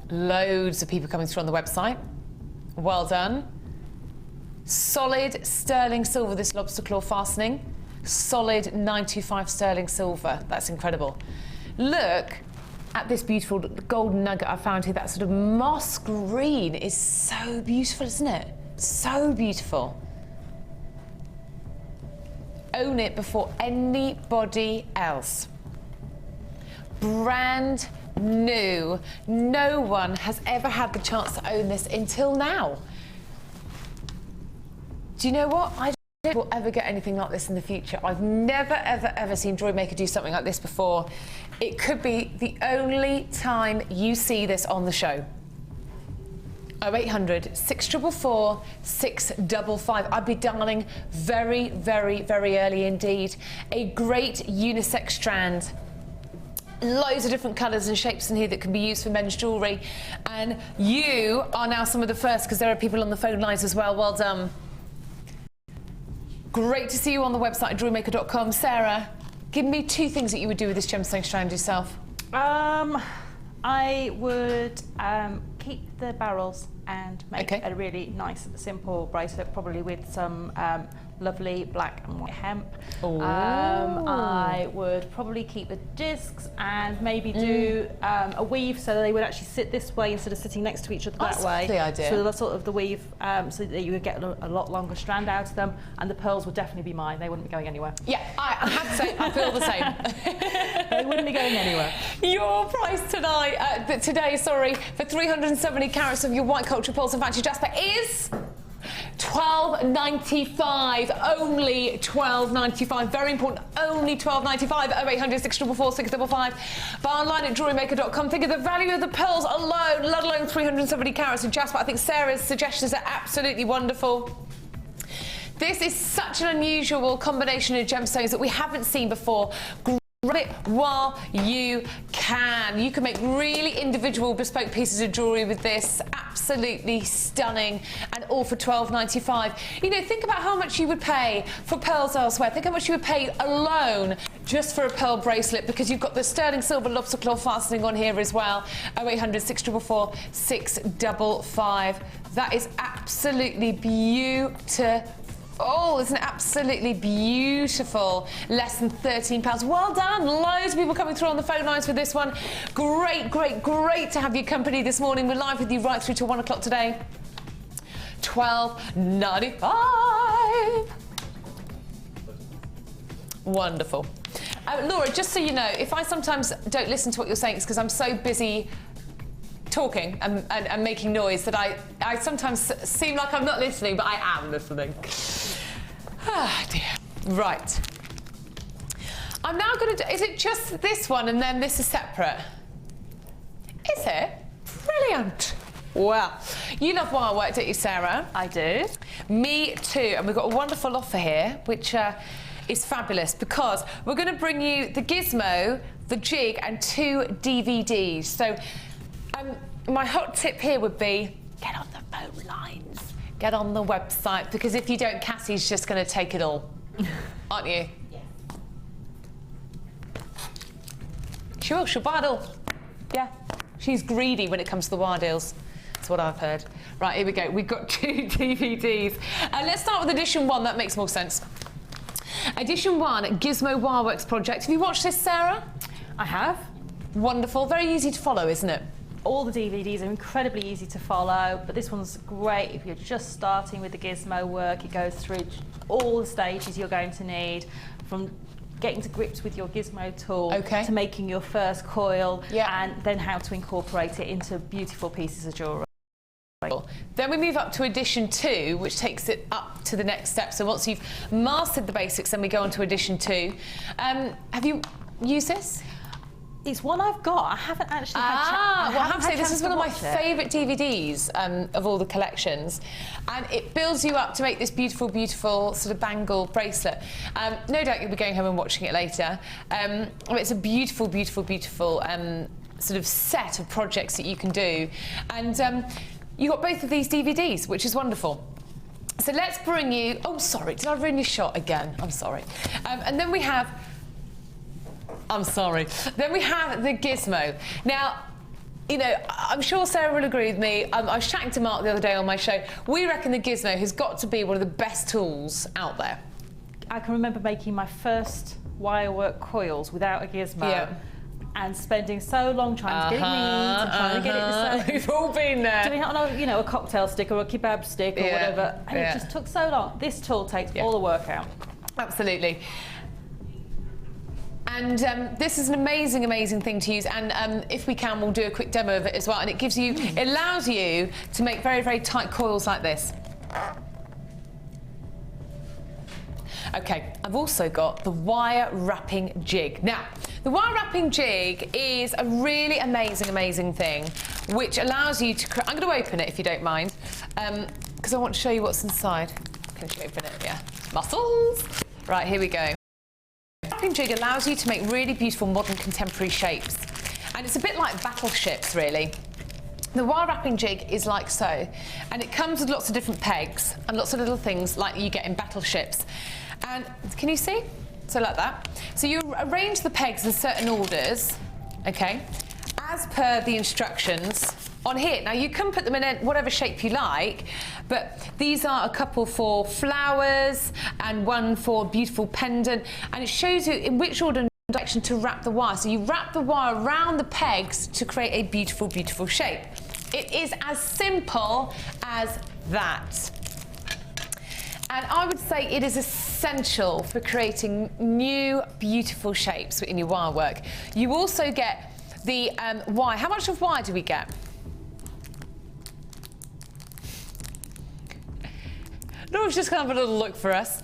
Loads of people coming through on the website. Well done. Solid sterling silver, this lobster claw fastening. Solid 925 sterling silver. That's incredible. Look at this beautiful golden nugget I found here. That sort of moss green is so beautiful, isn't it? So beautiful. Own it before anybody else. Brand new. No one has ever had the chance to own this until now. Do you know what? I don't think we'll ever get anything like this in the future. I've never, ever seen Jewellery Maker do something like this before. It could be the only time you see this on the show. 0800 644 655. I'd be dialing very, very early indeed. A great unisex strand. Loads of different colours and shapes in here that can be used for men's jewellery. And you are now some of the first, because there are people on the phone lines as well. Well done. Great to see you on the website at jewellerymaker.com. Sarah, give me 2 things that you would do with this gemstone strand yourself. I would keep the barrels and make a really nice, simple bracelet, probably with some lovely black and white hemp. I would probably keep the discs and maybe do a weave so that they would actually sit this way instead of sitting next to each other that way. That's the idea. So that's sort of the weave, so that you would get a lot longer strand out of them, and the pearls would definitely be mine. They wouldn't be going anywhere. Yeah, I have to say, I feel the same. They wouldn't be going anywhere. Your price today, for 370 carats of your white culture pearls and fancy jasper is $12.95. Only $12.95. Very important. Only $12.95. 0800 644 655. Buy online at jewellerymaker.com. Think of the value of the pearls alone, let alone 370 carats of jasper. I think Sarah's suggestions are absolutely wonderful. This is such an unusual combination of gemstones that we haven't seen before. Grab it while you can. You can make really individual bespoke pieces of jewellery with this. Absolutely stunning, and all for $12.95. You know, think about how much you would pay for pearls elsewhere. Think how much you would pay alone just for a pearl bracelet, because you've got the sterling silver lobster claw fastening on here as well. 0800 644 655. That is absolutely beautiful. Oh, isn't it absolutely beautiful? Less than £13. Well done. Loads of people coming through on the phone lines for this one. Great to have your company this morning. We're live with you right through to 1 o'clock today. $12.95. Wonderful. Laura, just so you know, if I sometimes don't listen to what you're saying, it's because I'm so busy talking and making noise that I sometimes seem like I'm not listening, but I am listening. Ah, dear. Right. I'm now going to do... Is it just this one and then this is separate? Is it? Brilliant. Well, you love wire work, don't you, Sarah? I do. Me too. And we've got a wonderful offer here, which is fabulous, because we're going to bring you the Gizmo, the jig, and 2 DVDs. So my hot tip here would be get on the phone lines, get on the website, because if you don't, Cassie's just going to take it all. Aren't you? Yes. She'll buy it all. Yeah. She's greedy when it comes to the wire deals. That's what I've heard. Right, here we go. We've got 2 DVDs. Let's start with edition 1. That makes more sense. Edition 1, Gizmo Wireworks project. Have you watched this, Sarah? I have. Wonderful. Very easy to follow, isn't it? All the DVDs are incredibly easy to follow, but this one's great if you're just starting with the Gizmo work. It goes through all the stages you're going to need, from getting to grips with your Gizmo tool to making your first coil, and then how to incorporate it into beautiful pieces of jewellery. Then we move up to edition 2, which takes it up to the next step. So once you've mastered the basics, then we go on to edition 2. Have you used this? It's one I've got. I haven't actually had well, I have to say, this is one of my favourite DVDs of all the collections. And it builds you up to make this beautiful, beautiful sort of bangle bracelet. No doubt you'll be going home and watching it later. It's a beautiful, beautiful, beautiful sort of set of projects that you can do. And you got both of these DVDs, which is wonderful. So let's bring you... Oh, sorry, did I ruin your shot again? I'm sorry. And then we have... I'm sorry. Then we have the Gizmo. Now, you know, I'm sure Sarah will agree with me. I was chatting to Mark the other day on my show. We reckon the Gizmo has got to be one of the best tools out there. I can remember making my first wirework coils without a Gizmo. And spending so long trying to get it neat and trying to get it the same. We've all been there. Doing it on a, you know, a cocktail stick or a kebab stick or whatever. And it just took so long. This tool takes all the work out. Absolutely. And this is an amazing, amazing thing to use. And if we can, we'll do a quick demo of it as well. And it gives you, it allows you to make very, very tight coils like this. Okay, I've also got the wire wrapping jig. Now, the wire wrapping jig is a really amazing, amazing thing, which allows you to... I'm going to open it, if you don't mind, because I want to show you what's inside. Can you open it? Yeah. Muscles! Right, here we go. The wrapping jig allows you to make really beautiful modern contemporary shapes. And it's a bit like battleships, really. The wire wrapping jig is like so, and it comes with lots of different pegs and lots of little things like you get in battleships. And can you see? So like that. So you arrange the pegs in certain orders, okay, as per the instructions on here. Now you can put them in whatever shape you like, but these are a couple for flowers and one for a beautiful pendant, and it shows you in which order and direction to wrap the wire. So you wrap the wire around the pegs to create a beautiful, beautiful shape. It is as simple as that. And I would say it is essential for creating new, beautiful shapes in your wire work. You also get the wire. How much of wire do we get? Laura's just going to have a little look for us.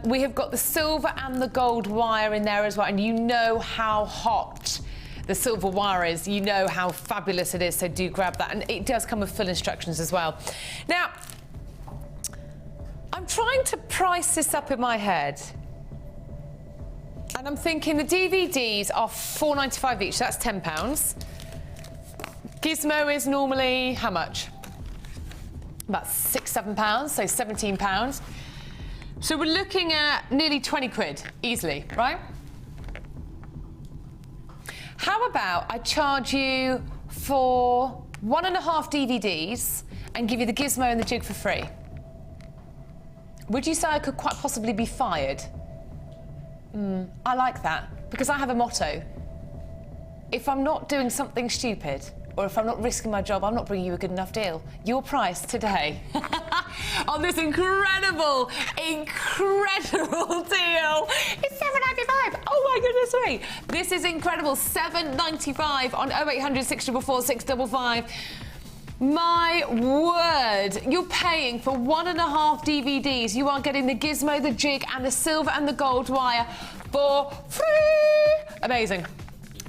We have got the silver and the gold wire in there as well, and you know how hot the silver wire is. You know how fabulous it is, so do grab that. And it does come with full instructions as well. Now, I'm trying to price this up in my head. And I'm thinking the DVDs are £4.95 each, so that's £10. Gizmo is normally, how much? About £6, £7, so £17. So we're looking at nearly 20 quid, easily, right? How about I charge you for 1.5 DVDs and give you the Gizmo and the jig for free? Would you say I could quite possibly be fired? I like that, because I have a motto. If I'm not doing something stupid, or if I'm not risking my job, I'm not bringing you a good enough deal. Your price today on this incredible, incredible deal is £7.95. Oh my goodness me. This is incredible. £7.95 on 0800 644 655. My word, you're paying for 1.5 DVDs. You are getting the Gizmo, the jig, and the silver and the gold wire for free. Amazing.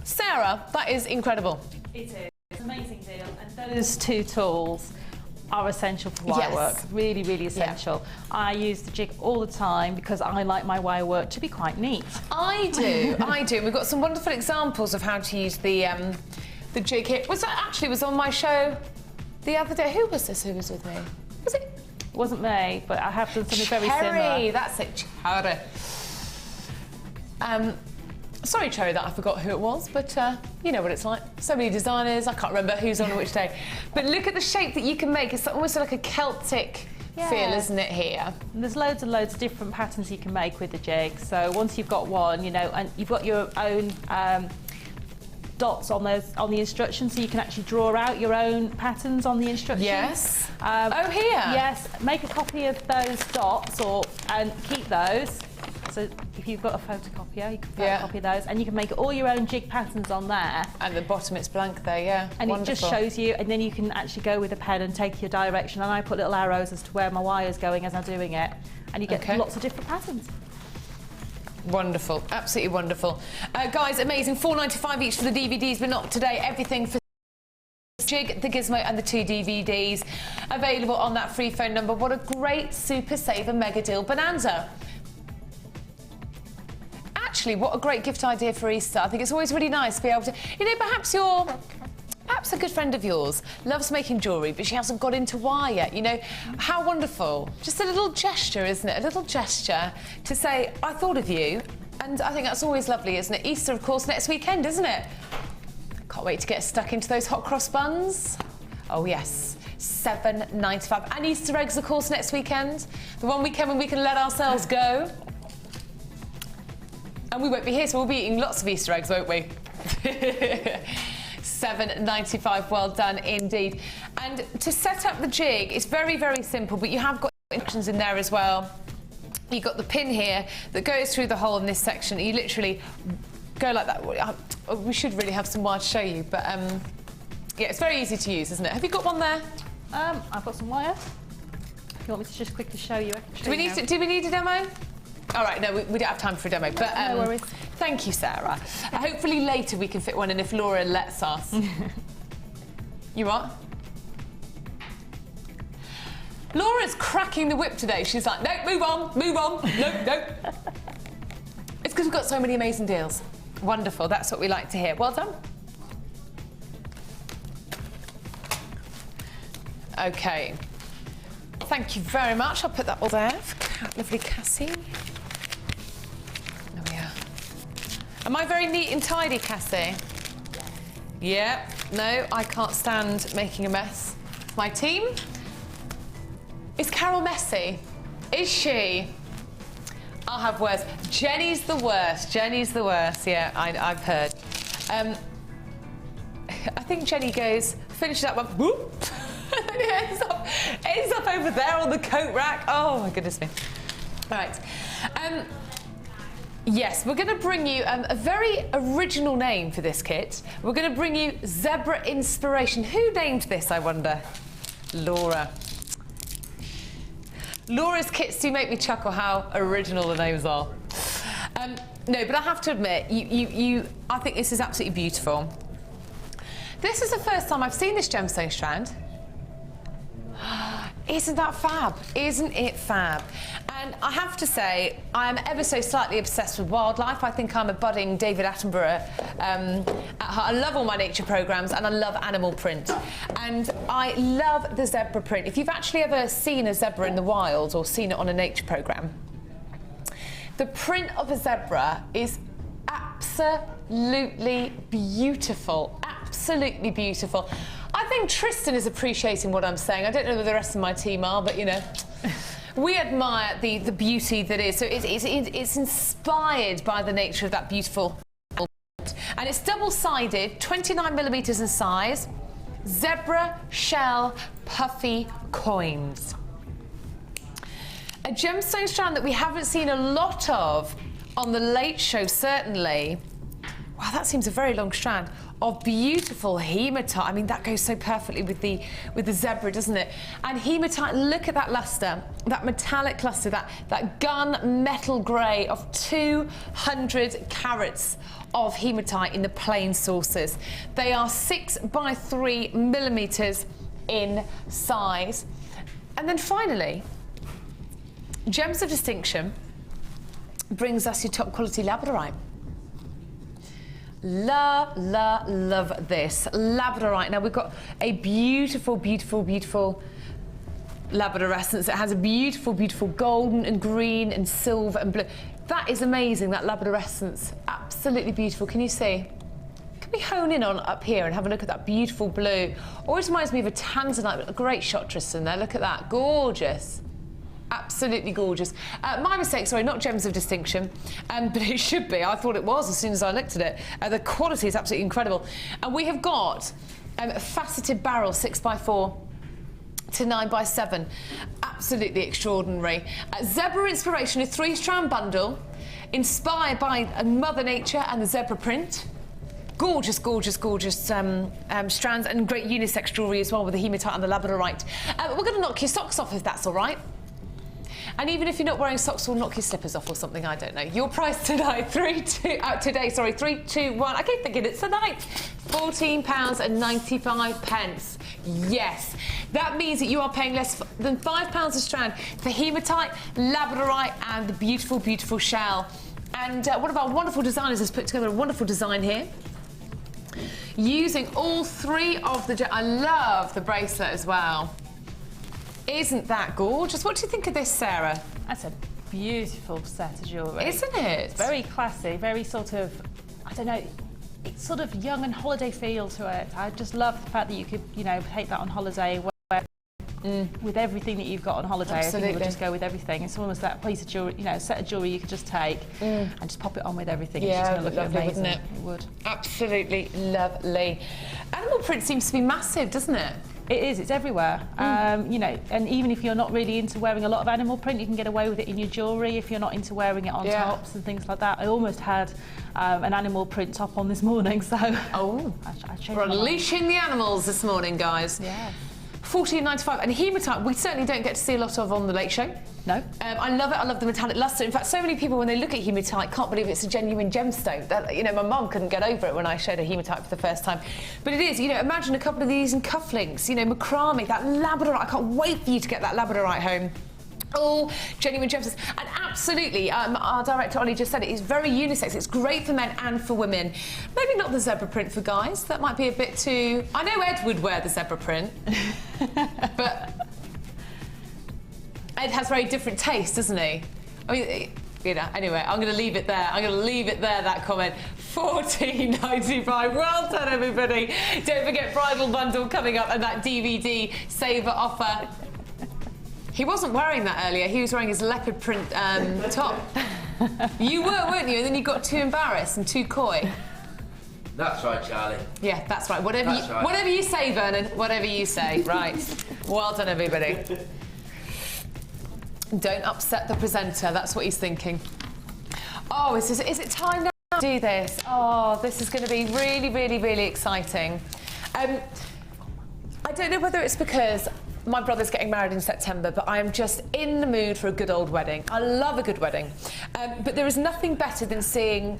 Sarah, that is incredible. It is. It's an amazing deal. And those two tools are essential for wire work. Really, really essential. Yeah. I use the jig all the time because I like my wire work to be quite neat. I do, I do. We've got some wonderful examples of how to use the jig here. Was on my show the other day. Who was this who was with me? Was it? It wasn't me, but I have done something very similar. That's it, Cherry. Sorry, Cherry, that I forgot who it was, but you know what it's like. So many designers, I can't remember who's on which day. But look at the shape that you can make. It's almost like a Celtic feel, isn't it, here? And there's loads and loads of different patterns you can make with the jig. So once you've got one, you know, and you've got your own dots on the instructions, so you can actually draw out your own patterns on the instructions. Yes. Oh, here. Yes. Make a copy of those dots, and keep those. So if you've got a photocopier, you can photocopy those, and you can make all your own jig patterns on there. At the bottom, it's blank there, yeah. And wonderful. It just shows you, and then you can actually go with a pen and take your direction. And I put little arrows as to where my wire's going as I'm doing it, and you get lots of different patterns. Wonderful, absolutely wonderful. Guys, amazing, £4.95 each for the DVDs, but not today. Everything for Jig, the Gizmo and the 2 DVDs available on that free phone number. What a great Super Saver Mega Deal Bonanza. Actually, what a great gift idea for Easter. I think it's always really nice to be able to, you know, perhaps a good friend of yours loves making jewellery, but she hasn't got into wire yet. You know, how wonderful. Just a little gesture, isn't it? A little gesture to say, I thought of you. And I think that's always lovely, isn't it? Easter, of course, next weekend, isn't it? Can't wait to get stuck into those hot cross buns. Oh, yes. £7.95. And Easter eggs, of course, next weekend. The one weekend when we can let ourselves go. And we won't be here, so we'll be eating lots of Easter eggs, won't we? £7.95, well done indeed. And to set up the jig, it's very, very simple, but you have got instructions in there as well. You've got the pin here that goes through the hole in this section. You literally go like that. We should really have some wire to show you, but yeah, it's very easy to use, isn't it? Have you got one there? I've got some wire. If you want me to just quickly show you? Do we need a demo? All right, no, we don't have time for a demo, but no worries. Thank you, Sarah. Hopefully later we can fit one in if Laura lets us. You what? Laura's cracking the whip today. She's like, no, move on, no. It's because we've got so many amazing deals. Wonderful, that's what we like to hear. Well done. Okay. Thank you very much. I'll put that all there for lovely Cassie. There we are. Am I very neat and tidy, Cassie? Yeah. No, I can't stand making a mess. My team. Is Carol messy? Is she? I'll have worse. Jenny's the worst. Jenny's the worst. Yeah, I've heard. I think Jenny goes, finishes that one, whoop, and then it ends up over there on the coat rack. Oh my goodness me. Right. Yes, we're going to bring you a very original name for this kit. We're going to bring you Zebra Inspiration. Who named this, I wonder? Laura. Laura's kits do make me chuckle how original the names are. No, but I have to admit, I think this is absolutely beautiful. This is the first time I've seen this gemstone strand. Isn't that fab? Isn't it fab? And I have to say, I am ever so slightly obsessed with wildlife. I think I'm a budding David Attenborough at heart. I love all my nature programmes and I love animal print. And I love the zebra print. If you've actually ever seen a zebra in the wild or seen it on a nature programme, the print of a zebra is absolutely beautiful. Absolutely beautiful. I think Tristan is appreciating what I'm saying. I don't know who the rest of my team are, but you know, we admire the beauty that is. So it's inspired by the nature of that beautiful. And it's double-sided, 29mm in size, zebra shell puffy coins. A gemstone strand that we haven't seen a lot of on the Late Show, certainly. Wow, that seems a very long strand of beautiful hematite. I mean, that goes so perfectly with the zebra, doesn't it? And hematite, look at that luster, that metallic luster, that gun metal grey of 200 carats of hematite in the plain sources. They are 6x3mm in size. And then finally, Gems of Distinction brings us your top quality labradorite. Love this labradorite. Now we've got a beautiful labradorescence. It has a beautiful golden and green and silver and blue. That is amazing, that labradorescence. Absolutely beautiful. Can you see? Can we hone in on up here and have a look at that beautiful blue? Always reminds me of a tanzanite. A great shot, Tristan, there. Look at that. Gorgeous. Absolutely gorgeous. My mistake, sorry, not Gems of Distinction, but it should be. I thought it was as soon as I looked at it. The quality is absolutely incredible. And we have got a faceted barrel, 6x4 to 9x7. Absolutely extraordinary. Zebra Inspiration, a 3-strand bundle, inspired by Mother Nature and the zebra print. Gorgeous strands and great unisex jewellery as well with the hematite and the labradorite. We're going to knock your socks off if that's all right. And even if you're not wearing socks, we'll knock your slippers off or something, I don't know. Your price tonight, 321, I keep thinking it's tonight, £14.95. Yes, that means that you are paying less than £5 a strand for hematite, labradorite and the beautiful, beautiful shell. And one of our wonderful designers has put together a wonderful design here, using all three of the... I love the bracelet as well. Isn't that gorgeous? What do you think of this, Sarah? That's a beautiful set of jewellery. Isn't it? It's very classy, very sort of, I don't know, it's sort of young and holiday feel to it. I just love the fact that you could, you know, take that on holiday with everything that you've got on holiday. Absolutely. I think it would just go with everything. It's almost that piece of jewellery, you know, a set of jewellery you could just take and just pop it on with everything. Yeah, it's just going to look lovely, amazing. wouldn't it? It would. Absolutely lovely. Animal print seems to be massive, doesn't it? It is, it's everywhere. You know, and even if you're not really into wearing a lot of animal print, you can get away with it in your jewellery if you're not into wearing it on tops and things like that. I almost had an animal print top on this morning, so... Oh, I changed we're my mind. unleashing the animals this morning, guys. Yeah. £14.95, and hematite we certainly don't get to see a lot of on the Late Show. No. I love it. I love the metallic lustre. In fact, so many people, when they look at hematite, can't believe it's a genuine gemstone. That, you know, my mum couldn't get over it when I showed her hematite for the first time. But it is. You know, imagine a couple of these in cufflinks. You know, macrame, that labradorite. I can't wait for you to get that labradorite home. All genuine gemstones. And absolutely, our director Ollie just said it is very unisex. It's great for men and for women. Maybe not the zebra print for guys. That might be a bit too... I know Ed would wear the zebra print, but Ed has very different taste, doesn't he? I mean, you know, anyway, I'm going to leave it there. I'm going to leave it there, that comment. £14.95. Well done, everybody. Don't forget Bridal Bundle coming up and that DVD saver offer. He wasn't wearing that earlier. He was wearing his leopard print top. You were, weren't you? And then you got too embarrassed and too coy. That's right, Charlie. Yeah, that's right. Whatever you say, Vernon. Whatever you say. Right. Well done, everybody. Don't upset the presenter. That's what he's thinking. Oh, is it time now to do this? Oh, this is going to be really, really, really exciting. I don't know whether it's because my brother's getting married in September, but I am just in the mood for a good old wedding. I love a good wedding. But there is nothing better than seeing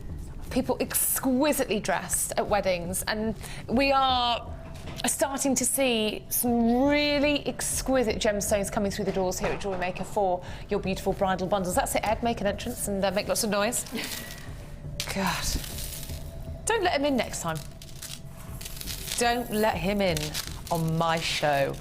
people exquisitely dressed at weddings. And we are starting to see some really exquisite gemstones coming through the doors here at Jewellery Maker for your beautiful bridal bundles. That's it, Ed. Make an entrance and make lots of noise. God. Don't let him in next time. Don't let him in on my show.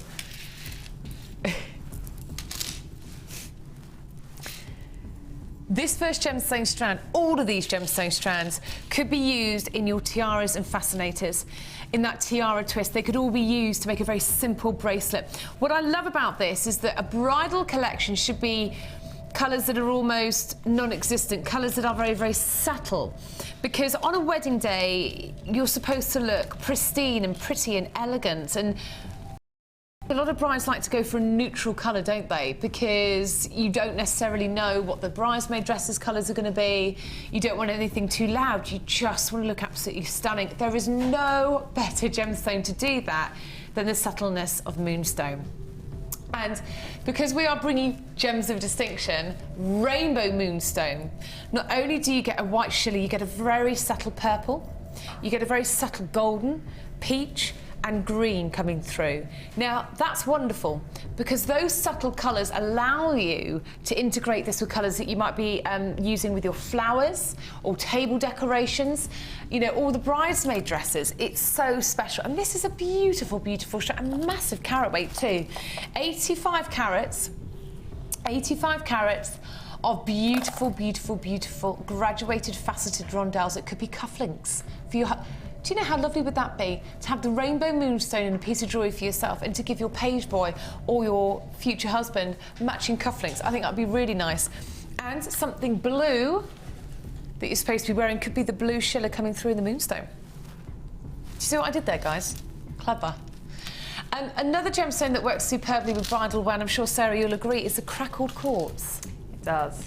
This first gemstone strand, all of these gemstone strands, could be used in your tiaras and fascinators. In that tiara twist, they could all be used to make a very simple bracelet. What I love about this is that a bridal collection should be colours that are almost non-existent, colours that are very, very subtle. Because on a wedding day, you're supposed to look pristine and pretty and elegant, and a lot of brides like to go for a neutral colour, don't they? Because you don't necessarily know what the bridesmaid dresses colours are going to be. You don't want anything too loud. You just want to look absolutely stunning. There is no better gemstone to do that than the subtleness of moonstone. And because we are bringing gems of distinction, rainbow moonstone, not only do you get a white shilly, you get a very subtle purple, you get a very subtle golden, peach, and green coming through. Now, that's wonderful because those subtle colours allow you to integrate this with colours that you might be using with your flowers or table decorations, you know, or the bridesmaid dresses. It's so special. And this is a beautiful, beautiful strand, a massive carat weight too. 85 carats of beautiful, beautiful, beautiful graduated faceted rondelles. It could be cufflinks for your... Do you know how lovely would that be to have the rainbow moonstone in a piece of jewellery for yourself and to give your page boy or your future husband matching cufflinks? I think that'd be really nice. And something blue that you're supposed to be wearing could be the blue shiller coming through in the moonstone. Do you see what I did there, guys? Clever. And another gemstone that works superbly with bridal wear, and I'm sure, Sarah, you'll agree, is the crackled quartz. It does.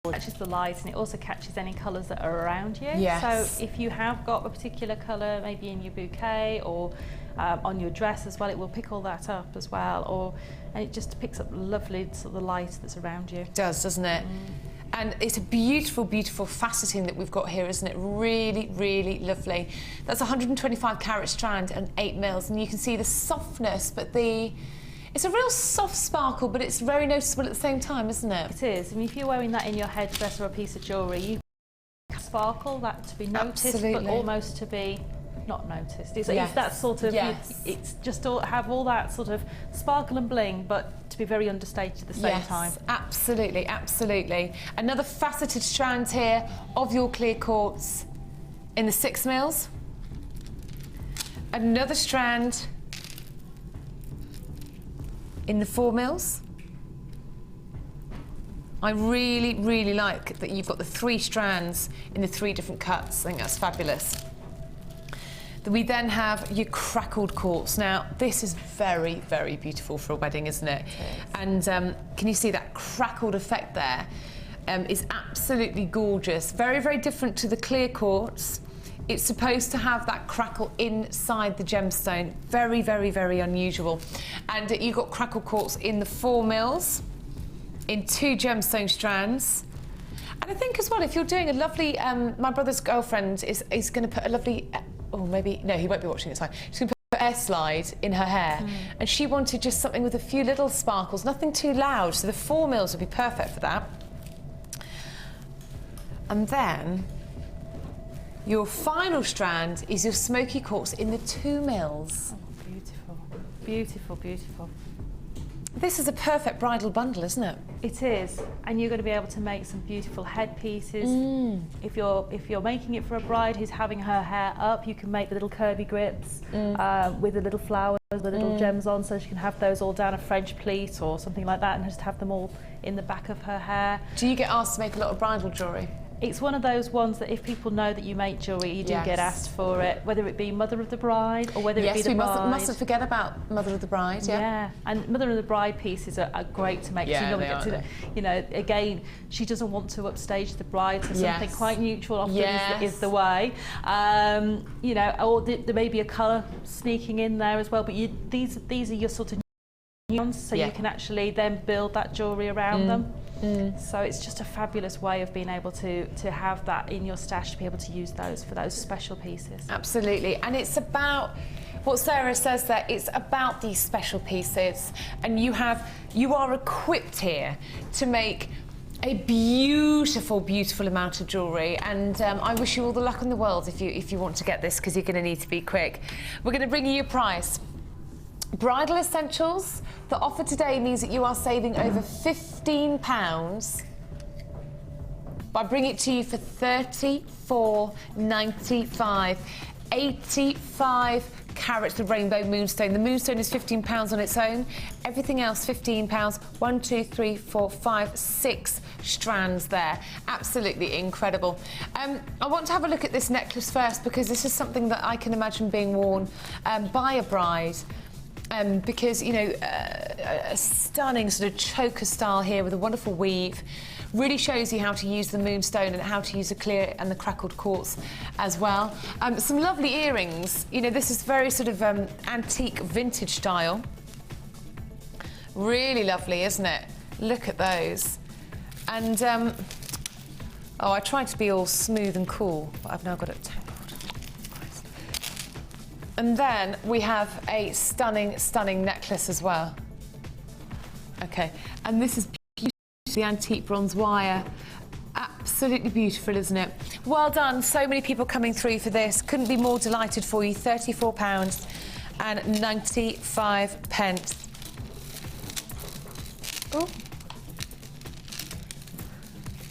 It's catches the light, and it also catches any colours that are around you. Yes. So if you have got a particular colour, maybe in your bouquet or on your dress as well, it will pick all that up as well, and it just picks up lovely sort of the light that's around you. It does, doesn't it? And it's a beautiful, beautiful faceting that we've got here, isn't it? Really, really lovely. That's 125 carat strand and 8 mils, and you can see the softness, but it's a real soft sparkle, but it's very noticeable at the same time, isn't it? It is. I mean, if you're wearing that in your headdress or a piece of jewellery, you sparkle, that to be noticed, Absolutely. but almost to be not noticed. It's that sort of, it's just have all that sort of sparkle and bling, but to be very understated at the same time. Absolutely, absolutely. Another faceted strand here of your clear quartz in the 6 mils. Another strand in the 4 mils. I really, really like that you've got the 3 strands in the 3 different cuts. I think that's fabulous. We then have your crackled quartz. Now, this is very, very beautiful for a wedding, isn't it? And can you see that crackled effect there? Is absolutely gorgeous. Very, very different to the clear quartz. It's supposed to have that crackle inside the gemstone. Very, very, very unusual. And you've got crackled quartz in the 4 mils, in 2 gemstone strands. And I think as well, if you're doing a lovely, my brother's girlfriend is going to put a lovely, oh maybe, no, he won't be watching it tonight. She's going to put an air slide in her hair. And she wanted just something with a few little sparkles, nothing too loud. So the 4 mils would be perfect for that. And then your final strand is your smoky quartz in the 2 mils. Oh, beautiful, beautiful, beautiful. This is a perfect bridal bundle, isn't it? It is, and you're going to be able to make some beautiful headpieces. If you're making it for a bride who's having her hair up, you can make the little curvy grips with the little flowers, the little gems on, so she can have those all down a French pleat or something like that, and just have them all in the back of her hair. Do you get asked to make a lot of bridal jewellery? It's one of those ones that if people know that you make jewellery, you do get asked for it, whether it be mother of the bride or whether it be the bride. Yes, we mustn't forget about mother of the bride. Yeah, and mother of the bride pieces are great to make. Yeah, so you get to, you know, again, she doesn't want to upstage the bride, so something quite neutral often is the way. You know, or there may be a colour sneaking in there as well, but these are your sort of nuance, so you can actually then build that jewellery around them. So it's just a fabulous way of being able to have that in your stash, to be able to use those for those special pieces. Absolutely, and it's about what Sarah says there. It's about these special pieces, and you are equipped here to make a beautiful, beautiful amount of jewellery, and I wish you all the luck in the world if you want to get this, because you're going to need to be quick. We're going to bring you a price. Bridal Essentials, the offer today means that you are saving over £15 by bringing it to you for $34.95. 85 carats of rainbow moonstone. The moonstone is £15 on its own. Everything else £15. 1, 2, 3, 4, 5, 6 strands there. Absolutely incredible. I want to have a look at this necklace first, because this is something that I can imagine being worn by a bride. Because, you know, a stunning sort of choker style here with a wonderful weave. Really shows you how to use the moonstone and how to use the clear and the crackled quartz as well. Some lovely earrings. You know, this is very sort of antique vintage style. Really lovely, isn't it? Look at those. And, oh, I tried to be all smooth and cool, but I've now got it tangled. And then we have a stunning, stunning necklace as well. Okay, and this is beautiful, the antique bronze wire. Absolutely beautiful, isn't it? Well done, so many people coming through for this. Couldn't be more delighted for you. £34.95. Oh.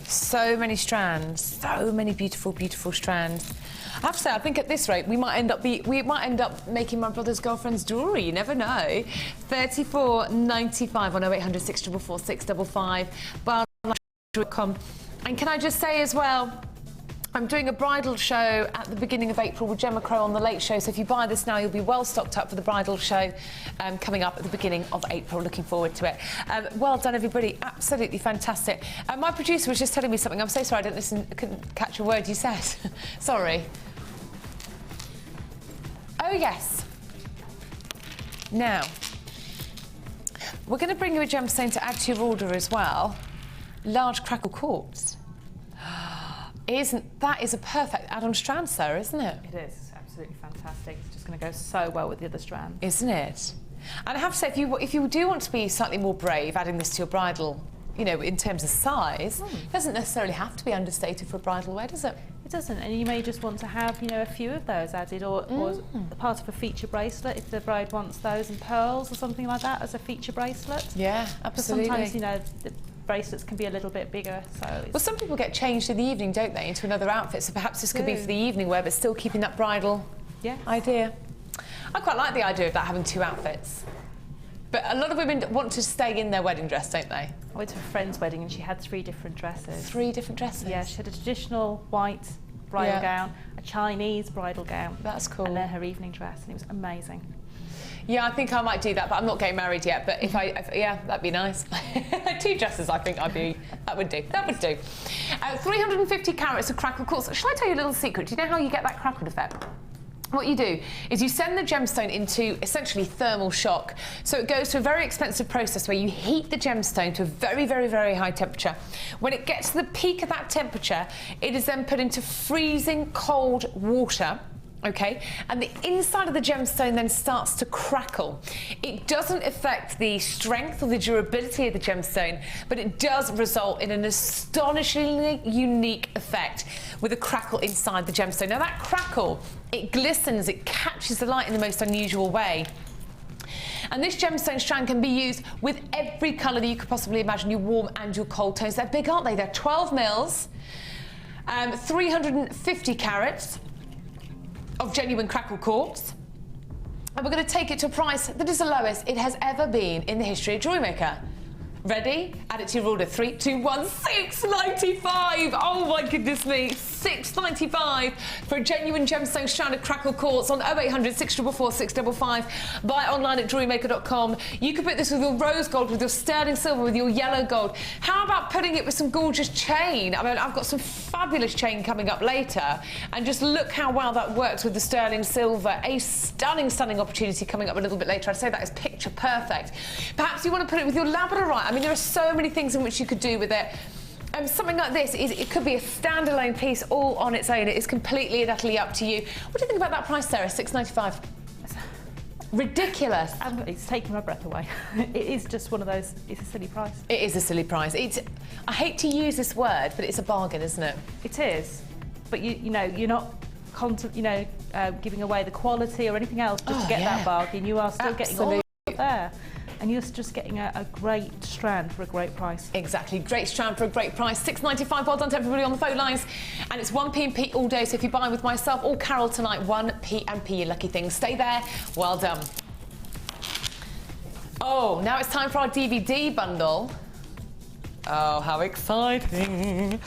So many strands, so many beautiful, beautiful strands. I have to say, I think at this rate we might end up making my brother's girlfriend's jewellery. You never know. £34.95 on 0800 644 655. Bridal.com. And can I just say as well, I'm doing a bridal show at the beginning of April with Gemma Crow on The Late Show, so if you buy this now, you'll be well stocked up for the bridal show coming up at the beginning of April. Looking forward to it. Well done, everybody. Absolutely fantastic. My producer was just telling me something. I'm so sorry, I couldn't catch a word you said. Sorry. Oh, yes. Now, we're going to bring you a gemstone to add to your order as well. Large Crackle quartz. That is a perfect add-on strand, Sarah, isn't it? It is. It's absolutely fantastic. It's just going to go so well with the other strands. Isn't it? And I have to say, if you do want to be slightly more brave, adding this to your bridal, you know, in terms of size, it doesn't necessarily have to be understated for a bridal wear, does it? It doesn't, and you may just want to have, you know, a few of those added, or part of a feature bracelet if the bride wants those, and pearls or something like that as a feature bracelet. Yeah, absolutely. Sometimes, you know, the bracelets can be a little bit bigger, so... Well, some people get changed in the evening, don't they, into another outfit, so perhaps this could be for the evening wear, but still keeping that bridal idea. I quite like the idea of that, having two outfits. But a lot of women want to stay in their wedding dress, don't they? I went to a friend's wedding and she had 3 different dresses. 3 different dresses? Yeah, she had a traditional white bridal gown, a Chinese bridal gown. That's cool. And then her evening dress, and it was amazing. Yeah, I think I might do that, but I'm not getting married yet. But yeah, that'd be nice. 2 dresses, I think that would do. That would do. 350 carats of crackle quartz. Shall I tell you a little secret? Do you know how you get that crackled effect? What you do is you send the gemstone into essentially thermal shock. So it goes to a very expensive process where you heat the gemstone to a very, very, very high temperature. When it gets to the peak of that temperature, it is then put into freezing cold water. Okay, and the inside of the gemstone then starts to crackle. It doesn't affect the strength or the durability of the gemstone, but it does result in an astonishingly unique effect with a crackle inside the gemstone. Now that crackle, it glistens, it catches the light in the most unusual way. And this gemstone strand can be used with every colour that you could possibly imagine, your warm and your cold tones. They're big, aren't they? They're 12 mils, 350 carats. Of genuine crackle quartz, and we're going to take it to a price that is the lowest it has ever been in the history of Jewellery Maker. Ready? Add it to your order. 3, 2, 1, $6.95. Oh my goodness me, $6.95 for a genuine gemstone stranded crackle quartz on 0800 644 655. Buy online at jewellerymaker.com. You could put this with your rose gold, with your sterling silver, with your yellow gold. How about putting it with some gorgeous chain? I mean, I've got some fabulous chain coming up later, and just look how well that works with the sterling silver. A stunning, stunning opportunity coming up a little bit later. I'd say that is picture perfect. Perhaps you want to put it with your laborite. I mean, there are so many things in which you could do with it. Something like this, it could be a standalone piece all on its own. It is completely and utterly up to you. What do you think about that price, Sarah? $6.95. Ridiculous. It's taking my breath away. It is just one of those, it's a silly price. It is a silly price. I hate to use this word, but it's a bargain, isn't it? It is. But you know, you're not giving away the quality or anything else just to get that bargain. You are still getting all there. And you're just getting a great strand for a great price. Exactly, great strand for a great price. $6.95, well done to everybody on the phone lines. And it's 1p&p all day, so if you buy with myself or Carol tonight, 1p&p, you lucky thing. Stay there, well done. Oh, now it's time for our DVD bundle. Oh, how exciting.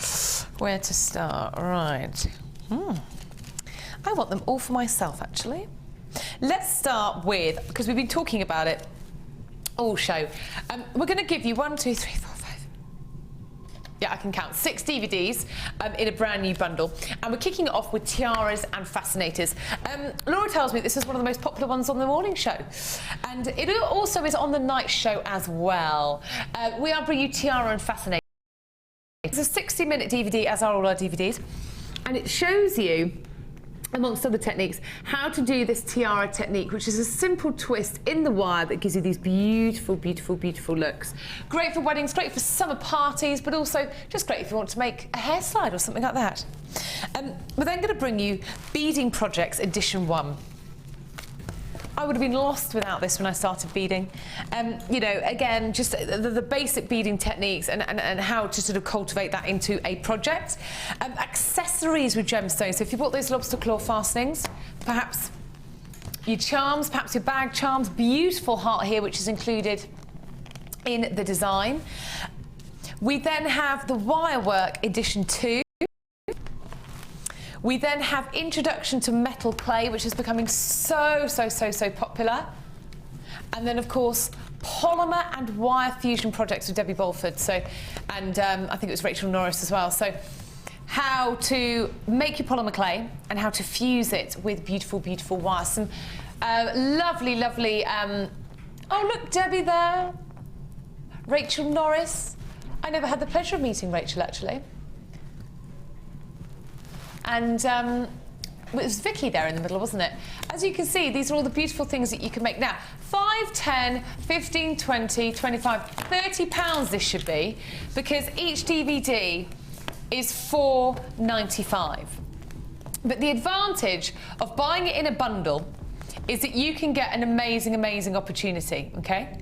Where to start? Right. I want them all for myself, actually. Let's start with, because we've been talking about it all show. We're going to give you 1, 2, 3, 4, 5. Yeah, I can count. 6 DVDs in a brand new bundle. And we're kicking it off with tiaras and fascinators. Laura tells me this is one of the most popular ones on the morning show. And it also is on the night show as well. We are bringing you tiara and fascinators. It's a 60-minute DVD, as are all our DVDs. And it shows you, amongst other techniques, how to do this tiara technique, which is a simple twist in the wire that gives you these beautiful, beautiful, beautiful looks. Great for weddings, great for summer parties, but also just great if you want to make a hair slide or something like that. We're then going to bring you Beading Projects Edition 1. I would have been lost without this when I started beading. You know, again, just the basic beading techniques and how to sort of cultivate that into a project. Accessories with gemstones. So if you bought those lobster claw fastenings, perhaps your charms, perhaps your bag charms. Beautiful heart here, which is included in the design. We then have the Wirework Edition 2. We then have introduction to metal clay, which is becoming so popular. And then, of course, polymer and wire fusion projects with Debbie Bulford. And I think it was Rachel Norris as well. So how to make your polymer clay and how to fuse it with beautiful, beautiful wire. Some lovely, lovely... oh, look, Debbie there. Rachel Norris. I never had the pleasure of meeting Rachel, actually. And it was Vicky there in the middle, wasn't it? As you can see, these are all the beautiful things that you can make now. 5, 10, 15, 20, 25, 30 pounds this should be, because each DVD is £4.95. But the advantage of buying it in a bundle is that you can get an amazing, amazing opportunity, okay?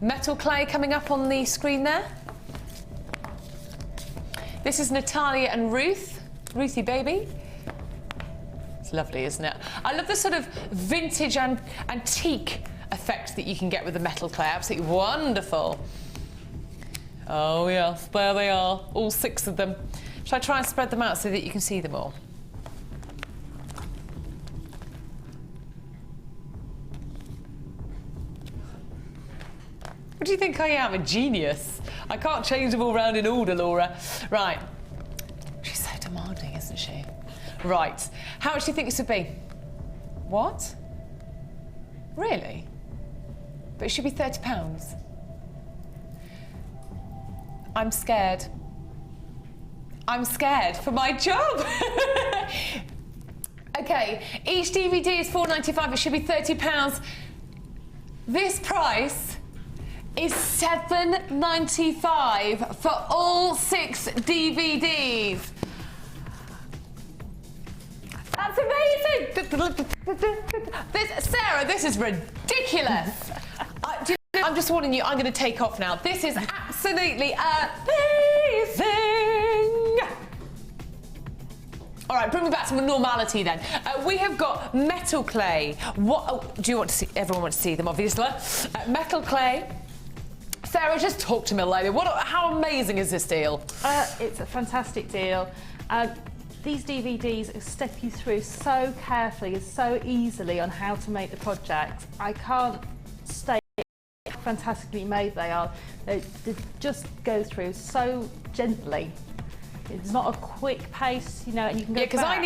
Metal clay coming up on the screen there. This is Natalia and Ruth. Ruthie baby. It's lovely, isn't it? I love the sort of vintage and antique effect that you can get with the metal clay. Absolutely wonderful. Oh yes, there they are, all 6 of them. Shall I try and spread them out so that you can see them all? What do you think I am, a genius? I can't change them all round in order, Laura. Right. She's so demanding, isn't she? Right. How much do you think this would be? What? Really? But it should be £30. I'm scared. I'm scared for my job. Okay, each DVD is £4.95. It should be £30. This price is £7.95 for all 6 DVDs. That's amazing! Sarah, this is ridiculous. I'm just warning you, I'm going to take off now. This is absolutely amazing. All right, bring me back to normality then. We have got metal clay. What do you want to see? Everyone wants to see them, obviously. Metal clay. Sarah, just talk to me, lady. How amazing is this deal? It's a fantastic deal. These DVDs step you through so carefully and so easily on how to make the project. I can't state how fantastically made they are. They just go through so gently. It's not a quick pace, you know, and you can go because back. I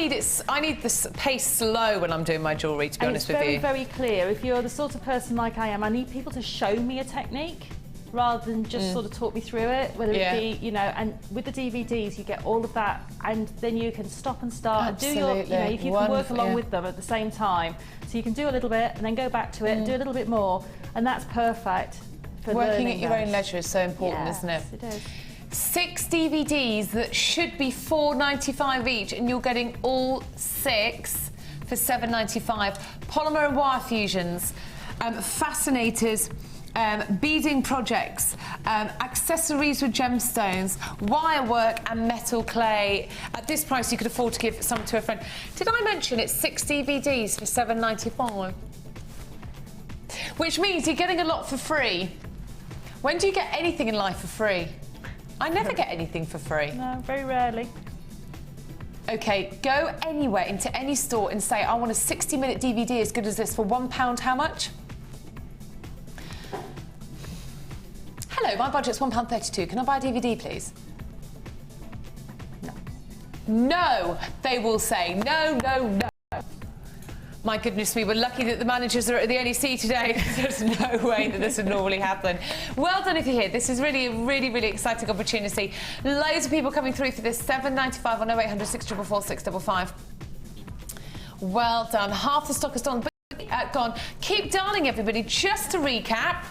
need the pace slow when I'm doing my jewellery, to be honest with you. It's very, very clear. If you're the sort of person like I am, I need people to show me a technique rather than just sort of talk me through it, whether it be, you know, and with the DVDs you get all of that, and then you can stop and start and do your, you know, if you can work along with them at the same time. So you can do a little bit and then go back to it and do a little bit more, and that's perfect for working at your own leisure is so important, isn't it? Yes, it is. 6 DVDs that should be £4.95 each, and you're getting all 6 for £7.95. Polymer and wire fusions, fascinators, beading projects, accessories with gemstones, wire work and metal clay. At this price you could afford to give some to a friend. Did I mention it's 6 DVDs for £7.95? Which means you're getting a lot for free. When do you get anything in life for free? I never get anything for free. No, very rarely. Okay, go anywhere into any store and say, I want a 60-minute DVD as good as this for £1. How much? Hello, my budget's £1.32. Can I buy a DVD, please? No. No, they will say. No, no, no. My goodness me, we're lucky that the managers are at the NEC today. There's no way that this would normally happen. Well done if you're here. This is really a really exciting opportunity. Loads of people coming through for this. £7.95 on 0800 644 655. Well done. Half the stock is gone. Keep darling, everybody. Just to recap,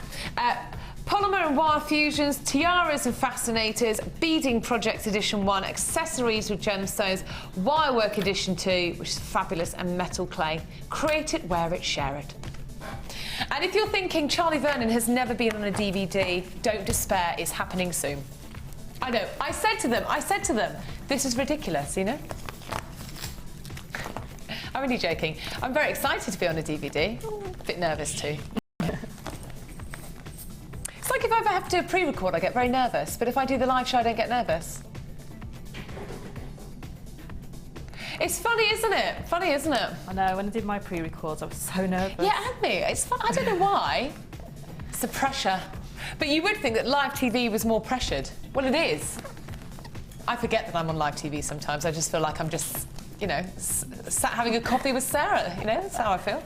polymer and wire fusions, tiaras and fascinators, beading projects edition 1, accessories with gemstones, wirework edition 2, which is fabulous, and metal clay. Create it, wear it, share it. And if you're thinking Charlie Vernon has never been on a DVD, don't despair, it's happening soon. I know, I said to them, this is ridiculous, you know? I'm really joking. I'm very excited to be on a DVD. A bit nervous too. It's like if I ever have to do a pre-record, I get very nervous, but if I do the live show, I don't get nervous. It's funny, isn't it? Funny, isn't it? I know, when I did my pre-records, I was so nervous. Yeah, and me. It's fun. I don't know why. It's the pressure. But you would think that live TV was more pressured. Well, it is. I forget that I'm on live TV sometimes. I just feel like I'm just, you know, sat having a coffee with Sara. You know, that's how I feel.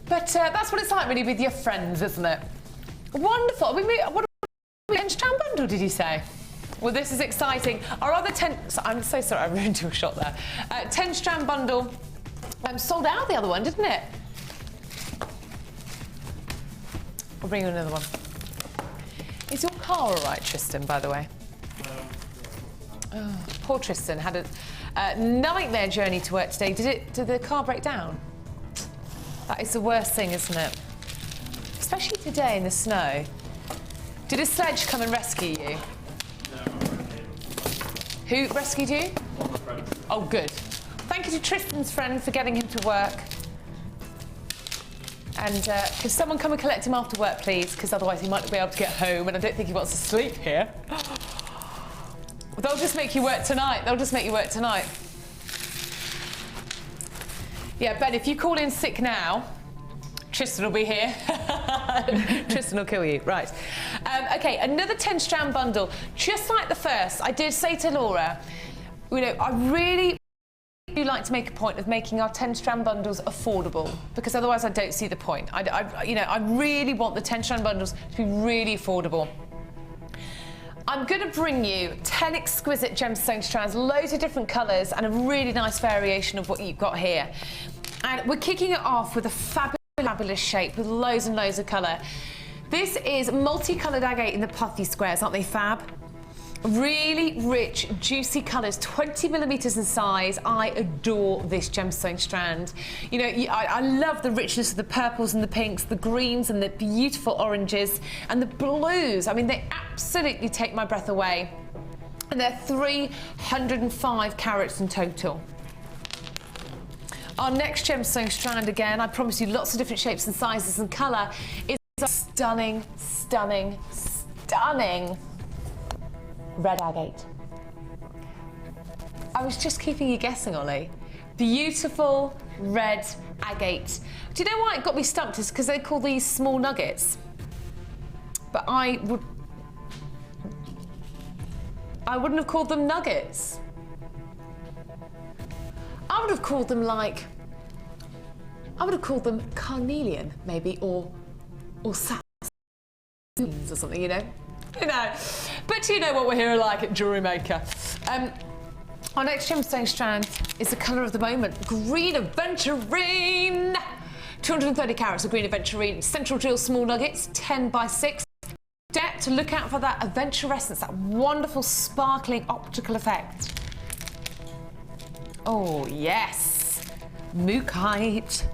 But that's what it's like, really, with your friends, isn't it? Wonderful. What a 10-strand bundle, did you say? Well, this is exciting. Our other 10... I'm so sorry, I ruined your shot there. 10-strand bundle sold out the other one, didn't it? I'll bring you another one. Is your car all right, Tristan, by the way? Oh, poor Tristan had a nightmare journey to work today. Did the car break down? That is the worst thing, isn't it? Especially today in the snow. Did a sledge come and rescue you? Who rescued you? Oh, good. Thank you to Tristan's friend for getting him to work. And could someone come and collect him after work, please? Because otherwise he might not be able to get home, and I don't think he wants to sleep here. They'll just make you work tonight. They'll just make you work tonight. Yeah, Ben, if you call in sick now, Tristan will be here. Tristan will kill you. Right. OK, another 10-strand bundle. Just like the first, I did say to Laura, you know, I really do like to make a point of making our 10-strand bundles affordable, because otherwise I don't see the point. You know, I really want the 10-strand bundles to be really affordable. I'm going to bring you 10 exquisite gemstone strands, loads of different colours, and a really nice variation of what you've got here. And we're kicking it off with a fabulous shape with loads and loads of colour. This is multicoloured agate in the puffy squares, aren't they fab? Really rich, juicy colours, 20mm in size. I adore this gemstone strand. You know, I love the richness of the purples and the pinks, the greens and the beautiful oranges, and the blues. I mean, they absolutely take my breath away. And they're 305 carats in total. Our next gemstone strand, again, I promise you lots of different shapes and sizes and colour, is a stunning, stunning, stunning red agate. I was just keeping you guessing, Ollie. Beautiful red agate. Do you know why it got me stumped? It's because they call these small nuggets. But I wouldn't have called them nuggets. I would have called them carnelian, maybe, or saps or something, you know? You know. But you know what we're here like at Jewellery Maker. Our next gemstone strand is the colour of the moment, green adventurine. 230 carats of green adventurine, central jewel small nuggets, 10 by 6. To look out for that adventurescence, that wonderful sparkling optical effect. Oh, yes. Mookite.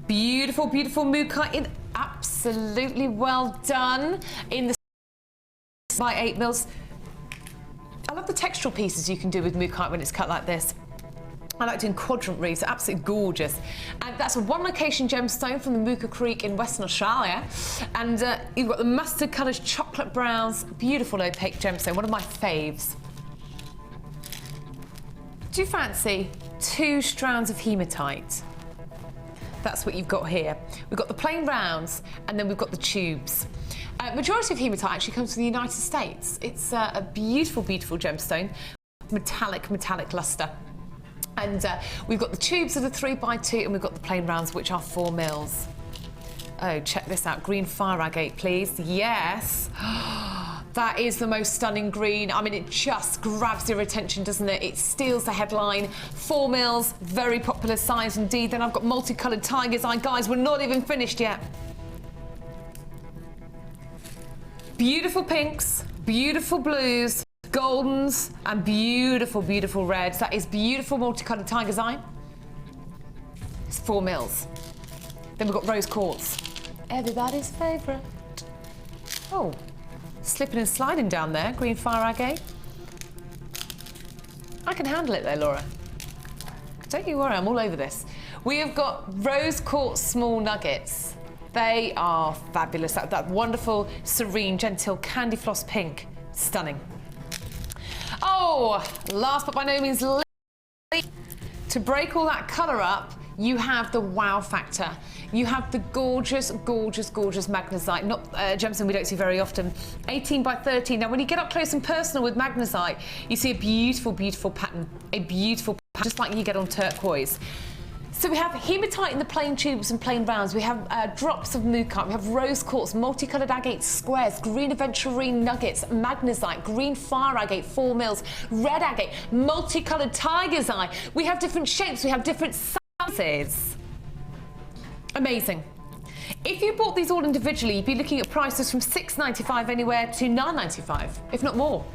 Beautiful, beautiful mookite. Absolutely well done. In the by 8mm. I love the textural pieces you can do with mookite when it's cut like this. I like doing quadrant reefs, they're absolutely gorgeous. And that's a one-location gemstone from the Mooka Creek in Western Australia. And you've got the mustard colours, chocolate browns, beautiful opaque gemstone, one of my faves. Do you fancy 2 strands of hematite? That's what you've got here. We've got the plain rounds, and then we've got the tubes. Majority of hematite actually comes from the United States. It's a beautiful, beautiful gemstone, metallic lustre. And we've got the tubes of the 3x2, and we've got the plain rounds, which are 4mm. Oh, check this out. Green fire agate, please. Yes. That is the most stunning green. I mean, it just grabs your attention, doesn't it? It steals the headline. 4mm, very popular size indeed. Then I've got multicoloured tiger's eye. Guys, we're not even finished yet. Beautiful pinks, beautiful blues, goldens, and beautiful, beautiful reds. That is beautiful multicoloured tiger's eye. It's 4mm. Then we've got rose quartz. Everybody's favourite. Oh, slipping and sliding down there. Green fire agate. I can handle it though, Laura. Don't you worry, I'm all over this. We have got rose quartz small nuggets. They are fabulous. That wonderful, serene, genteel candy floss pink. Stunning. Oh, last but by no means least, to break all that colour up, you have the wow factor. You have the gorgeous, gorgeous, gorgeous magnesite, not gemstone we don't see very often. 18 by 13. Now, when you get up close and personal with magnesite, you see a beautiful, beautiful pattern. A beautiful pattern, just like you get on turquoise. So we have hematite in the plain tubes and plain rounds. We have drops of moonkite. We have rose quartz, multicoloured agate squares, green adventurine nuggets, magnesite, green fire agate, 4 mils, red agate, multicoloured tiger's eye. We have different shapes. We have different sizes. Amazing. If you bought these all individually, you'd be looking at prices from $6.95 anywhere to $9.95, if not more.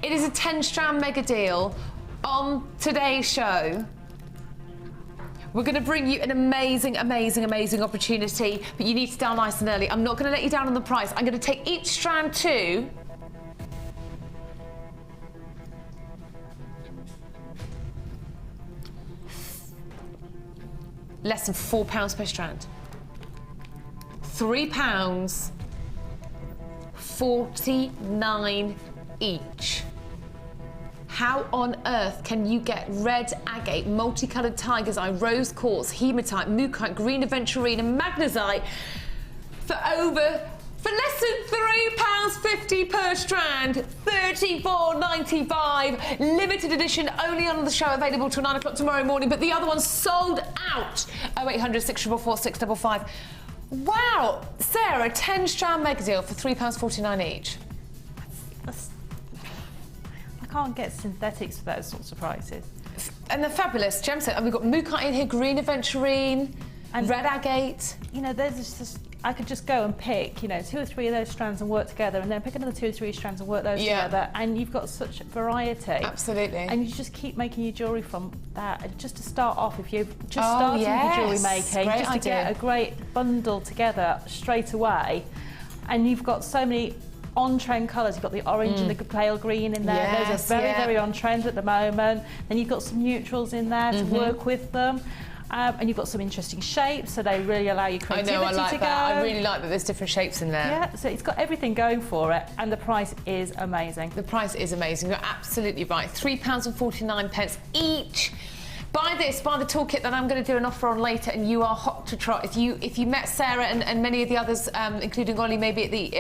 It is a 10-strand mega deal on today's show. We're going to bring you an amazing, amazing, amazing opportunity, but you need to dial nice and early. I'm not going to let you down on the price. I'm going to take each strand to less than £4 per strand. £3.49 each. How on earth can you get red agate, multicoloured tiger's eye, rose quartz, hematite, moonkite, green adventurine and magnesite for less than £3.50 per strand? $34.95, limited edition, only on the show, available till 9 o'clock tomorrow morning, but the other one's sold out. 0800 644 655. Wow, Sarah, 10-strand mega deal for £3.49 each. I can't get synthetics for those sorts of prices. And they're fabulous gemstones. And we've got moonkite in here, green adventurine, and red agate. You know, there's just, I could just go and pick, you know, 2 or 3 of those strands and work together, and then pick another 2 or 3 strands and work those together, and you've got such variety. Absolutely. And you just keep making your jewellery from that. And just to start off, if you're just starting with jewellery making, great just idea. to get a great bundle together straight away, and you've got so many on-trend colours. You've got the orange and the pale green in there. Those are very, very on-trend at the moment. Then you've got some neutrals in there to work with them. And you've got some interesting shapes, so they really allow your creativity I know, I like to that. go. I really like that there's different shapes in there. Yeah, so it's got everything going for it, and the price is amazing. The price is amazing. You're absolutely right. £3.49 each. Buy this, buy the toolkit that I'm going to do an offer on later, and you are hot to trot. If you met Sarah and many of the others, including Ollie, maybe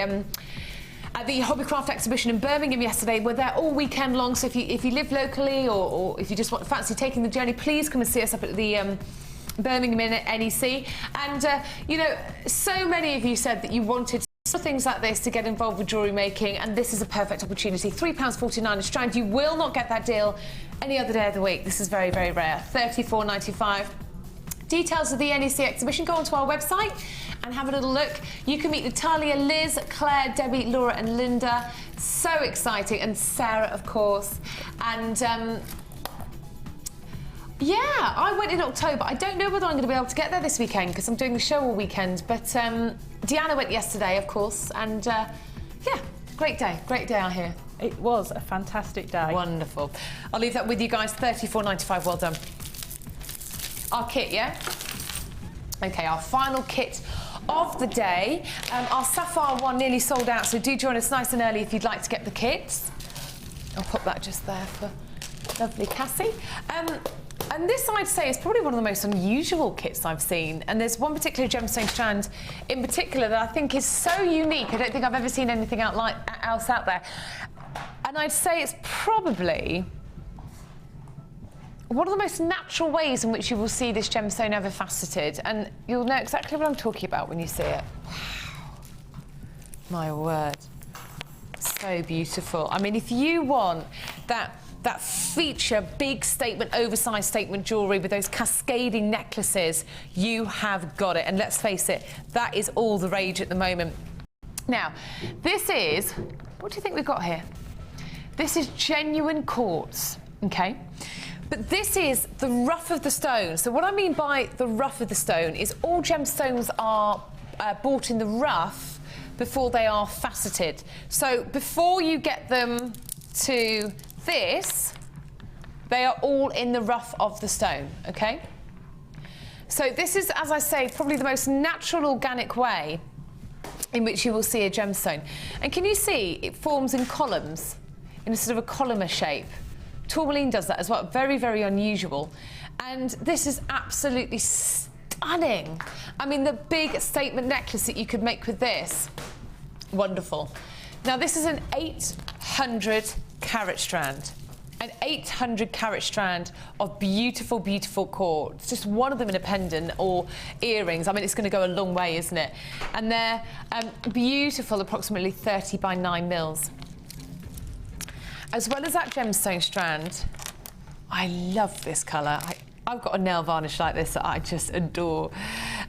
at the Hobbycraft exhibition in Birmingham yesterday, we're there all weekend long, so if you live locally or if you just fancy taking the journey, please come and see us up at the Birmingham NEC. And you know, so many of you said that you wanted things like this to get involved with jewellery making, and this is a perfect opportunity. £3.49 a strand. You will not get that deal any other day of the week. This is very, very rare. $34.95. Details of the NEC exhibition, go onto our website and have a little look. You can meet Natalia, Liz, Claire, Debbie, Laura and Linda. So exciting. And Sarah, of course. And yeah, I went in October. I don't know whether I'm going to be able to get there this weekend because I'm doing the show all weekend. But Deanna went yesterday, of course. And yeah, great day out here. It was a fantastic day. Wonderful. I'll leave that with you guys. $34.95. Well done. Our kit, yeah? Okay, our final kit of the day. Our sapphire one nearly sold out, so do join us nice and early if you'd like to get the kits. I'll pop that just there for lovely Cassie. And this, I'd say, is probably one of the most unusual kits I've seen. And there's one particular gemstone strand in particular that I think is so unique. I don't think I've ever seen anything else out there. And I'd say it's probably one of the most natural ways in which you will see this gemstone ever faceted, and you'll know exactly what I'm talking about when you see it. Wow. My word. So beautiful. I mean, if you want that feature, big statement, oversized statement jewellery with those cascading necklaces, you have got it. And let's face it, that is all the rage at the moment. Now, this is, what do you think we've got here? This is genuine quartz, okay? But this is the rough of the stone. So what I mean by the rough of the stone is all gemstones are bought in the rough before they are faceted. So before you get them to this, they are all in the rough of the stone, okay? So this is, as I say, probably the most natural, organic way in which you will see a gemstone. And can you see it forms in columns, in a sort of a columnar shape? Tourmaline does that as well. Very, very unusual. And this is absolutely stunning. I mean, the big statement necklace that you could make with this, wonderful. Now, this is an 800 carat strand. An 800 carat strand of beautiful, beautiful quartz. Just one of them in a pendant or earrings. I mean, it's going to go a long way, isn't it? And they're beautiful, approximately 30 by 9 mils. As well as that gemstone strand, I love this colour. I've got a nail varnish like this that I just adore.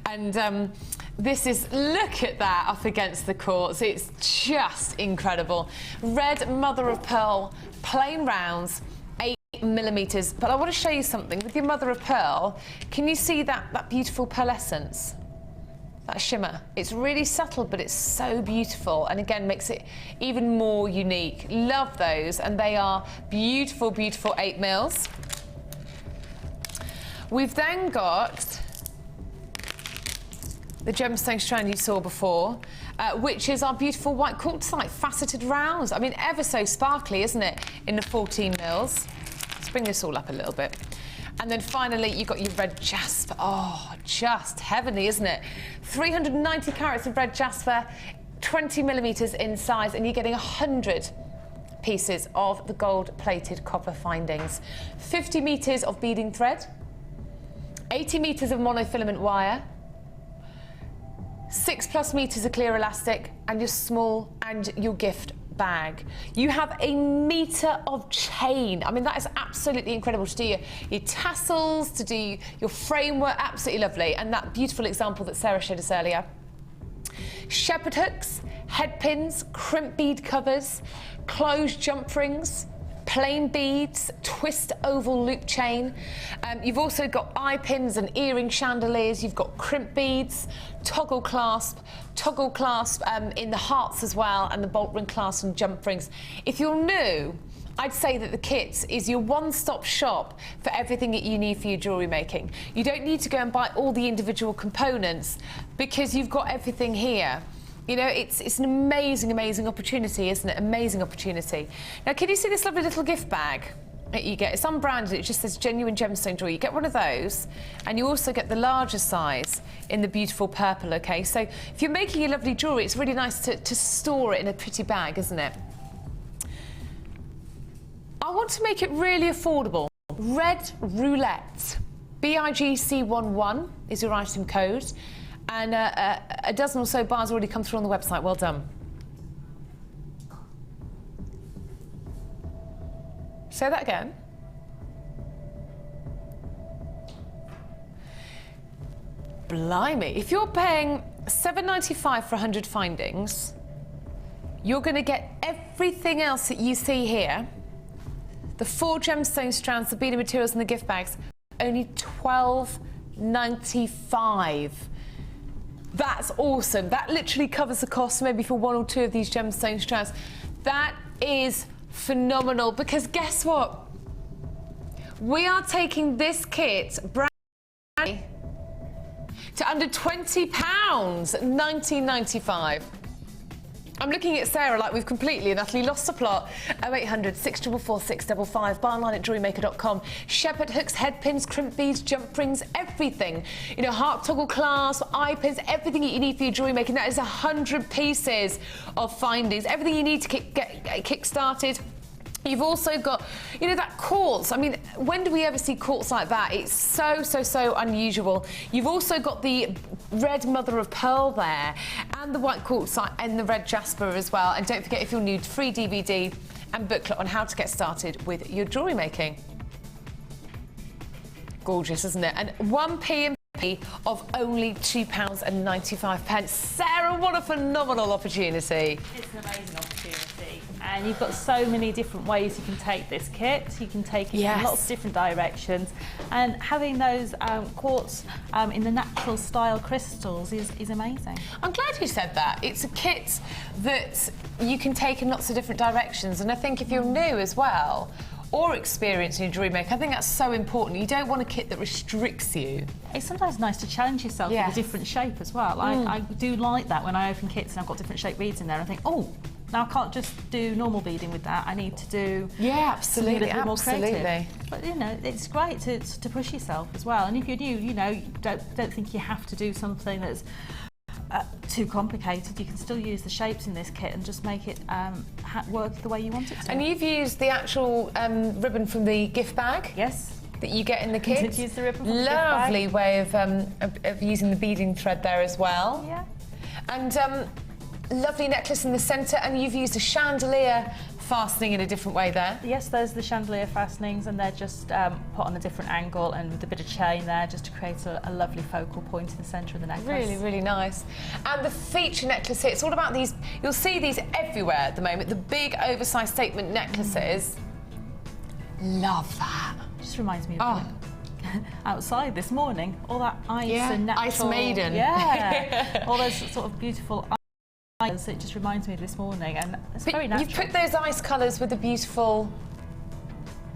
And this is, look at that up against the quartz. It's just incredible. Red mother of pearl, plain rounds, 8mm. But I want to show you something. With your mother of pearl, can you see that beautiful pearlescence? That shimmer. It's really subtle, but it's so beautiful, and again makes it even more unique. Love those, and they are beautiful, beautiful 8mm. We've then got the gemstone strand you saw before, which is our beautiful white quartzite faceted rounds. I mean, ever so sparkly, isn't it, in the 14mm. Let's bring this all up a little bit. And then finally, you've got your red jasper. Oh, just heavenly, isn't it? 390 carats of red jasper, 20mm in size, and you're getting 100 pieces of the gold-plated copper findings. 50 meters of beading thread, 80 meters of monofilament wire, 6+ meters of clear elastic, and your small and your gift bag. You have a meter of chain. I mean, that is absolutely incredible to do your tassels, to do your framework, absolutely lovely. And that beautiful example that Sara showed us earlier. Shepherd hooks, head pins, crimp bead covers, closed jump rings, plain beads, twist oval loop chain. You've also got eye pins and earring chandeliers. You've got crimp beads, toggle clasp in the hearts as well, and the bolt ring clasp and jump rings. If you're new, I'd say that the kits is your one-stop shop for everything that you need for your jewellery making. You don't need to go and buy all the individual components because you've got everything here. You know, it's an amazing, amazing opportunity, isn't it? Amazing opportunity. Now, can you see this lovely little gift bag that you get? It's unbranded, it just says genuine gemstone jewelry. You get one of those, and you also get the larger size in the beautiful purple, okay? So if you're making your lovely jewelry, it's really nice to store it in a pretty bag, isn't it? I want to make it really affordable. Red Roulette, BIGC11 is your item code. And a dozen or so bars already come through on the website. Well done. Say that again. Blimey. If you're paying $7.95 for 100 findings, you're going to get everything else that you see here. The 4 gemstone strands, the beading materials and the gift bags, only $12.95. That's awesome. That literally covers the cost maybe for 1 or 2 of these gemstone strands. That is phenomenal, because guess what? We are taking this kit brand to under £20, $19.95. I'm looking at Sara like we've completely and utterly lost the plot. 0800 644 655, buy online at jewellerymaker.com. Shepherd hooks, head pins, crimp beads, jump rings, everything. You know, heart toggle clasp, eye pins, everything that you need for your jewellery making. That is 100 pieces of findings. Everything you need to get kick-started. You've also got, you know, that quartz. I mean, when do we ever see quartz like that? It's so, so, so unusual. You've also got the red mother of pearl there, and the white quartzite and the red jasper as well. And don't forget, if you're new, free DVD and booklet on how to get started with your jewellery making. Gorgeous, isn't it? And 1p of only £2.95. Sara, what a phenomenal opportunity. It's an amazing opportunity. And you've got so many different ways you can take this kit. You can take it in lots of different directions. And having those quartz in the natural style crystals is amazing. I'm glad you said that. It's a kit that you can take in lots of different directions. And I think if you're new as well, or experienced in your jewellery making, I think that's so important. You don't want a kit that restricts you. It's sometimes nice to challenge yourself with a different shape as well. I do like that when I open kits and I've got different shaped beads in there. I think, oh, Now I can't just do normal beading with that. I need to do absolutely, more creative. absolutely. But you know, it's great to push yourself as well. And if you're new, you know, don't think you have to do something that's too complicated. You can still use the shapes in this kit and just make it work the way you want it to. And you've used the actual ribbon from the gift bag. Yes. That you get in the kit. Did use the ribbon from the Lovely gift way of using the beading thread there as well. Yeah. And lovely necklace in the centre, and you've used a chandelier fastening in a different way there. Yes, there's the chandelier fastenings, and they're just put on a different angle and with a bit of chain there just to create a lovely focal point in the centre of the necklace. Really, really nice. And the feature necklace here, it's all about these, you'll see these everywhere at the moment, the big oversized statement necklaces. Love that. Just reminds me of outside this morning, all that ice and natural... Ice maiden. Yeah, all those sort of beautiful ice. It just reminds me of this morning, and it's very natural. You've put those ice colours with the beautiful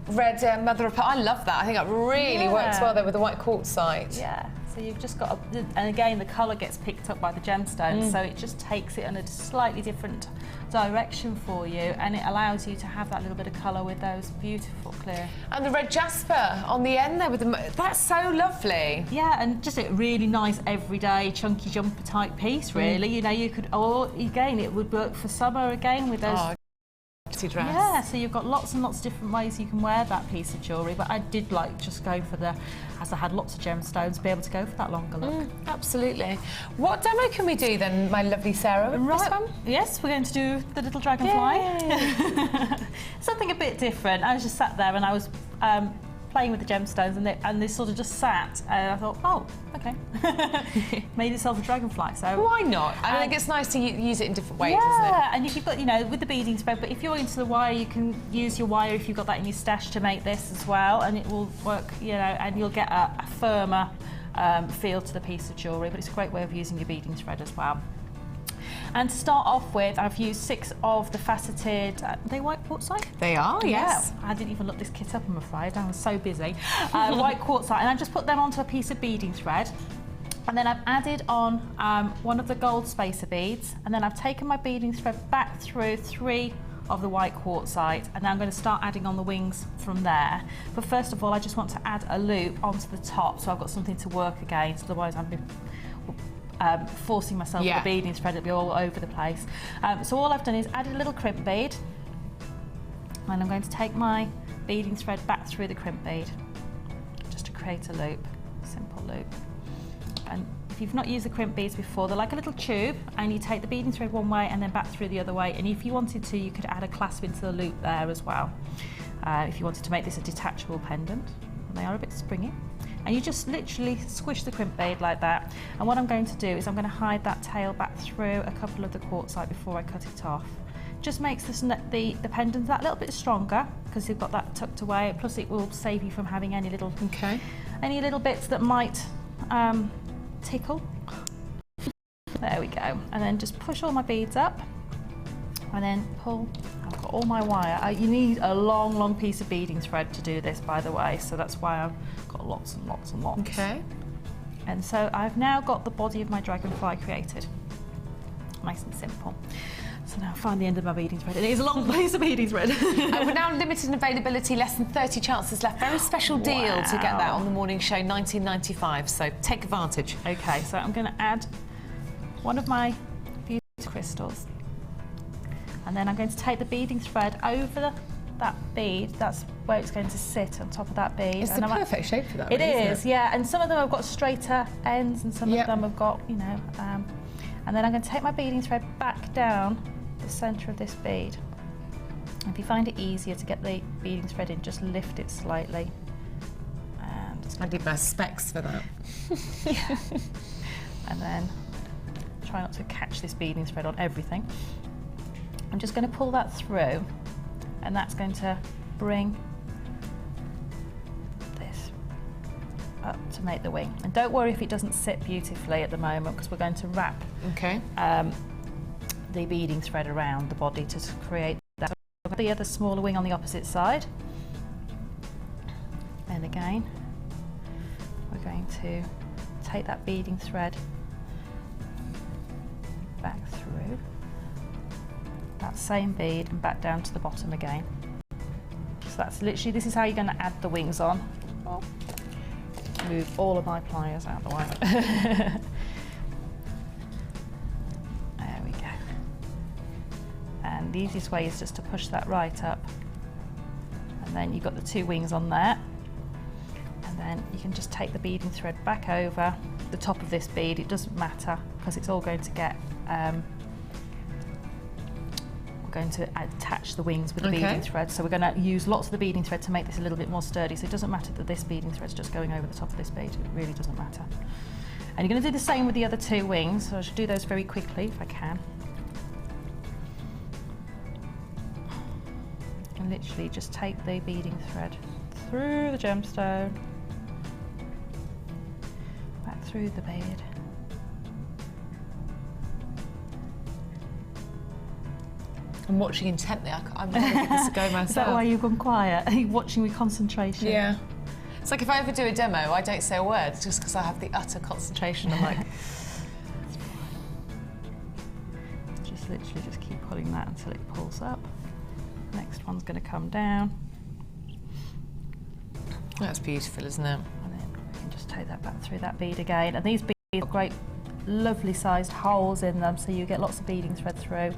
red mother of pearl. I love that. I think that really works well there with the white quartzite. Yeah. So you've just got, and again, the colour gets picked up by the gemstone, so it just takes it in a slightly different direction for you, and it allows you to have that little bit of colour with those beautiful clear. And the red jasper on the end there with the, that's so lovely. Yeah, and just a really nice everyday chunky jumper type piece, really. You know, you could, or again, it would work for summer again with those. Dress. Yeah, so you've got lots and lots of different ways you can wear that piece of jewellery, but I did like just go for the, as I had lots of gemstones, be able to go for that longer look. Absolutely. What demo can we do then, my lovely Sarah? Right. This one? Yes, we're going to do the little dragonfly. Something a bit different. I was just sat there and I was playing with the gemstones, and they sort of just sat, and I thought, oh, okay. Made yourself a dragonfly, so... Why not? I think it's nice to use it in different ways, isn't it? Yeah, and if you've got, you know, with the beading thread, but if you're into the wire, you can use your wire if you've got that in your stash to make this as well, and it will work, you know, and you'll get a firmer feel to the piece of jewellery, but it's a great way of using your beading thread as well. And to start off with, I've used 6 of the faceted, are they white quartzite? They are, yes. Yeah. I didn't even look this kit up, I'm afraid. I was so busy. White quartzite, and I've just put them onto a piece of beading thread. And then I've added on one of the gold spacer beads, and then I've taken my beading thread back through 3 of the white quartzite, and now I'm going to start adding on the wings from there. But first of all, I just want to add a loop onto the top, so I've got something to work against, otherwise I'd be forcing myself with the beading thread, it'll be all over the place. So all I've done is added a little crimp bead, and I'm going to take my beading thread back through the crimp bead just to create a loop, simple loop. And if you've not used the crimp beads before, they're like a little tube, and you take the beading thread one way and then back through the other way, and if you wanted to, you could add a clasp into the loop there as well, if you wanted to make this a detachable pendant. And they are a bit springy. And you just literally squish the crimp bead like that. And what I'm going to do is I'm going to hide that tail back through a couple of the quartzite before I cut it off. Just makes this, the pendant that little bit stronger, because you've got that tucked away, plus it will save you from having any little bits that might tickle. There we go. And then just push all my beads up, and then pull. I've got all my wire. You need a long, long piece of beading thread to do this, by the way, so that's why I've got lots and lots and lots. Okay. And so I've now got the body of my dragonfly created. Nice and simple. So now I find the end of my beading thread. It is a long piece of beading thread. We're now limited in availability, less than 30 chances left. Very special deal to get that on the morning show, $19.95, so take advantage. Okay, so I'm going to add one of my beautiful crystals. And then I'm going to take the beading thread over that bead. That's where it's going to sit, on top of that bead. It's the perfect shape for that. It is, yeah. And some of them have got straighter ends, and some of them have got, you know. And then I'm going to take my beading thread back down the centre of this bead. If you find it easier to get the beading thread in, just lift it slightly. And I did my specs for that. Yeah. And then try not to catch this beading thread on everything. I'm just going to pull that through, and that's going to bring this up to make the wing. And don't worry if it doesn't sit beautifully at the moment, because we're going to wrap the beading thread around the body to create that. I've got the other smaller wing on the opposite side. And again, we're going to take that beading thread back through that same bead and back down to the bottom again. So that's literally, this is how you're going to add the wings on. Oh. Move all of my pliers out of the way. There we go. And the easiest way is just to push that right up. And then you've got the 2 wings on there. And then you can just take the beading thread back over the top of this bead. It doesn't matter because it's all going to get, we're going to attach the wings with the beading thread. So we're going to use lots of the beading thread to make this a little bit more sturdy. So it doesn't matter that this beading thread's just going over the top of this bead. It really doesn't matter. And you're going to do the same with the other 2 wings. So I should do those very quickly if I can. And literally just take the beading thread through the gemstone, back through the bead. I'm watching intently. I'm going to give this a go myself. Is that why you've gone quiet? Are you watching with concentration? Yeah. It's like if I ever do a demo, I don't say a word just because I have the utter concentration. I'm like... Just literally just keep pulling that until it pulls up. Next one's going to come down. That's beautiful, isn't it? And then we can just take that back through that bead again. And these beads have great, lovely sized holes in them, so you get lots of beading thread through.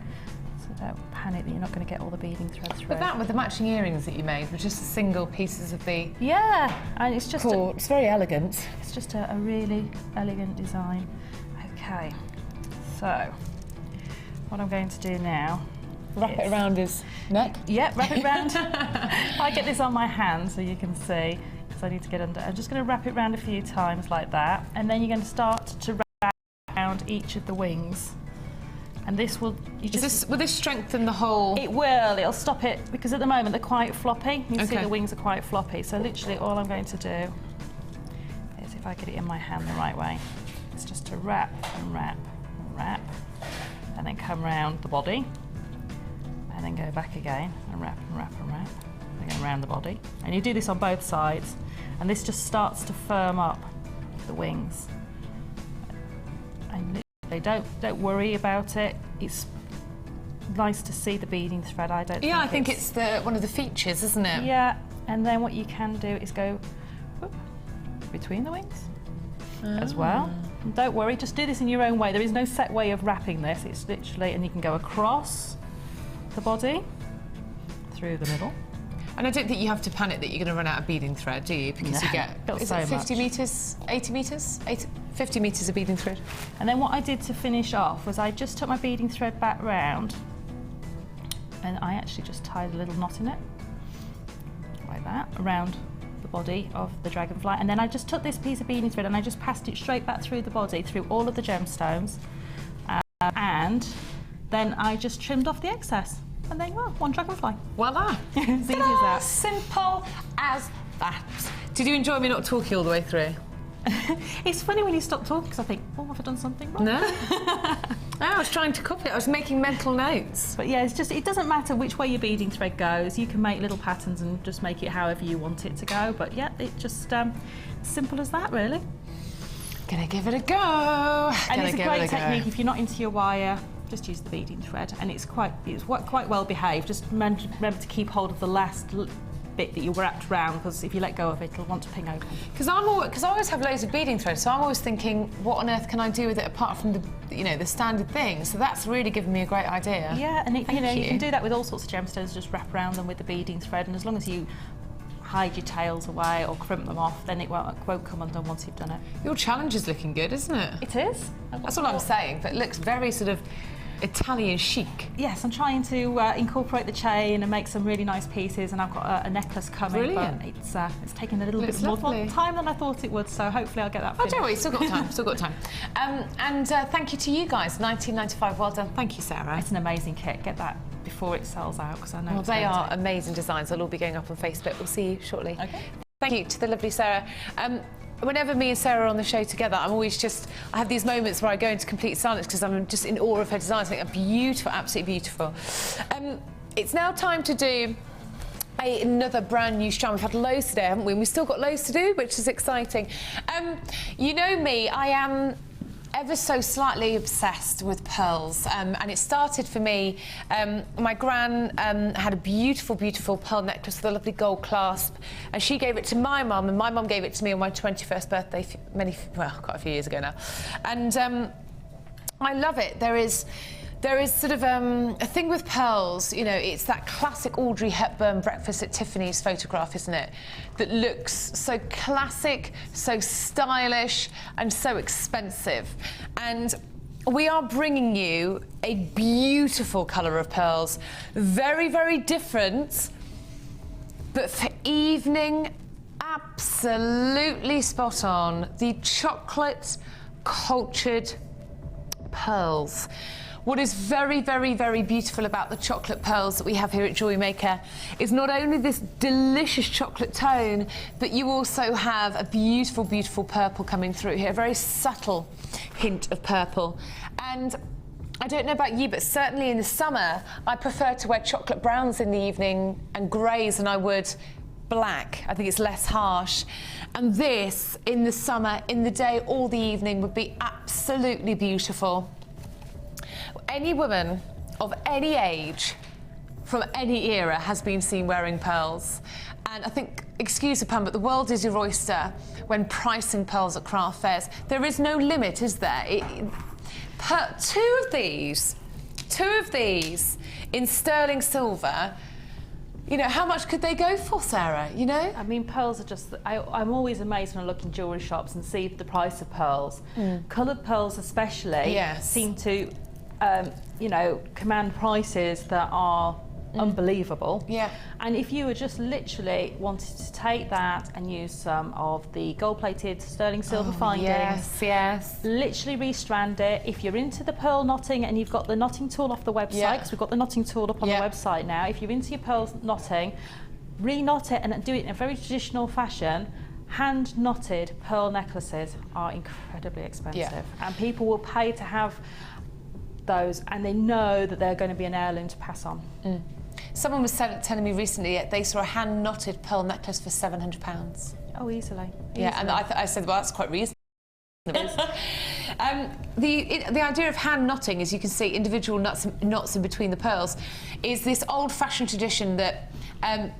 So don't panic that you're not going to get all the beading thread through. But that with the matching earrings that you made were just single pieces of the... Yeah, and it's just... It's very elegant. It's just a really elegant design. Okay, so what I'm going to do now... Wrap it around his neck? Yep, wrap it around. I get this on my hand so you can see, because I need to get under. I'm just going to wrap it around a few times like that, and then you're going to start to wrap around each of the wings. And this will... Will this strengthen the whole... It will, it'll stop it, because at the moment they're quite floppy. You can see the wings are quite floppy, so literally all I'm going to do is, if I get it in my hand the right way, is just to wrap and wrap and wrap, and then come round the body. And then go back again and wrap and wrap and wrap. And go around the body. And you do this on both sides. And this just starts to firm up the wings. And literally, don't worry about it. It's nice to see the beading thread. I think it's one of the features, isn't it? Yeah. And then what you can do is go between the wings as well. And don't worry, just do this in your own way. There is no set way of wrapping this. It's literally, and you can go across the body, through the middle. And I don't think you have to panic that you're going to run out of beading thread, do you? Because you get, is it 50 metres, 80 metres? 50 metres of beading thread. And then what I did to finish off was I just took my beading thread back round and I actually just tied a little knot in it, like that, around the body of the dragonfly. And then I just took this piece of beading thread and I just passed it straight back through the body, through all of the gemstones. And then I just trimmed off the excess. And then, well, one dragonfly. Voila. As easy as that. Simple as that. Did you enjoy me not talking all the way through? It's funny when you stop talking because I think, oh, have I done something wrong? No. No, I was trying to copy it. I was making mental notes. But yeah, it's just, it doesn't matter which way your beading thread goes. You can make little patterns and just make it however you want it to go. But yeah, it just simple as that, really. Gonna give it a go. And it's a great technique if you're not into your wire. Just use the beading thread, and it's quite well behaved. Just remember to keep hold of the last bit that you wrapped round, because if you let go of it, it'll want to ping open. Because I always have loads of beading thread, so I'm always thinking, what on earth can I do with it apart from the standard thing? So that's really given me a great idea. Yeah, and you can do that with all sorts of gemstones. Just wrap around them with the beading thread, and as long as you hide your tails away or crimp them off, then it won't come undone once you've done it. Your challenge is looking good, isn't it? It is. That's all I'm saying, but it looks very sort of Italian chic. Yes, I'm trying to incorporate the chain and make some really nice pieces, and I've got a necklace coming. Brilliant. But it's taken a little bit more time than I thought it would, so hopefully I'll get that finished. Oh, don't worry, still got time, still got time. And thank you to you guys, 1995, well done. Thank you, Sarah. It's an amazing kit. Get that before it sells out, because I know they are amazing designs. They'll all be going up on Facebook. We'll see you shortly. Okay. Thank you to the lovely Sarah. Whenever me and Sarah are on the show together, I have these moments where I go into complete silence because I'm just in awe of her designs. I think they're beautiful, absolutely beautiful. It's now time to do another brand new strand. We've had loads today, haven't we? And we've still got loads to do, which is exciting. You know me, I am ever so slightly obsessed with pearls, and it started for me. My gran had a beautiful, beautiful pearl necklace with a lovely gold clasp, and she gave it to my mum, and my mum gave it to me on my 21st birthday, quite a few years ago now. And I love it. There is sort of a thing with pearls, you know, it's that classic Audrey Hepburn Breakfast at Tiffany's photograph, isn't it? That looks so classic, so stylish, and so expensive. And we are bringing you a beautiful colour of pearls. Very, very different, but for evening, absolutely spot on. The chocolate cultured pearls. What is very, very, very beautiful about the chocolate pearls that we have here at Jewellery Maker is not only this delicious chocolate tone, but you also have a beautiful, beautiful purple coming through here, a very subtle hint of purple. And I don't know about you, but certainly in the summer, I prefer to wear chocolate browns in the evening and greys than I would black. I think it's less harsh. And this, in the summer, in the day or the evening, would be absolutely beautiful. Any woman of any age, from any era, has been seen wearing pearls. And I think, excuse the pun, but the world is your oyster when pricing pearls at craft fairs. There is no limit, is there? Two of these in sterling silver, you know, how much could they go for, Sarah, you know? I mean, pearls are just... I'm always amazed when I look in jewellery shops and see the price of pearls. Coloured pearls especially seem to, you know, command prices that are unbelievable. Yeah. And if you were just literally wanted to take that and use some of the gold-plated sterling silver findings, literally restrand it. If you're into the pearl knotting and you've got the knotting tool off the website, because we've got the knotting tool up on the website now, if you're into your pearl knotting, re-knot it and do it in a very traditional fashion. Hand knotted pearl necklaces are incredibly expensive, and people will pay to have those, and they know that they're going to be an heirloom to pass on. Someone was telling me recently they saw a hand-knotted pearl necklace for £700. Oh, easily. Yeah, and I said, well, that's quite reasonable. The idea of hand knotting, as you can see, individual knots in between the pearls, is this old-fashioned tradition that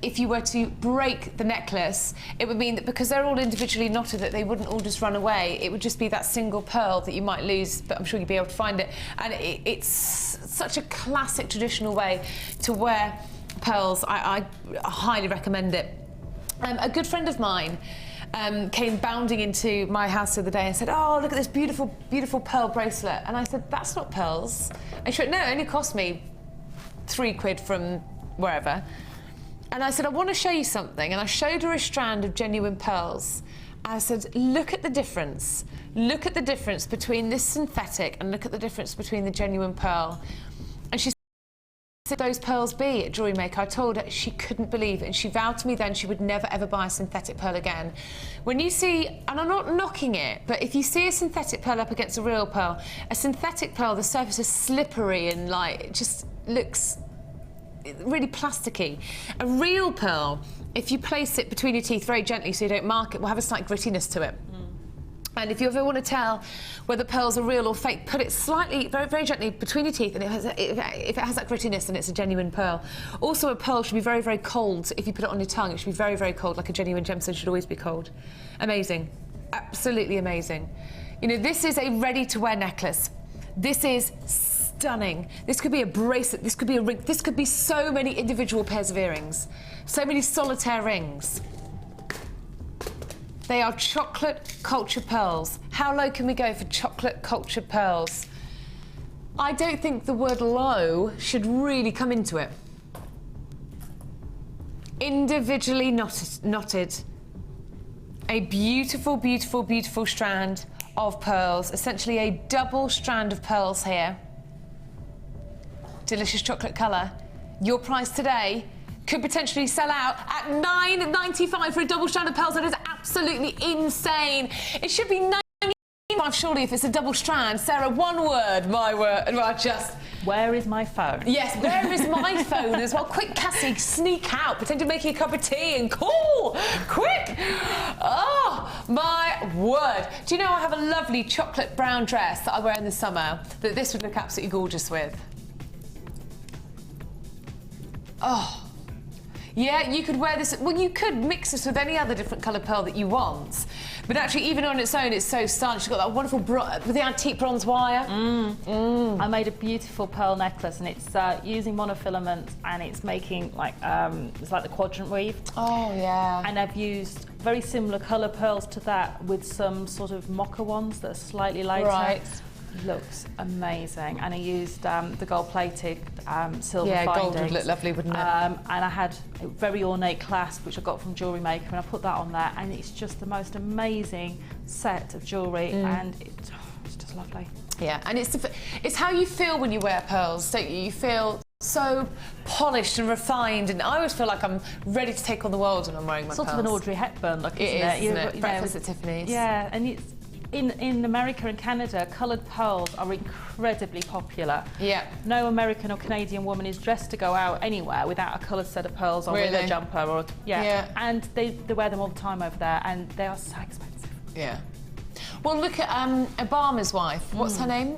if you were to break the necklace, it would mean that because they're all individually knotted, that they wouldn't all just run away. It would just be that single pearl that you might lose, but I'm sure you'd be able to find it. And it's such a classic traditional way to wear pearls. I highly recommend it. A good friend of mine came bounding into my house the other day and said, oh, look at this beautiful, beautiful pearl bracelet. And I said, that's not pearls. And she went, no, it only cost me £3 from wherever. And I said, I want to show you something. And I showed her a strand of genuine pearls. I said, look at the difference. Look at the difference between this synthetic and look at the difference between the genuine pearl. And she said, those pearls be at Jewellery Maker? I told her she couldn't believe it, and she vowed to me then she would never ever buy a synthetic pearl again. When you see, and I'm not knocking it, but if you see a synthetic pearl up against a real pearl, a synthetic pearl, the surface is slippery and like, it just looks really plasticky. A real pearl, if you place it between your teeth very gently so you don't mark it, will have a slight grittiness to it. And if you ever want to tell whether pearls are real or fake, put it slightly, very, very gently between your teeth, and if it has that grittiness, then it's a genuine pearl. Also, a pearl should be very, very cold. If you put it on your tongue, it should be very, very cold, like a genuine gemstone should always be cold. Amazing. Absolutely amazing. You know, this is a ready-to-wear necklace. This is stunning. This could be a bracelet, this could be a ring, this could be so many individual pairs of earrings, so many solitaire rings. They are chocolate culture pearls. How low can we go for chocolate culture pearls? I don't think the word low should really come into it. Individually knotted. A beautiful, beautiful, beautiful strand of pearls. Essentially a double strand of pearls here. Delicious chocolate colour. Your price today could potentially sell out at £9.95 for a double strand of pearls. That is absolutely insane. It should be Well, surely if it's a double strand, Sarah, one word, my word, well, just... Where is my phone? Yes, where is my phone as well? Quick, Cassie, sneak out, pretend to make you a cup of tea and call! Quick! Oh, my word. Do you know I have a lovely chocolate brown dress that I wear in the summer that this would look absolutely gorgeous with? Oh. Yeah, you could wear this... Well, you could mix this with any other different colour pearl that you want. But actually, even on its own, it's so stylish. You've got that wonderful... with the antique bronze wire. I made a beautiful pearl necklace, and it's using monofilament, and it's making, like, it's like the quadrant weave. Oh, yeah. And I've used very similar colour pearls to that with some sort of mocha ones that are slightly lighter. Right. Looks amazing, and I used the gold-plated silver yeah, findings. gold would look lovely, wouldn't it? And I had a very ornate clasp, which I got from Jewellery Maker, and I put that on there, and it's just the most amazing set of jewellery, and it's just lovely. Yeah, and it's how you feel when you wear pearls, don't you? You feel so polished and refined, and I always feel like I'm ready to take on the world when I'm wearing my pearls. Sort of an Audrey Hepburn look, isn't it? Isn't it? Breakfast at Tiffany's. Yeah, and it's... In America and Canada, coloured pearls are incredibly popular. Yeah. No American or Canadian woman is dressed to go out anywhere without a coloured set of pearls on with a jumper or yeah. And they wear them all the time over there, and they are so expensive. Yeah. Well, look at Obama's wife. What's her name?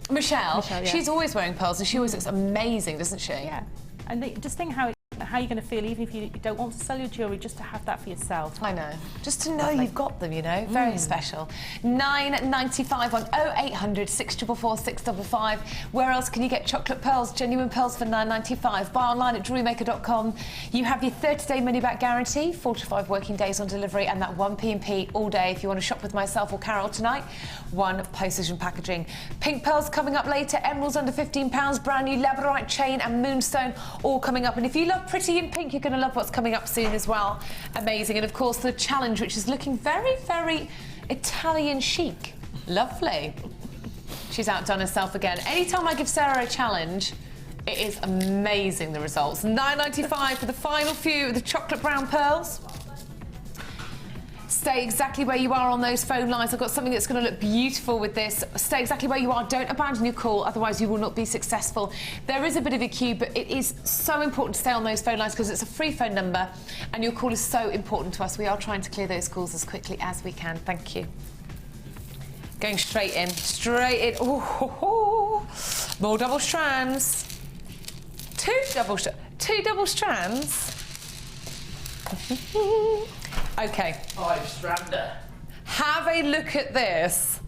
Michelle. Yeah. She's always wearing pearls, and she always looks amazing, doesn't she? Yeah. And just think how you're going to feel, even if you don't want to sell your jewellery, just to have that for yourself. I know. Just to know you've got them, you know. Very special. £9.95 on 0800 644 655. Where else can you get chocolate pearls, genuine pearls for £9.95? Buy online at jewellerymaker.com. You have your 30-day money-back guarantee, 4 to 5 working days on delivery, and that 1 P&P all day. If you want to shop with myself or Carol tonight, 1 postage and packaging. Pink pearls coming up later, emeralds under £15, brand new laborite chain and moonstone all coming up. And if you love pretty in pink, you're going to love what's coming up soon as well. Amazing. And of course the challenge, which is looking very, very Italian chic. Lovely. She's outdone herself again. Anytime I give Sarah a challenge, it is amazing, the results. £9.95 for the final few of the chocolate brown pearls. Stay exactly where you are on those phone lines. I've got something that's going to look beautiful with this. Stay exactly where you are. Don't abandon your call, otherwise you will not be successful. There is a bit of a queue, but it is so important to stay on those phone lines because it's a free phone number and your call is so important to us. We are trying to clear those calls as quickly as we can. Thank you. Going straight in. Straight in. Ooh, ho, ho. More double strands. Two double strands. Okay. 5-strander. Have a look at this.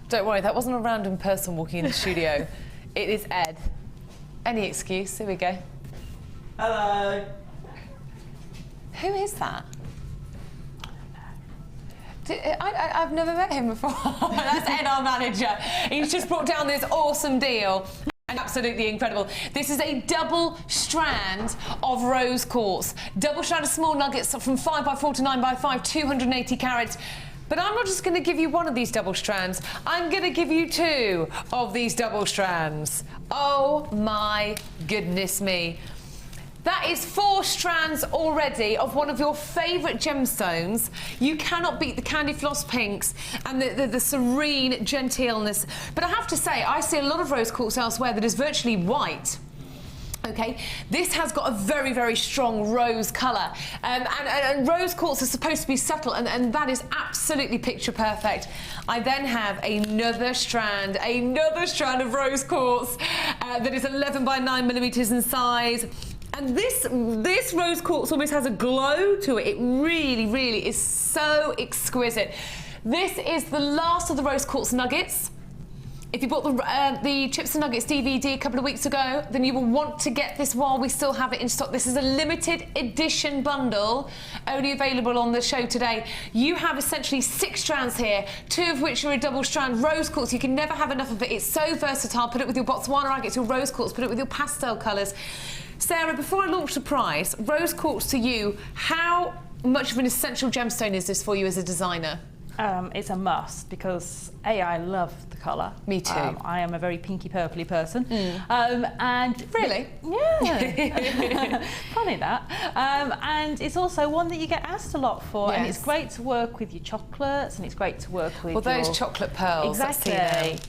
Don't worry, that wasn't a random person walking in the studio. It is Ed. Any excuse, here we go. Hello. Who is that? I've never met him before. That's Ed, our manager. He's just brought down this awesome deal. And absolutely incredible. This is a double strand of rose quartz. Double strand of small nuggets from 5x4 to 9x5, 280 carats. But I'm not just going to give you one of these double strands. I'm going to give you 2 of these double strands. Oh my goodness me. That is 4 strands already of one of your favourite gemstones. You cannot beat the candy floss pinks and the serene genteelness. But I have to say, I see a lot of rose quartz elsewhere that is virtually white. Okay, this has got a very, very strong rose colour. And rose quartz is supposed to be subtle, and that is absolutely picture perfect. I then have another strand of rose quartz that is 11 by 9 millimetres in size. And this rose quartz almost has a glow to it. It really, really is so exquisite. This is the last of the rose quartz nuggets. If you bought the Chips and Nuggets DVD a couple of weeks ago, then you will want to get this while we still have it in stock. This is a limited edition bundle, only available on the show today. You have essentially 6 strands here, 2 of which are a double strand rose quartz. You can never have enough of it. It's so versatile. Put it with your Botswana agates, your rose quartz, put it with your pastel colours. Sarah, before I launch the prize, rose quartz to you, how much of an essential gemstone is this for you as a designer? It's a must because I love the colour. Me too. I am a very pinky purpley person. And really? Yeah. Funny that. And it's also one that you get asked a lot for, and it's great to work with your chocolates, and it's great to work with those chocolate pearls. Exactly.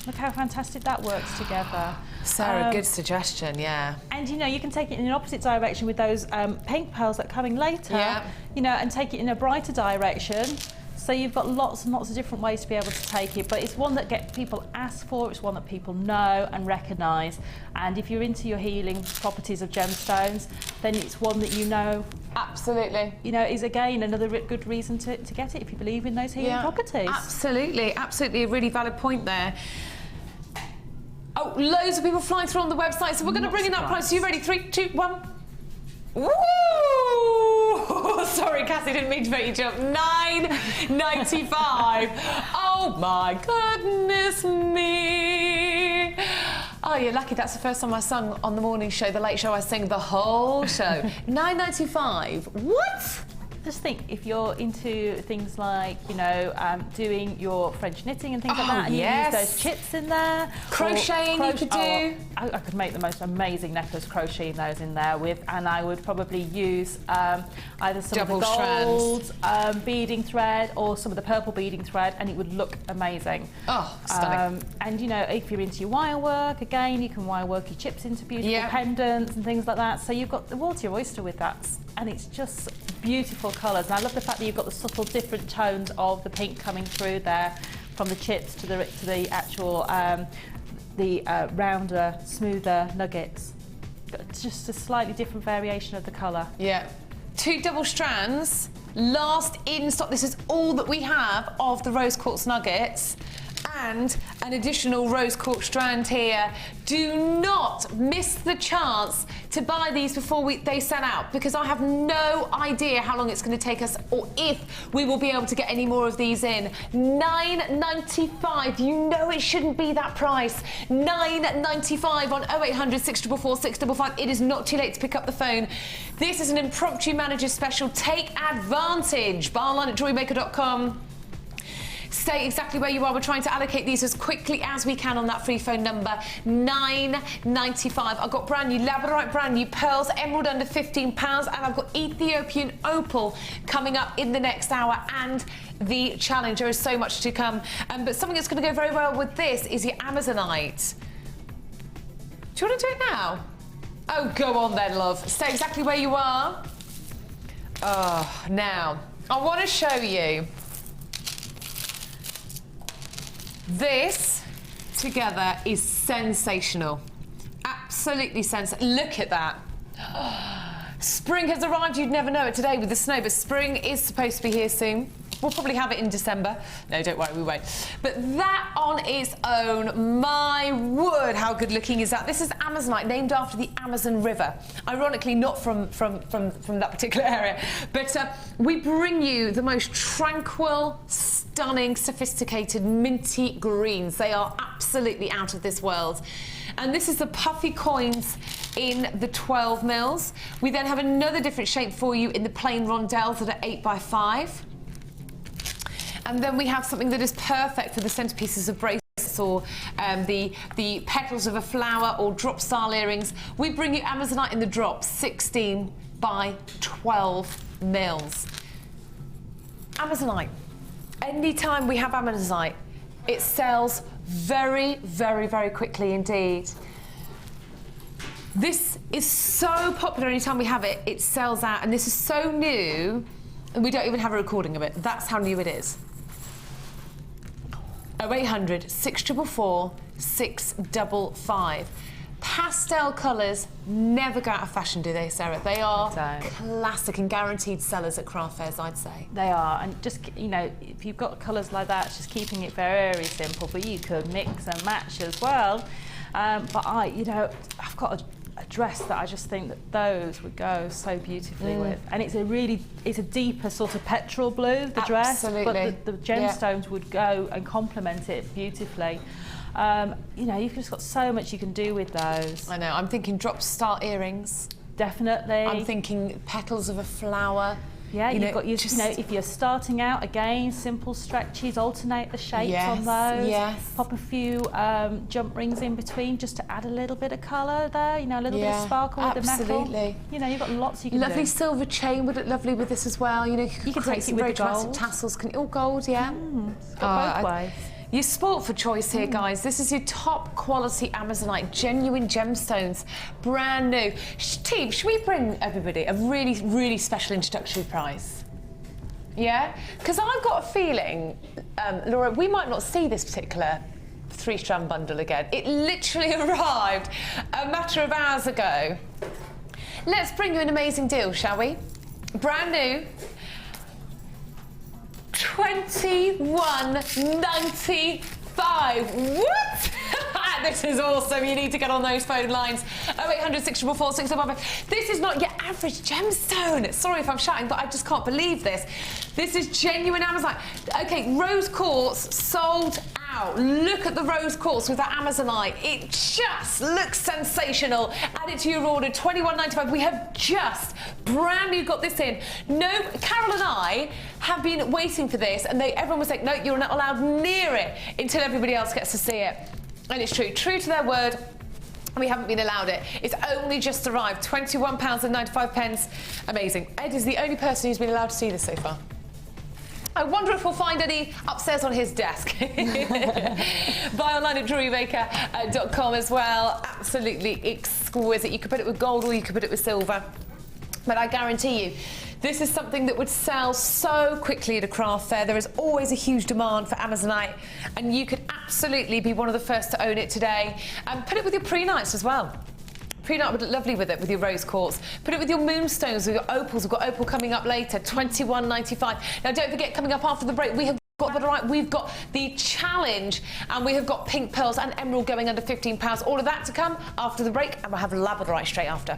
Look how fantastic that works together. Sarah, good suggestion, yeah. And you know, you can take it in an opposite direction with those pink pearls that are coming later, you know, and take it in a brighter direction. So you've got lots and lots of different ways to be able to take it, but it's one that people ask for, it's one that people know and recognise. And if you're into your healing properties of gemstones, then it's one that you know. Absolutely. You know, is again another good reason to get it if you believe in those healing properties. Absolutely, absolutely, a really valid point there. Oh, loads of people flying through on the website, so we're going to bring in that price. Are you ready? 3, 2, 1. Woo! Sorry, Cassie, didn't mean to make you jump. $9.95. Oh my goodness me! Oh, you're lucky. That's the first time I sung on the morning show, the late show. I sang the whole show. $9.95. What? Just think, if you're into things like, you know, doing your French knitting and things like that, and you use those chips in there. Crocheting you could do. I could make the most amazing necklace crocheting those in there with, and I would probably use either some of the gold beading thread or some of the purple beading thread, and it would look amazing. Oh, stunning. And, you know, if you're into your wire work, again, you can wire work your chips into beautiful pendants and things like that. So you've got the world to your oyster with that. And it's just beautiful colours. And I love the fact that you've got the subtle different tones of the pink coming through there, from the chips to the actual rounder, smoother nuggets. It's just a slightly different variation of the colour. Yeah. 2 double strands, last in stock. This is all that we have of the rose quartz nuggets. And an additional rose quartz strand here. Do not miss the chance to buy these before they sell out, because I have no idea how long it's going to take us or if we will be able to get any more of these in. $9.95. You know it shouldn't be that price. $9.95 on 0800 644 655. It is not too late to pick up the phone. This is an impromptu manager special. Take advantage. Buy online at jewellerymaker.com. Stay exactly where you are. We're trying to allocate these as quickly as we can on that free phone number. $9.95. I've got brand new laborite, brand new pearls, emerald under £15, and I've got Ethiopian opal coming up in the next hour, and the challenge. There is so much to come. But something that's going to go very well with this is your Amazonite. Do you want to do it now? Oh, go on then, love. Stay exactly where you are. Oh, now, I want to show you. This together is sensational. Absolutely sensational. Look at that. Spring has arrived. You'd never know it today with the snow, but spring is supposed to be here soon. We'll probably have it in December. No, don't worry, we won't. But that on its own, my word, how good looking is that? This is Amazonite, named after the Amazon River. Ironically, not from that particular area. But we bring you the most tranquil, stunning, sophisticated, minty greens. They are absolutely out of this world. And this is the puffy coins in the 12 mils. We then have another different shape for you in the plain rondelles that are 8x5. And then we have something that is perfect for the centerpieces of bracelets or the petals of a flower or drop style earrings. We bring you Amazonite in the drop, 16 by 12 mils. Amazonite. Anytime we have Amazonite, it sells very, very, very quickly indeed. This is so popular. Anytime we have it, it sells out, and this is so new, and we don't even have a recording of it. That's how new it is. 0800 644 655. Pastel colours never go out of fashion, do they, Sarah? They are classic and guaranteed sellers at craft fairs, I'd say. They are, and just, you know, if you've got colours like that, it's just keeping it very simple, but you could mix and match as well. But you know, I've got a dress that I just think that those would go so beautifully with, and it's a deeper sort of petrol blue, the dress, but the gemstones would go and complement it beautifully. You know, you've just got so much you can do with those. I know. I'm thinking drop style earrings. Definitely. I'm thinking petals of a flower. Yeah, you've got your, you know, if you're starting out, again, simple stretches, alternate the shapes on those. Yes. Pop a few jump rings in between just to add a little bit of colour there, you know, a little bit of sparkle with the metal. Absolutely. You know, you've got lots you can do. Lovely silver chain would look lovely with this as well. You know, you can take it with the gold. Tassels, all gold, yeah. It's got both ways. You sport for choice here, guys. This is your top quality Amazonite, genuine gemstones, brand new. Team, should we bring everybody a really, really special introductory prize? Yeah? Because I've got a feeling, Laura, we might not see this particular three-strand bundle again. It literally arrived a matter of hours ago. Let's bring you an amazing deal, shall we? Brand new. $21.95. What? This is awesome. You need to get on those phone lines. 0800 644 655. This is not your average gemstone. Sorry if I'm shouting, but I just can't believe this. This is genuine Amazonite. Okay, rose quartz sold out. Look at the rose quartz with that Amazonite. It just looks sensational. Add it to your order, $21.95. We have just brand new got this in. No, Carol and I have been waiting for this, and everyone was like, no, you're not allowed near it until everybody else gets to see it. And it's true to their word. We haven't been allowed it. It's only just arrived, £21.95. Amazing. Ed is the only person who's been allowed to see this so far. I wonder if we'll find any upstairs on his desk. Buy online at jewellerymaker.com as well. Absolutely exquisite. You could put it with gold or you could put it with silver. But I guarantee you, this is something that would sell so quickly at a craft fair. There is always a huge demand for Amazonite, and you could absolutely be one of the first to own it today. And put it with your pre-nights as well. Pre-night would look lovely with it, with your rose quartz. Put it with your moonstones, with your opals. We've got opal coming up later, $21.95. Now, don't forget, coming up after the break, we have got we've got the challenge, and we have got pink pearls and emerald going under £15. All of that to come after the break, and we'll have laborite straight after.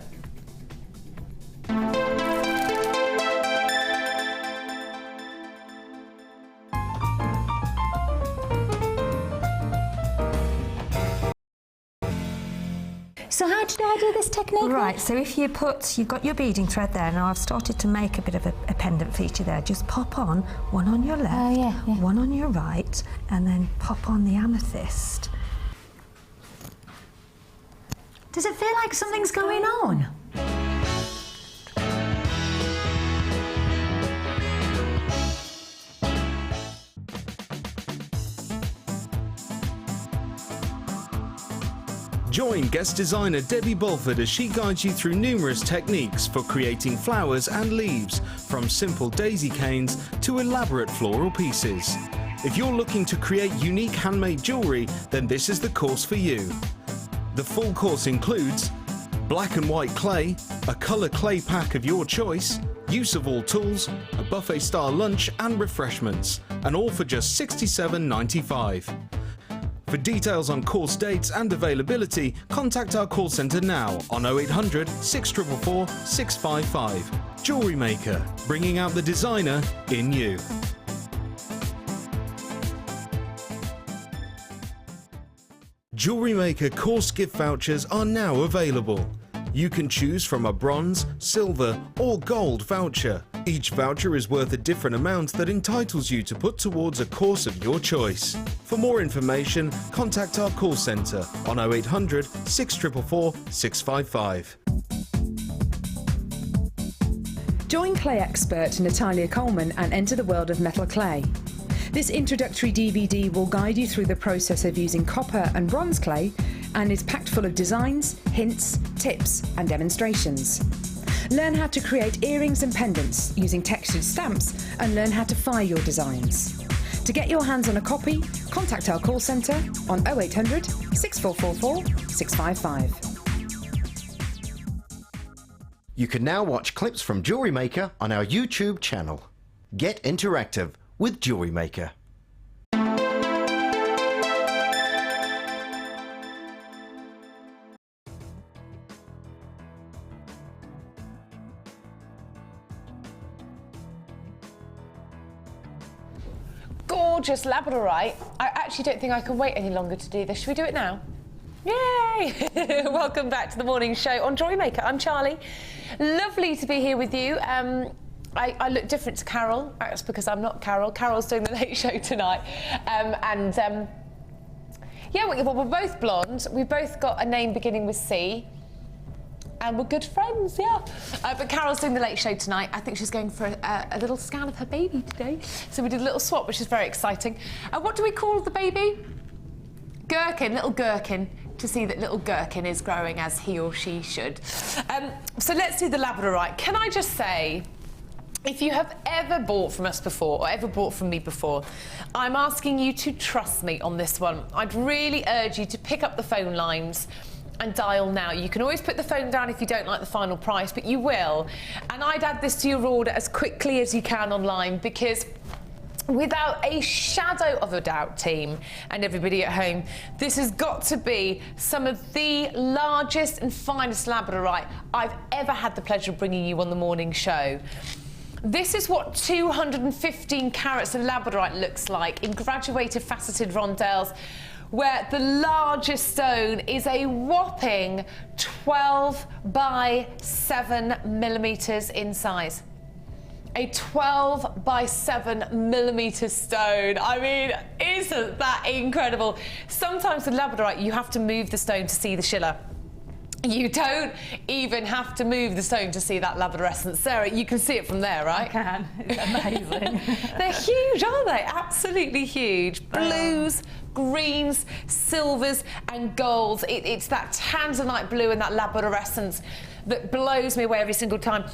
So how did I do this technique? Right, so if you've got your beading thread there, now I've started to make a bit of a pendant feature there. Just pop on one on your left, one on your right, and then pop on the amethyst. Does it feel like something's going on? Join guest designer Debbie Bulford as she guides you through numerous techniques for creating flowers and leaves, from simple daisy canes to elaborate floral pieces. If you're looking to create unique handmade jewellery, then this is the course for you. The full course includes black and white clay, a colour clay pack of your choice, use of all tools, a buffet-style lunch and refreshments, and all for just $67.95. For details on course dates and availability, contact our call centre now on 0800 644 655. Jewellery Maker, bringing out the designer in you. Jewellery Maker course gift vouchers are now available. You can choose from a bronze, silver or gold voucher. Each voucher is worth a different amount that entitles you to put towards a course of your choice. For more information, contact our call centre on 0800 644 655. Join clay expert Natalia Coleman and enter the world of metal clay. This introductory DVD will guide you through the process of using copper and bronze clay, and is packed full of designs, hints, tips and demonstrations. Learn how to create earrings and pendants using textured stamps, and learn how to fire your designs. To get your hands on a copy, contact our call centre on 0800 6444 655. You can now watch clips from Jewellery Maker on our YouTube channel. Get interactive with Jewellery Maker. Gorgeous labradorite. I actually don't think I can wait any longer to do this. Should we do it now? Yay! Welcome back to the morning show on Jewellery Maker. I'm Charlie. Lovely to be here with you. I look different to Carol. That's because I'm not Carol. Carol's doing the late show tonight. Yeah, well, we're both blonde. We've both got a name beginning with C. And we're good friends, yeah. But Carol's doing the late show tonight. I think she's going for a little scan of her baby today. So we did a little swap, which is very exciting. What do we call the baby? Gherkin, little Gherkin, to see that little Gherkin is growing as he or she should. So let's do the labradorite. Can I just say, if you have ever bought from us before, or ever bought from me before, I'm asking you to trust me on this one. I'd really urge you to pick up the phone lines and dial now. You can always put the phone down if you don't like the final price, but you will. And I'd add this to your order as quickly as you can online, because without a shadow of a doubt, team and everybody at home, this has got to be some of the largest and finest labradorite I've ever had the pleasure of bringing you on the morning show. This is what 215 carats of labradorite looks like in graduated faceted rondelles, where the largest stone is a whopping 12 by 7 millimeters in size. A 12 by 7 millimeter stone. I mean, isn't that incredible? Sometimes with labradorite, you have to move the stone to see the schiller. You don't even have to move the stone to see that labradorescence. Sarah, you can see it from there, right? I can. It's amazing. They're huge, aren't they? Absolutely huge. Blues, greens, silvers and golds. It's that tanzanite blue and that labradorescence that blows me away every single time.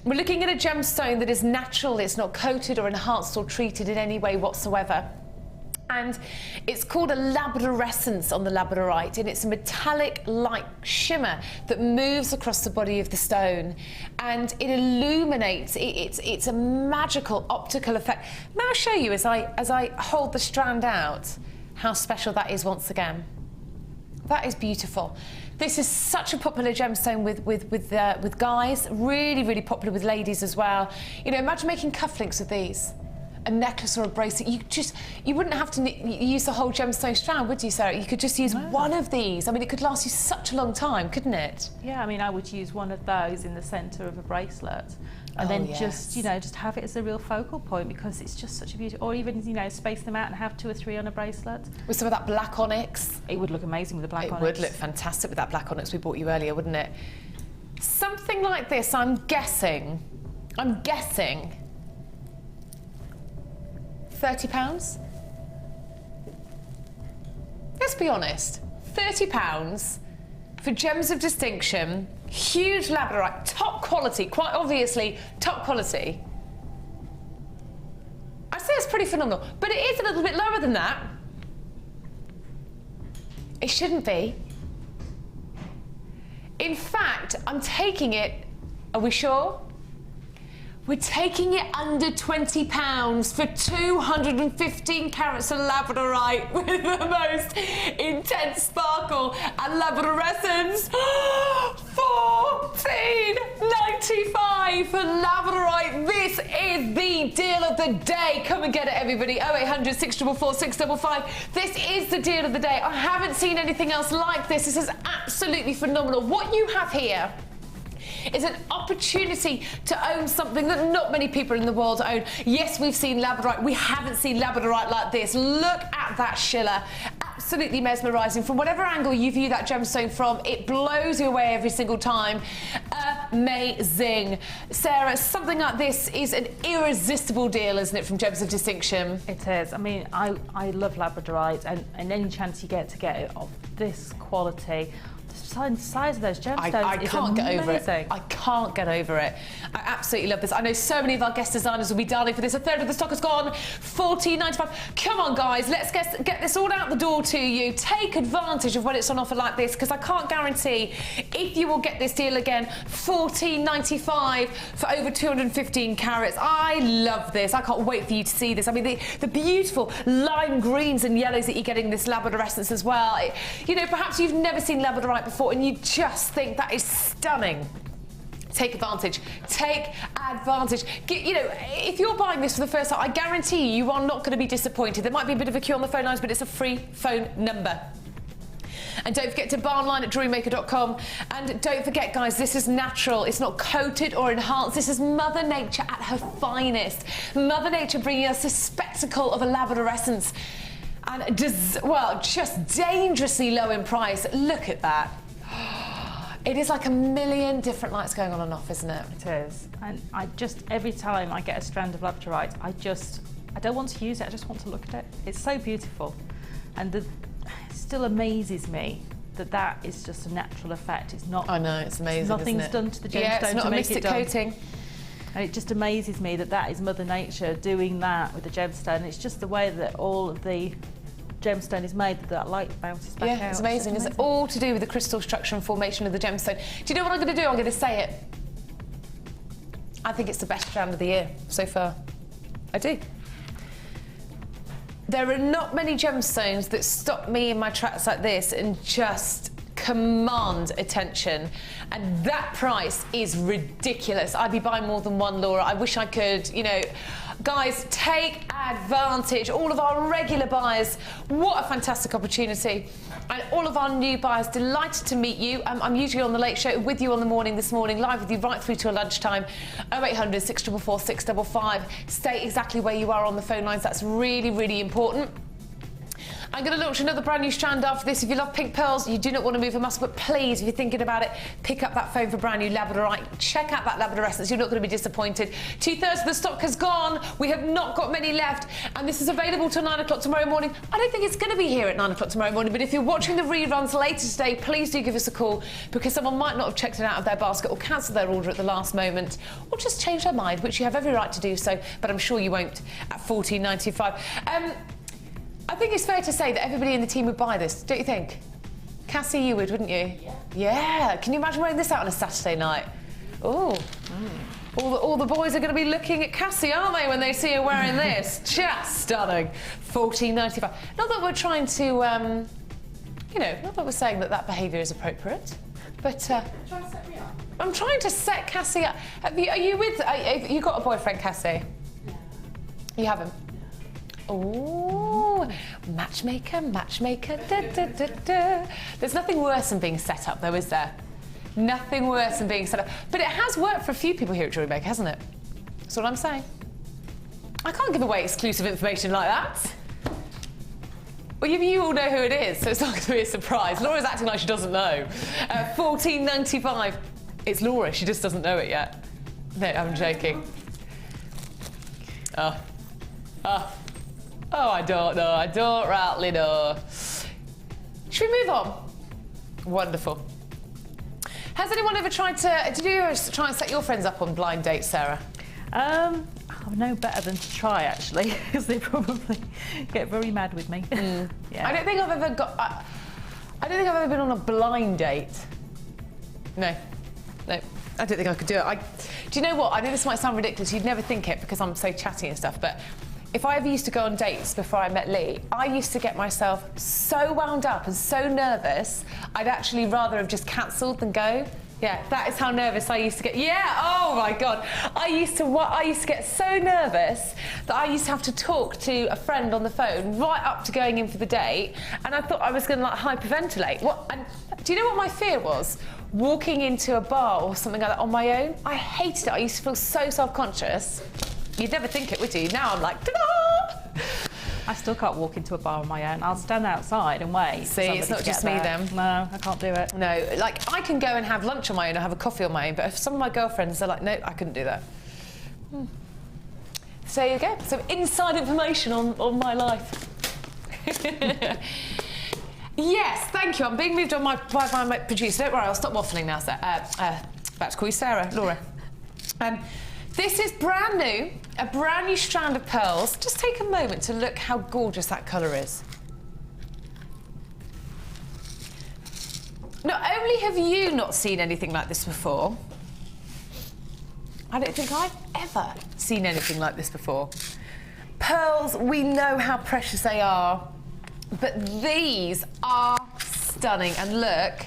We're looking at a gemstone that is natural. It's not coated or enhanced or treated in any way whatsoever. And it's called a labradorescence on the labradorite, and it's a metallic-like shimmer that moves across the body of the stone, and it illuminates. It's a magical optical effect. May I show you, as I hold the strand out, how special that is once again? That is beautiful. This is such a popular gemstone with guys, really, really popular with ladies as well. You know, imagine making cufflinks with these. A necklace or a bracelet, you wouldn't have to use the whole gemstone strand, would you, Sarah? You could just use one of these. I mean, it could last you such a long time, couldn't it? Yeah, I mean, I would use one of those in the centre of a bracelet, and then just, you know, just have it as a real focal point, because it's just such a beautiful. Or even, you know, space them out and have 2 or 3 on a bracelet. With some of that black onyx. It would look amazing with the black onyx. It would look fantastic with that black onyx we bought you earlier, wouldn't it? Something like this, I'm guessing, £30? Let's be honest, £30 for gems of distinction, huge labradorite, top quality, quite obviously top quality. I'd say it's pretty phenomenal, but it is a little bit lower than that. It shouldn't be. In fact, I'm taking it, are we sure? We're taking it under £20 for 215 carats of labradorite with the most intense sparkle and labradorescence. £14.95 for labradorite. This is the deal of the day. Come and get it, everybody. 0800 644 655. This is the deal of the day. I haven't seen anything else like this. This is absolutely phenomenal. What you have here is an opportunity to own something that not many people in the world own. Yes, we've seen labradorite. We haven't seen labradorite like this. Look at that schiller. Absolutely mesmerising. From whatever angle you view that gemstone from, it blows you away every single time. Amazing. Sarah, something like this is an irresistible deal, isn't it, from Gems of Distinction? It is. I mean, I love labradorite, and any chance you get to get it of this quality, the size of those gemstones I can't get over it. I can't get over it. I absolutely love this. I know so many of our guest designers will be darling for this. A third of the stock has gone. $14.95. Come on, guys, let's get this all out the door to you. Take advantage of when it's on offer like this, because I can't guarantee if you will get this deal again. $14.95 for over 215 carats. I love this. I can't wait for you to see this. I mean, the beautiful lime greens and yellows that you're getting in this labradorescence as well. You know, perhaps you've never seen labradorite before and you just think that is stunning. Take advantage. Take advantage. You know, if you're buying this for the first time, I guarantee you are not going to be disappointed. There might be a bit of a queue on the phone lines, but it's a free phone number. And don't forget to buy online at jewellerymaker.com. And don't forget, guys, this is natural. It's not coated or enhanced. This is Mother Nature at her finest. Mother Nature bringing us this spectacle of a labradorescence. And, well, just dangerously low in price. Look at that. It is like a million different lights going on and off, isn't it? It is. And I just, every time I get a strand of labradorite, I don't want to use it, I just want to look at it. It's so beautiful. And it still amazes me that that is just a natural effect. It's not. I know, it's amazing. Nothing's isn't it? done to the gemstone yeah, it's not to a make mystic it done. coating. And it just amazes me that that is Mother Nature doing that with the gemstone. It's just the way that all of the gemstone is made that light bounces back out. Yeah, it's amazing. It's all to do with the crystal structure and formation of the gemstone. Do you know what I'm going to do? I'm going to say it. I think it's the best strand of the year so far. I do. There are not many gemstones that stop me in my tracks like this and just command attention, and that price is ridiculous. I'd be buying more than one, Laura. I wish I could, you know. Guys, take advantage. All of our regular buyers, what a fantastic opportunity. And all of our new buyers, delighted to meet you. I'm usually on the late show with you on the morning this morning, live with you right through till lunchtime. 0800 644 655. Stay exactly where you are on the phone lines. That's really, really important. I'm going to launch another brand new strand after this. If you love pink pearls, you do not want to move a muscle, but please, if you're thinking about it, pick up that phone for brand new labradorite. Check out that labradorescence. You're not going to be disappointed. 2/3 of the stock has gone. We have not got many left, and this is available till 9 o'clock tomorrow morning. I don't think it's going to be here at 9 o'clock tomorrow morning, but if you're watching the reruns later today, please do give us a call, because someone might not have checked it out of their basket or cancelled their order at the last moment, or just changed their mind, which you have every right to do so, but I'm sure you won't at $14.95. I think it's fair to say that everybody in the team would buy this, don't you think? Cassie, you would, wouldn't you? Yeah. Yeah. Can you imagine wearing this out on a Saturday night? Oh. All the boys are going to be looking at Cassie, aren't they, when they see her wearing this? Just stunning. $14.95. Not that we're trying to, you know, not that we're saying that that behaviour is appropriate, but... trying to set me up. I'm trying to set Cassie up. Have you got a boyfriend, Cassie? No. You haven't? Oh, matchmaker, matchmaker, da, da, da, da. There's nothing worse than being set up, though, is there? Nothing worse than being set up. But it has worked for a few people here at Jewellery Maker, hasn't it? That's what I'm saying. I can't give away exclusive information like that. Well, you all know who it is, so it's not going to be a surprise. Laura's acting like she doesn't know. $14.95. It's Laura, she just doesn't know it yet. No, I'm joking. Oh, I don't know. I don't rightly know. Should we move on? Wonderful. Has anyone ever tried to... Did you ever try and set your friends up on blind dates, Sarah? I'm no better than to try, actually, because they probably get very mad with me. Yeah. I don't think I've ever got... I don't think I've ever been on a blind date. No. I don't think I could do it. Do you know what? I know this might sound ridiculous. You'd never think it because I'm so chatty and stuff, but... If I ever used to go on dates before I met Lee, I used to get myself so wound up and so nervous, I'd actually rather have just cancelled than go. Yeah, that is how nervous I used to get. Yeah, oh my God. I used to get so nervous that I used to have to talk to a friend on the phone right up to going in for the date, and I thought I was going to like hyperventilate. And do you know what my fear was? Walking into a bar or something like that on my own. I hated it. I used to feel so self-conscious. You'd never think it, would you? Now I'm like, ta-da! I still can't walk into a bar on my own. I'll stand outside and wait. See, it's not just me then. No, I can't do it. No, like I can go and have lunch on my own or have a coffee on my own, but if some of my girlfriends are like, no, I couldn't do that. So there you go. Some inside information on my life. Yes, thank you. I'm being moved on by my producer. Don't worry, I'll stop waffling now. About to call you Sarah, Laura. This is brand new, a brand new strand of pearls. Just take a moment to look how gorgeous that colour is. Not only have you not seen anything like this before, I don't think I've ever seen anything like this before. Pearls, we know how precious they are, but these are stunning. And look,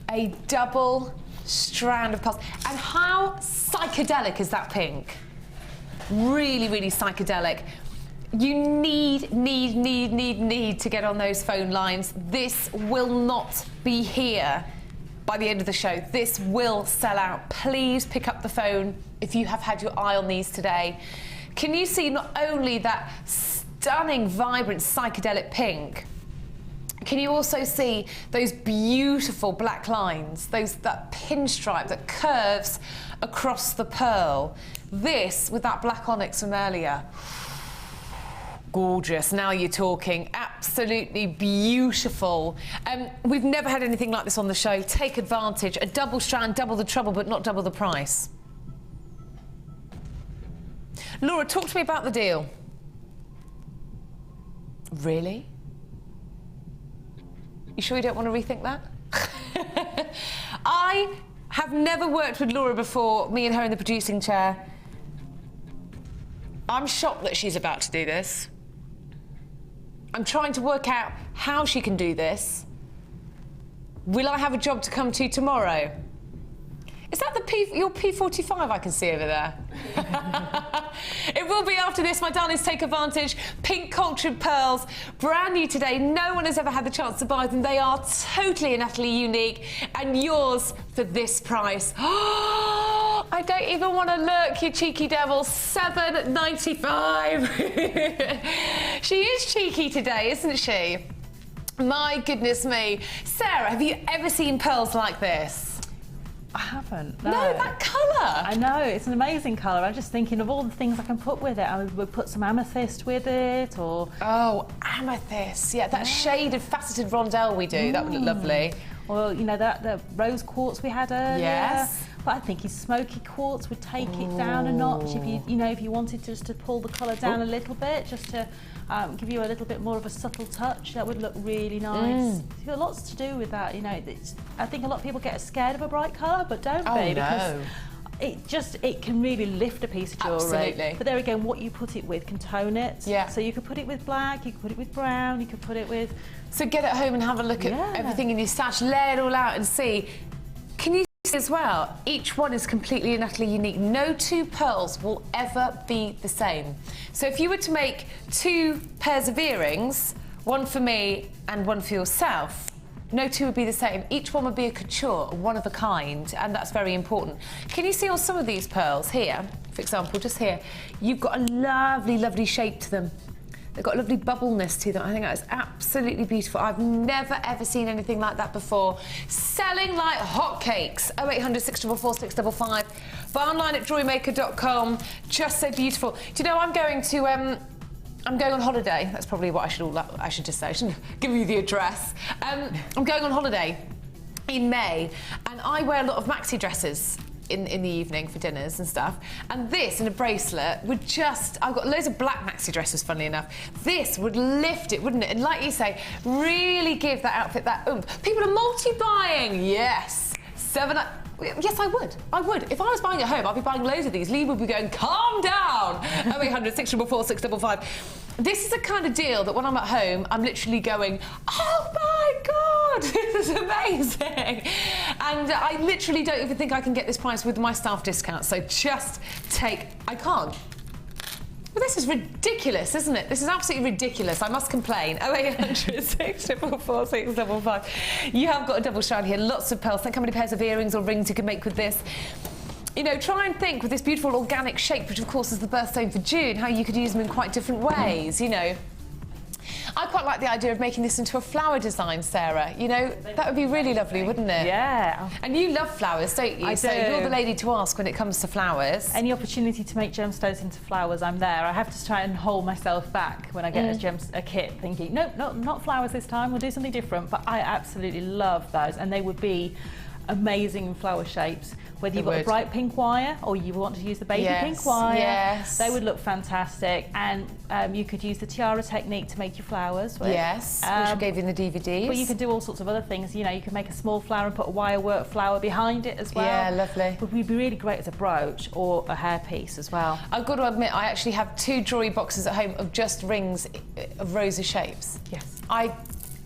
a double strand of pearls. And how psychedelic is that pink? Really, really psychedelic. You need to get on those phone lines. This will not be here by the end of the show. This will sell out. Please pick up the phone if you have had your eye on these today. Can you see not only that stunning, vibrant, psychedelic pink, can you also see those beautiful black lines, that pinstripe that curves across the pearl? This, with that black onyx from earlier, gorgeous. Now you're talking. Absolutely beautiful. We've never had anything like this on the show. Take advantage. A double strand, double the trouble, but not double the price. Laura, talk to me about the deal. Really? You sure you don't want to rethink that? I have never worked with Laura before, me and her in the producing chair. I'm shocked that she's about to do this. I'm trying to work out how she can do this. Will I have a job to come to tomorrow? Is that your P45 I can see over there? It will be after this, my darlings. Take advantage. Pink cultured pearls, brand new today. No one has ever had the chance to buy them. They are totally and utterly unique, and yours for this price. I don't even want to look, you cheeky devil. $7.95. She is cheeky today, isn't she? My goodness me. Sarah, have you ever seen pearls like this? I haven't. No, that colour. I know, it's an amazing colour. I'm just thinking of all the things I can put with it. I would put some amethyst with it, or... Oh, amethyst. Yeah, that shade of faceted rondelle we do. That would look lovely. Well, you know, the rose quartz we had earlier. Yes. But I think his smoky quartz would take it down a notch if if you wanted just to pull the colour down a little bit, just to give you a little bit more of a subtle touch. That would look really nice. You've got lots to do with that, you know. I think a lot of people get scared of a bright colour, but don't be, because it can really lift a piece of jewellery. Absolutely. But there again, what you put it with can tone it. Yeah. So you could put it with black, you could put it with brown, you could put it with... So get it home and have a look at everything in your stash, lay it all out and see. Can you see as well, each one is completely and utterly unique. No two pearls will ever be the same. So if you were to make 2 pairs of earrings, one for me and one for yourself, no two would be the same. Each one would be a couture, one of a kind, and that's very important. Can you see on some of these pearls here, for example, just here, you've got a lovely, lovely shape to them. They've got a lovely bubbleness to them. I think that is absolutely beautiful. I've never, ever seen anything like that before. Selling like hotcakes. 0800 644 655. Buy online at jewellerymaker.com. Just so beautiful. Do you know, I'm going on holiday. That's probably what I should just say. I shouldn't give you the address. I'm going on holiday in May, and I wear a lot of maxi dresses in the evening for dinners and stuff, and this in a bracelet would just... I've got loads of black maxi dresses, funnily enough. This would lift it, wouldn't it? And like you say, really give that outfit that oomph. People are multi-buying, yes. Yes, I would. I would. If I was buying at home, I'd be buying loads of these. Lee would be going, calm down. 0800 644 655. This is the kind of deal that when I'm at home, I'm literally going, oh my God, this is amazing. And I literally don't even think I can get this price with my staff discount. So just I can't. Well, this is ridiculous, isn't it? This is absolutely ridiculous. I must complain. 0800 644 655. You have got a double strand here, lots of pearls. Think how many pairs of earrings or rings you can make with this. You know, try and think with this beautiful organic shape, which of course is the birthstone for June, how you could use them in quite different ways, you know. I quite like the idea of making this into a flower design, Sarah. You know, that would be really lovely, wouldn't it? Yeah. And you love flowers, don't you? I do. So you're the lady to ask when it comes to flowers. Any opportunity to make gemstones into flowers, I'm there. I have to try and hold myself back when I get a kit, thinking, nope, not flowers this time, we'll do something different. But I absolutely love those, and they would be amazing flower shapes. Whether you've got a bright pink wire or you want to use the baby pink wire, they would look fantastic. And you could use the tiara technique to make your flowers with. Yes, which I gave you in the DVDs. But you could do all sorts of other things. You know, you could make a small flower and put a wire work flower behind it as well. Yeah, lovely. But would be really great as a brooch or a hairpiece as well. I've got to admit, I actually have 2 jewellery boxes at home of just rings of rosy shapes. Yes. I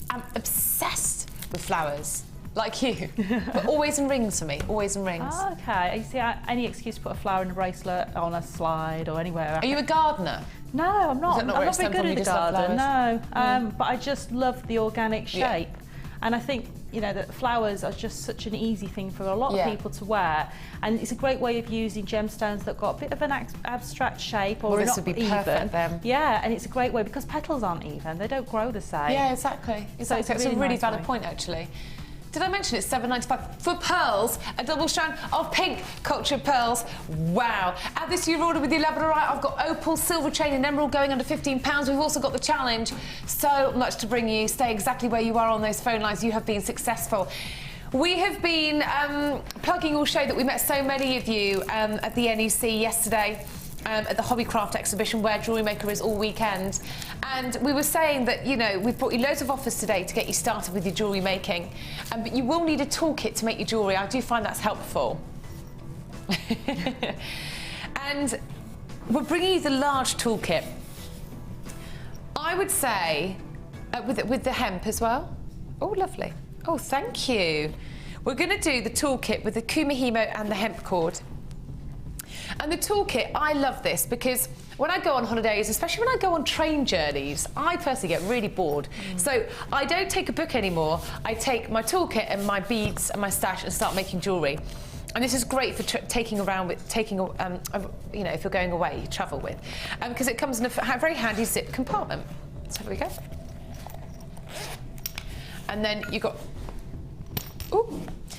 am obsessed with flowers. Like you. But always in rings for me, always in rings. Oh, okay. You see, any excuse to put a flower in a bracelet on a slide or anywhere. Are you a gardener? No, I'm not. I'm not very good at the garden, no. But I just love the organic shape. Yeah. And I think, you know, that flowers are just such an easy thing for a lot of people to wear. And it's a great way of using gemstones that got a bit of an abstract shape or this not would be even. perfect then. Yeah, and it's a great way because petals aren't even. They don't grow the same. Yeah, exactly. So It's a really nice valid way. point, actually. Did I mention it's £7.95 for pearls, a double strand of pink cultured pearls? Wow. Add this to your order with your laborite. I've got opal, silver chain and emerald going under £15. We've also got the challenge. So much to bring you. Stay exactly where you are on those phone lines. You have been successful. We have been plugging all show that we met so many of you at the NEC yesterday. At the Hobbycraft exhibition where Jewellery Maker is all weekend, and we were saying that, you know, we've brought you loads of offers today to get you started with your jewellery making, but you will need a toolkit to make your jewellery. I do find that's helpful. And we're bringing you the large toolkit. I would say with the hemp as well. Oh, lovely. Oh, thank you. We're going to do the toolkit with the Kumihimo and the hemp cord. And the toolkit, I love this because when I go on holidays, especially when I go on train journeys, I personally get really bored. So I don't take a book anymore. I take my toolkit and my beads and my stash and start making jewellery. And this is great for taking around with, you know, if you're going away, you travel with, because it comes in a very handy zip compartment. So here we go. And then you've got,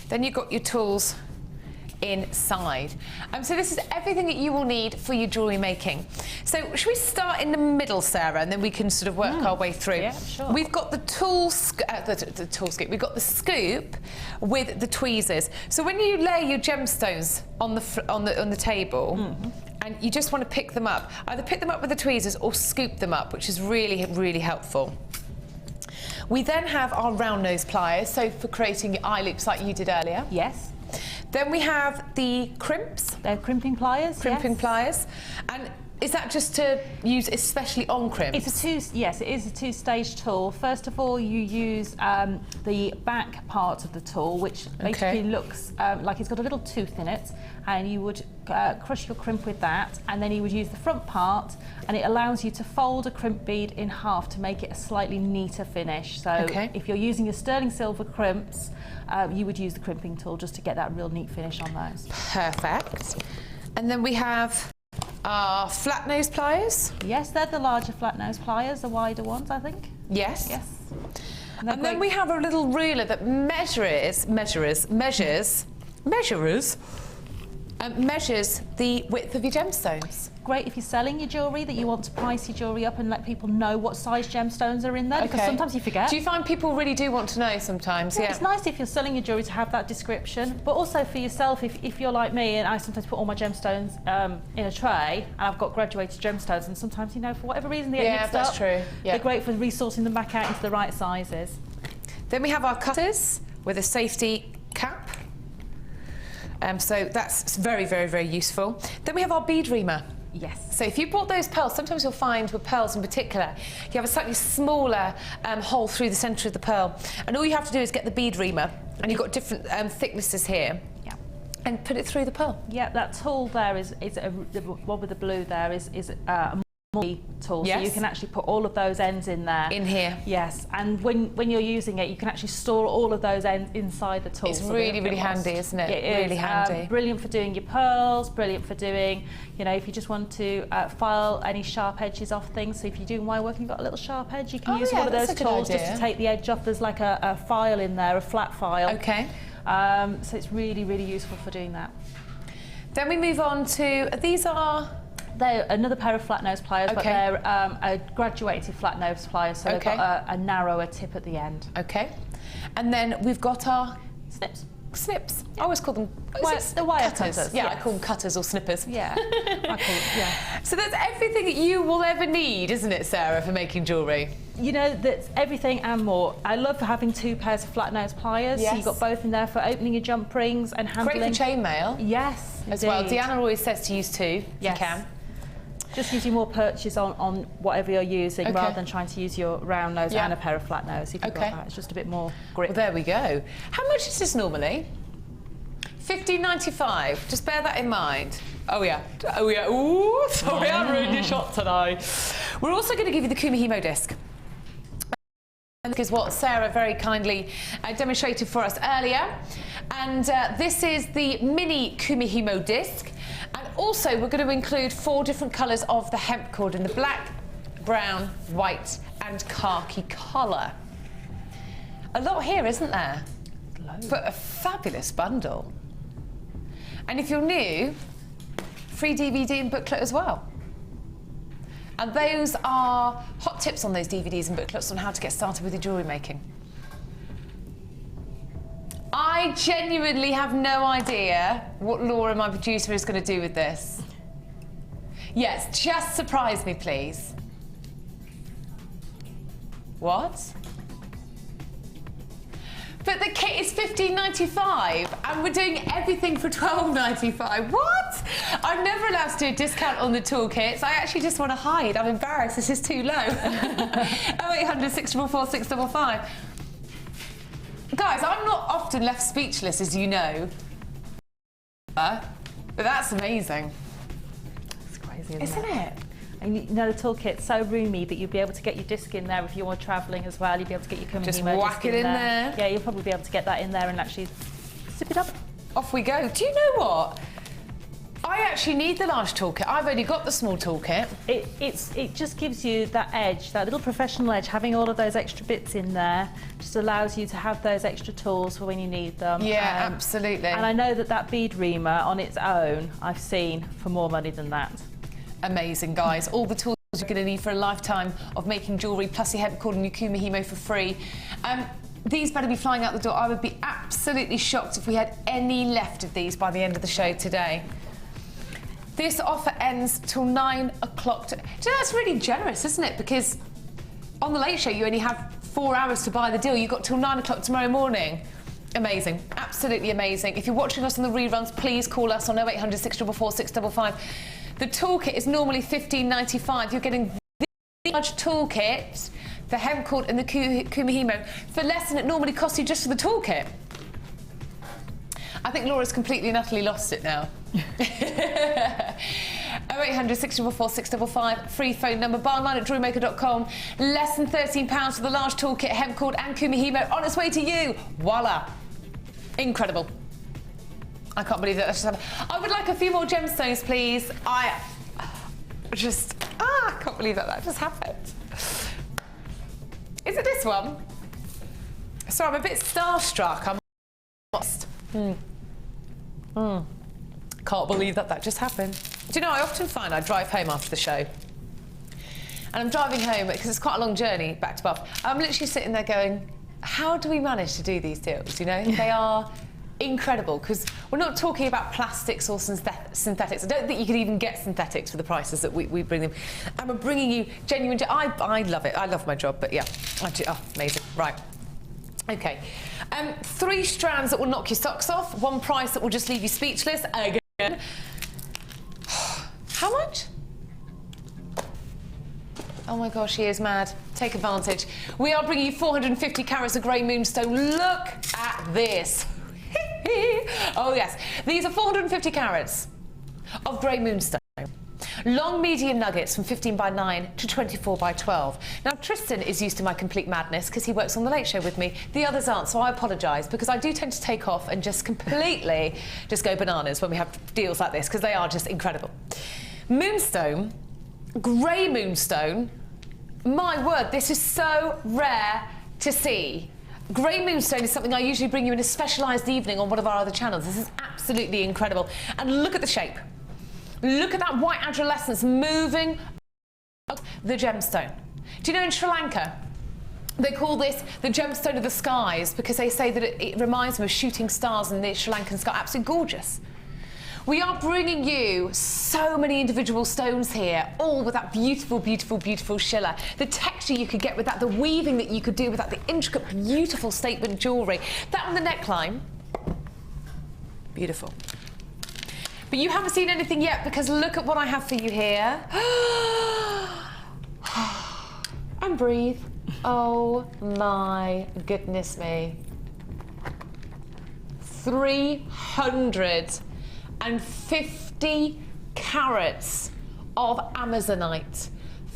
then you've got your tools inside. So this is everything that you will need for your jewellery making. So should we start in the middle, Sarah, and then we can sort of work our way through? Yeah, sure. We've got the tool scoop. We've got the scoop with the tweezers. So when you lay your gemstones on the table, and you just want to pick them up, either pick them up with the tweezers or scoop them up, which is really, really helpful. We then have our round nose pliers, so for creating your eye loops like you did earlier. Yes. Then we have the crimps. They're crimping pliers. Crimping pliers. And is that just to use especially on crimps? Yes, it is a two-stage tool. First of all, you use the back part of the tool, which basically looks like it's got a little tooth in it, and you would crush your crimp with that, and then you would use the front part, and it allows you to fold a crimp bead in half to make it a slightly neater finish. So if you're using your sterling silver crimps, you would use the crimping tool just to get that real neat finish on those. Perfect. And then we have our flat nose pliers. Yes, they're the larger flat nose pliers, the wider ones, I think. Yes. Yes. And then we have a little ruler that measures the width of your gemstones. Great if you're selling your jewellery, that you want to price your jewellery up and let people know what size gemstones are in there, because sometimes you forget. Do you find people really do want to know sometimes? Yeah, it's nice if you're selling your jewellery to have that description, but also for yourself, if you're like me and I sometimes put all my gemstones in a tray, and I've got graduated gemstones, and sometimes, you know, for whatever reason they get mixed up. True. Yeah. They're great for resorting them back out into the right sizes. Then we have our cutters with a safety cap. So that's very, very, very useful. Then we have our bead reamer. Yes. So if you bought those pearls, sometimes you'll find with pearls in particular, you have a slightly smaller hole through the centre of the pearl. And all you have to do is get the bead reamer, and you've got different thicknesses here. Yeah. And put it through the pearl. Yeah, that tool there is the one with the blue there is a tool, so you can actually put all of those ends in there. In here. Yes, and when you're using it, you can actually store all of those ends inside the tool. It's really, really handy, isn't it? It is really handy. Brilliant for doing your pearls, brilliant for doing, you know, if you just want to file any sharp edges off things. So if you're doing wire work and you've got a little sharp edge, you can use one of those tools just to take the edge off. There's like a file in there, a flat file. Okay. So it's really, really useful for doing that. Then we move on to, they're another pair of flat nose pliers, but they're a graduated flat nose pliers, so they've got a narrower tip at the end. Okay. And then we've got our snips. Snips. I always call them the wire cutters. Yeah, I call them cutters or snippers. Yeah. So that's everything that you will ever need, isn't it, Sarah, for making jewellery? You know, that's everything and more. I love having two pairs of flat nose pliers. Yes. So you've got both in there for opening your jump rings and handling. Great for chainmail. Yes, as well. Deanna always says to use two if you can. Just using more perches on whatever you're using rather than trying to use your round nose and a pair of flat nose. If you've got that, it's just a bit more grip. Well, there we go. How much is this normally? $15.95. Just bear that in mind. Oh yeah. Oh yeah. Ooh, sorry, I ruined your shot today. We're also going to give you the Kumihimo disc. Is what Sara very kindly demonstrated for us earlier, and this is the mini Kumihimo disc, and also we're going to include 4 different colours of the hemp cord in the black, brown, white and khaki colour. A lot here, isn't there? But a fabulous bundle. And if you're new, free DVD and booklet as well. And those are hot tips on those DVDs and booklets on how to get started with your jewellery making. I genuinely have no idea what Laura, my producer, is going to do with this. Yes, just surprise me, please. What? But the kit is $15.95 and we're doing everything for $12.95. What? I'm never allowed to do a discount on the toolkits. I actually just want to hide. I'm embarrassed. This is too low. 0800 644 655. Guys, I'm not often left speechless, as you know. But that's amazing. It's crazy, isn't it? And you know, the toolkit's so roomy that you'll be able to get your disc in there if you're travelling as well. You'll be able to get your Kumihimo just whack disc it in there. Yeah, you'll probably be able to get that in there and actually zip it up. Off we go. Do you know what? I actually need the large toolkit. I've only got the small toolkit. It just gives you that edge, that little professional edge. Having all of those extra bits in there just allows you to have those extra tools for when you need them. Yeah, absolutely. And I know that bead reamer on its own, I've seen for more money than that. Amazing, guys. All the tools you're going to need for a lifetime of making jewellery, plus your hemp cord and your Kumihimo for free. These better be flying out the door. I would be absolutely shocked if we had any left of these by the end of the show today. This offer ends till 9 o'clock. Do you know, that's really generous, isn't it? Because on the Late Show, you only have 4 hours to buy the deal. You've got till 9 o'clock tomorrow morning. Amazing, absolutely amazing. If you're watching us on the reruns, please call us on 0800 644 655. The toolkit is normally $15.95. You're getting the large toolkit, the hemp cord and the Kumihimo for less than it normally costs you just for the toolkit. I think Laura's completely and utterly lost it now. 0800 644 655, free phone number, bar online at jewellerymaker.com. Less than £13 for the large toolkit, hemp cord and Kumihimo on its way to you. Voila. Incredible. I can't believe that just happened. I would like a few more gemstones, please. I can't believe that just happened. Is it this one? Sorry, I'm a bit starstruck. I'm lost. Can't believe that just happened. Do you know, I often find I drive home after the show. And I'm driving home, because it's quite a long journey back to Bath. I'm literally sitting there going, how do we manage to do these deals, you know? They are incredible, because we're not talking about plastics or synthetics. I don't think you could even get synthetics for the prices that we bring them. And we're bringing you genuine... I love it. I love my job, but yeah. Amazing. Right. Okay. 3 strands that will knock your socks off. 1 price that will just leave you speechless. Again. How much? Oh my gosh, he is mad. Take advantage. We are bringing you 450 carats of grey moonstone. Look at this. Oh yes, these are 450 carats of grey moonstone. Long medium nuggets from 15 by 9 to 24 by 12. Now Tristan is used to my complete madness because he works on the Late Show with me. The others aren't, so I apologise, because I do tend to take off and just completely just go bananas when we have deals like this, because they are just incredible. Moonstone, grey moonstone, my word, this is so rare to see. Grey moonstone is something I usually bring you in a specialised evening on one of our other channels. This is absolutely incredible. And look at the shape. Look at that white adolescence moving up the gemstone. Do you know in Sri Lanka, they call this the gemstone of the skies, because they say that it reminds them of shooting stars in the Sri Lankan sky. Absolutely gorgeous. We are bringing you so many individual stones here, all with that beautiful, beautiful, beautiful shiller. The texture you could get with that, the weaving that you could do with that, the intricate, beautiful statement jewellery. That on the neckline, beautiful. But you haven't seen anything yet because look at what I have for you here. And breathe. Oh my goodness me. 350 carats of Amazonite.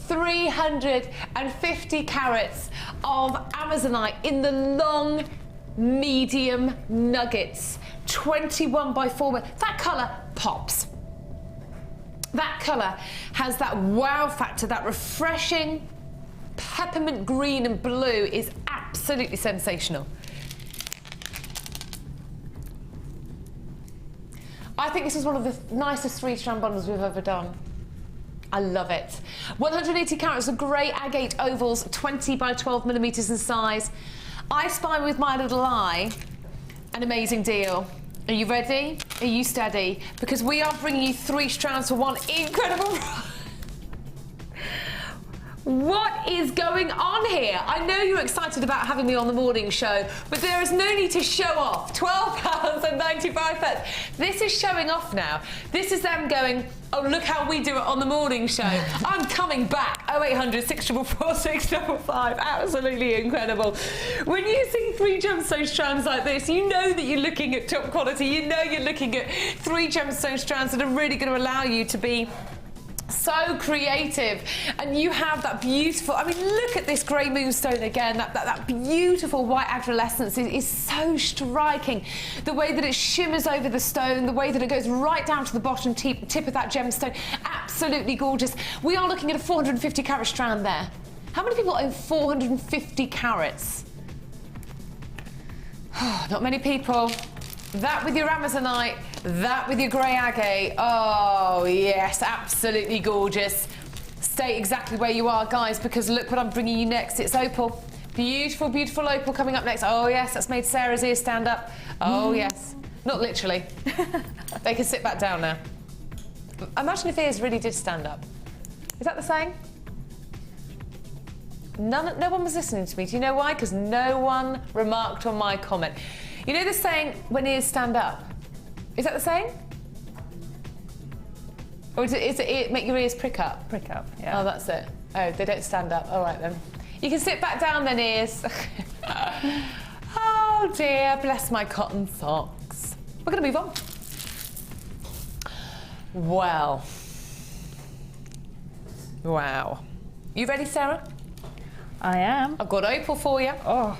350 carats of Amazonite in the long, medium nuggets. 21 by 4. That colour pops. That colour has that wow factor, that refreshing peppermint green and blue is absolutely sensational. I think this is one of the nicest 3-strand bundles we've ever done. I love it. 180 carats of grey agate ovals, 20 by 12 millimetres in size. I spy with my little eye an amazing deal. Are you ready? Are you steady? Because we are bringing you 3 strands for one incredible price. What is going on here? I know you're excited about having me on the morning show, but there is no need to show off. £12.95. This is showing off now. This is them going, oh, look how we do it on the morning show. I'm coming back. 0800 644 655. Absolutely incredible. When you see 3 gemstone strands like this, you know that you're looking at top quality. You know you're looking at 3 gemstone strands that are really going to allow you to be so creative, and you have that beautiful, I mean, look at this grey moonstone again, that beautiful white adolescence is so striking. The way that it shimmers over the stone, the way that it goes right down to the bottom tip of that gemstone, absolutely gorgeous. We are looking at a 450 carat strand there. How many people own 450 carats? Not many people. That with your Amazonite, that with your grey agate. Oh, yes, absolutely gorgeous. Stay exactly where you are, guys, because look what I'm bringing you next. It's opal. Beautiful, beautiful opal coming up next. Oh, yes, that's made Sarah's ears stand up. Oh, yes. Not literally. They can sit back down now. Imagine if ears really did stand up. Is that the saying? No one was listening to me. Do you know why? Because no one remarked on my comment. You know the saying, when ears stand up? Is that the saying? Or is it make your ears prick up? Prick up, yeah. Oh, that's it. Oh, they don't stand up. All right, then. You can sit back down then, ears. Oh, dear. Bless my cotton socks. We're going to move on. Well. Wow. You ready, Sarah? I am. I've got opal for you. Oh.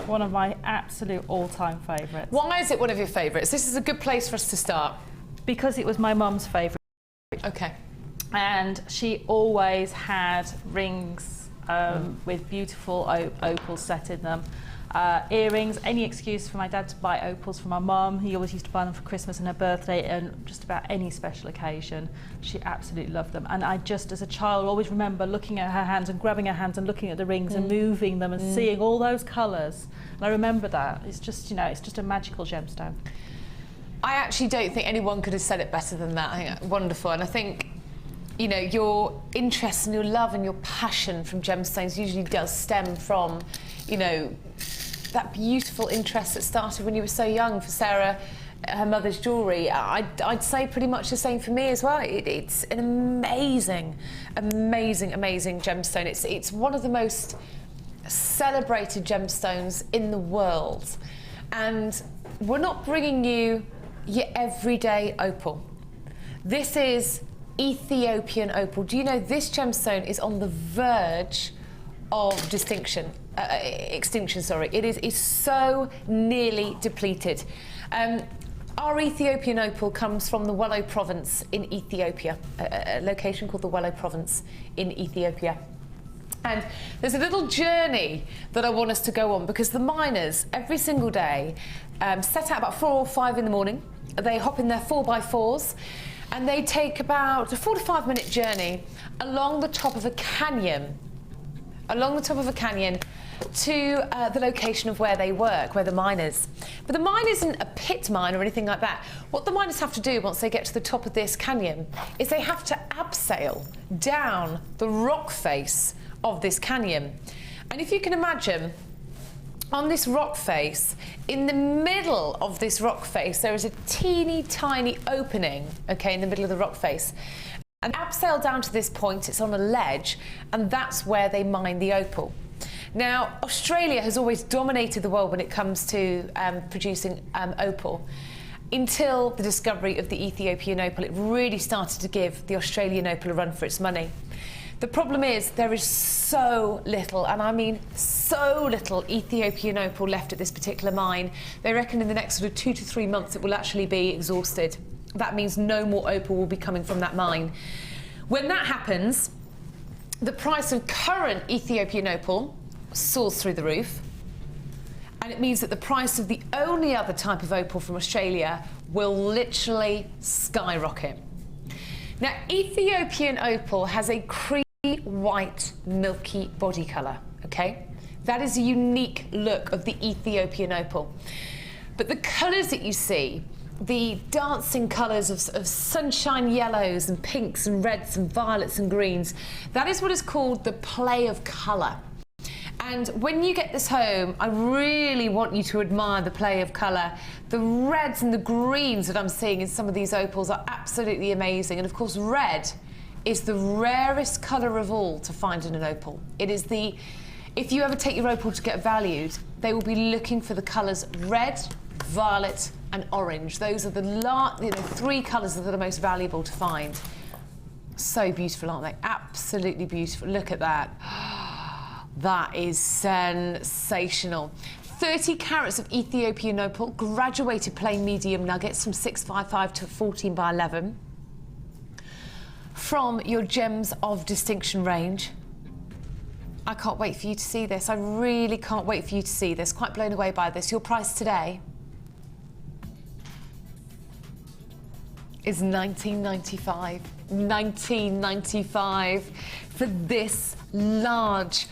One of my absolute all-time favourites. Why is it one of your favourites? This is a good place for us to start. Because it was my mum's favourite. Okay. And she always had rings with beautiful opals set in them. Earrings, any excuse for my dad to buy opals for my mum. He always used to buy them for Christmas and her birthday and just about any special occasion. She absolutely loved them. And I just, as a child, always remember looking at her hands and grabbing her hands and looking at the rings and moving them and seeing all those colours. And I remember that. It's just, you know, it's just a magical gemstone. I actually don't think anyone could have said it better than that. I think that's wonderful. And I think, you know, your interest and your love and your passion from gemstones usually does stem from, you know, that beautiful interest that started when you were so young. For Sarah, her mother's jewellery, I'd say pretty much the same for me as well. It's an amazing, amazing, amazing gemstone. It's one of the most celebrated gemstones in the world. And we're not bringing you your everyday opal. This is Ethiopian opal. Do you know this gemstone is on the verge of extinction? It is so nearly depleted. Our Ethiopian opal comes from the Wello province in Ethiopia, a location called the Wello province in Ethiopia. And there's a little journey that I want us to go on, because the miners every single day set out about 4 or 5 in the morning. They hop in their 4x4s and they take about a 4 to 5 minute journey along the top of a canyon. To the location of where they work, where the mine is. But the mine isn't a pit mine or anything like that. What the miners have to do once they get to the top of this canyon is they have to abseil down the rock face of this canyon. And if you can imagine on this rock face, in the middle of this rock face, there is a teeny tiny opening, okay, in the middle of the rock face. And abseil down to this point, it's on a ledge, and that's where they mine the opal. Now, Australia has always dominated the world when it comes to producing opal. Until the discovery of the Ethiopian opal, it really started to give the Australian opal a run for its money. The problem is there is so little, and I mean so little, Ethiopian opal left at this particular mine. They reckon in the next sort of 2 to 3 months it will actually be exhausted. That means no more opal will be coming from that mine. When that happens, the price of current Ethiopian opal soars through the roof, and it means that the price of the only other type of opal from Australia will literally skyrocket. Now, Ethiopian opal has a creamy white milky body colour, okay? That is a unique look of the Ethiopian opal. But the colours that you see, the dancing colours of sunshine yellows and pinks and reds and violets and greens, that is what is called the play of colour. And when you get this home, I really want you to admire the play of colour. The reds and the greens that I'm seeing in some of these opals are absolutely amazing. And of course, red is the rarest colour of all to find in an opal. It is the, if you ever take your opal to get valued, they will be looking for the colours red, violet and orange. Those are the 3 colours that are the most valuable to find. So beautiful, aren't they? Absolutely beautiful. Look at that. That is sensational. 30 carats of Ethiopian opal, graduated plain medium nuggets from 655 to 14 by 11. From your Gems of Distinction range. I can't wait for you to see this. I really can't wait for you to see this. Quite blown away by this. Your price today is $19.95. $19.95 for this large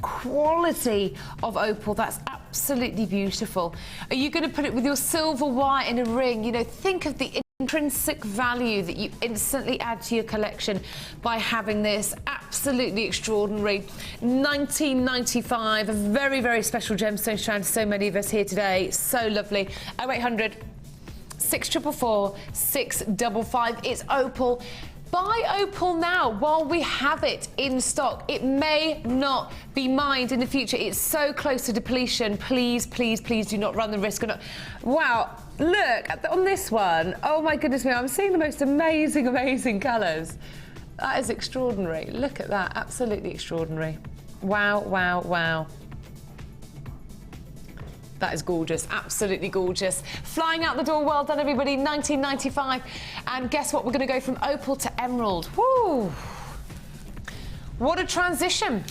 quality of opal. That's absolutely beautiful. Are you going to put it with your silver wire in a ring? You know, think of the intrinsic value that you instantly add to your collection by having this. Absolutely extraordinary. $19.95, a very, very special gemstone strand to so many of us here today. So lovely. 0800 644 655. It's opal. Buy opal now while we have it in stock. It may not be mined in the future. It's so close to depletion. Please, please, please do not run the risk. Wow, look on this one. Oh my goodness me, I'm seeing the most amazing, amazing colours. That is extraordinary. Look at that, absolutely extraordinary. Wow, wow, wow. That is gorgeous, absolutely gorgeous. Flying out the door, well done everybody, $19.95. And guess what, we're gonna go from opal to emerald. Woo! What a transition.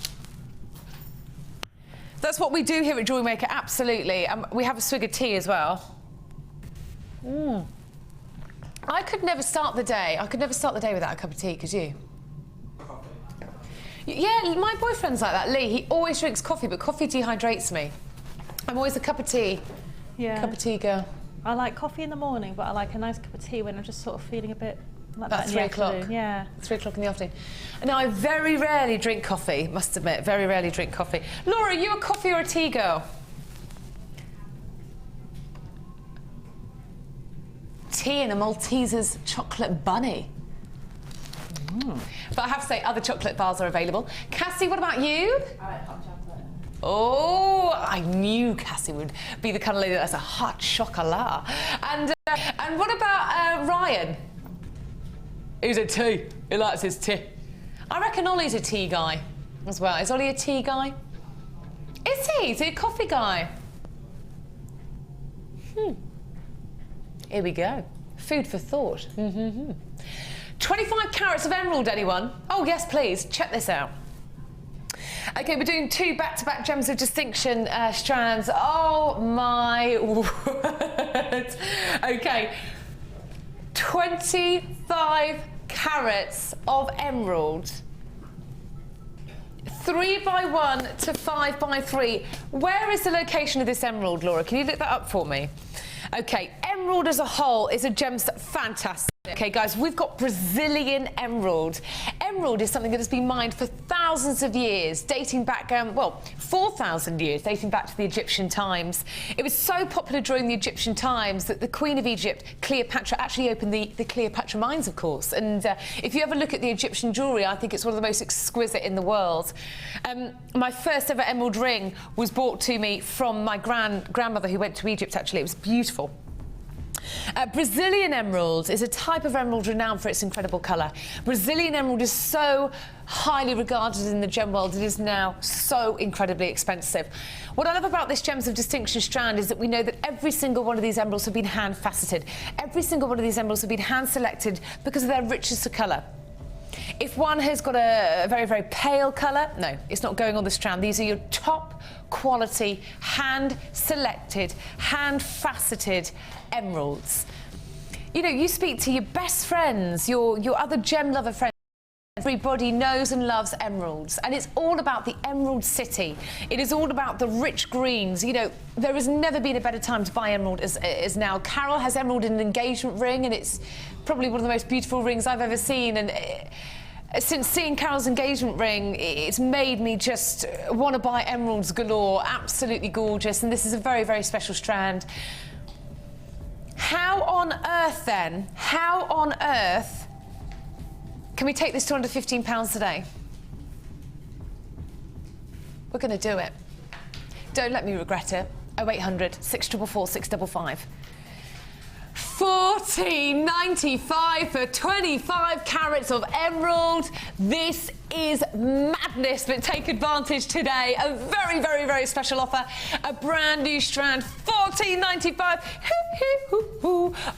That's what we do here at Jewellery Maker, absolutely. We have a swig of tea as well. I could never start the day. I could never start the day without a cup of tea, could you? Coffee. Yeah, my boyfriend's like that, Lee. He always drinks coffee, but coffee dehydrates me. I'm always a cup of tea. Yeah. Cup of tea girl. I like coffee in the morning, but I like a nice cup of tea when I'm just sort of feeling a bit like about that in 3 the o'clock. afternoon. Yeah. 3 o'clock in the afternoon. Now, I very rarely drink coffee, must admit. Very rarely drink coffee. Laura, are you a coffee or a tea girl? Tea and a Malteser's chocolate bunny. But I have to say, other chocolate bars are available. Cassie, what about you? I like hot chocolate. Oh, I knew Cassie would be the kind of lady that has a hot chocolat. And what about Ryan? He's a tea. He likes his tea. I reckon Ollie's a tea guy as well. Is Ollie a tea guy? Is he? Is he a coffee guy? Here we go. Food for thought. 25 carats of emerald, anyone? Oh, yes, please. Check this out. Okay, we're doing 2 back-to-back Gems of Distinction strands. Oh, my word. Okay. 25 carats of emerald. 3 by 1 to 5 by 3. Where is the location of this emerald, Laura? Can you look that up for me? Okay, emerald as a whole is a gem, fantastic. Okay, guys, we've got Brazilian emerald. Emerald is something that has been mined for thousands of years, dating back, well, 4,000 years, dating back to the Egyptian times. It was so popular during the Egyptian times that the Queen of Egypt, Cleopatra, actually opened the Cleopatra mines, of course. And if you ever look at the Egyptian jewellery, I think it's one of the most exquisite in the world. My first ever emerald ring was brought to me from my grandmother who went to Egypt, actually. It was beautiful. Brazilian emerald is a type of emerald renowned for its incredible colour. Brazilian emerald is so highly regarded in the gem world, it is now so incredibly expensive. What I love about this Gems of Distinction strand is that we know that every single one of these emeralds have been hand faceted. Every single one of these emeralds have been hand selected because of their richness of colour. If one has got a very, very pale colour, no, it's not going on the strand. These are your top quality, hand-selected, hand-faceted emeralds. You know, you speak to your best friends, your other gem lover friends. Everybody knows and loves emeralds, and it's all about the Emerald City. It is all about the rich greens. You know, there has never been a better time to buy emerald as now. Carol has emerald in an engagement ring, and it's probably one of the most beautiful rings I've ever seen. And since seeing Carol's engagement ring, it's made me just want to buy emeralds galore. Absolutely gorgeous, and this is a very, very special strand. How on earth, then? How on earth can we take this to under £15 today? We're going to do it. Don't let me regret it. 0800 644 655. £14.95 for 25 carats of emerald. This is madness, but take advantage today. A very, very, very special offer. A brand new strand, £14.95.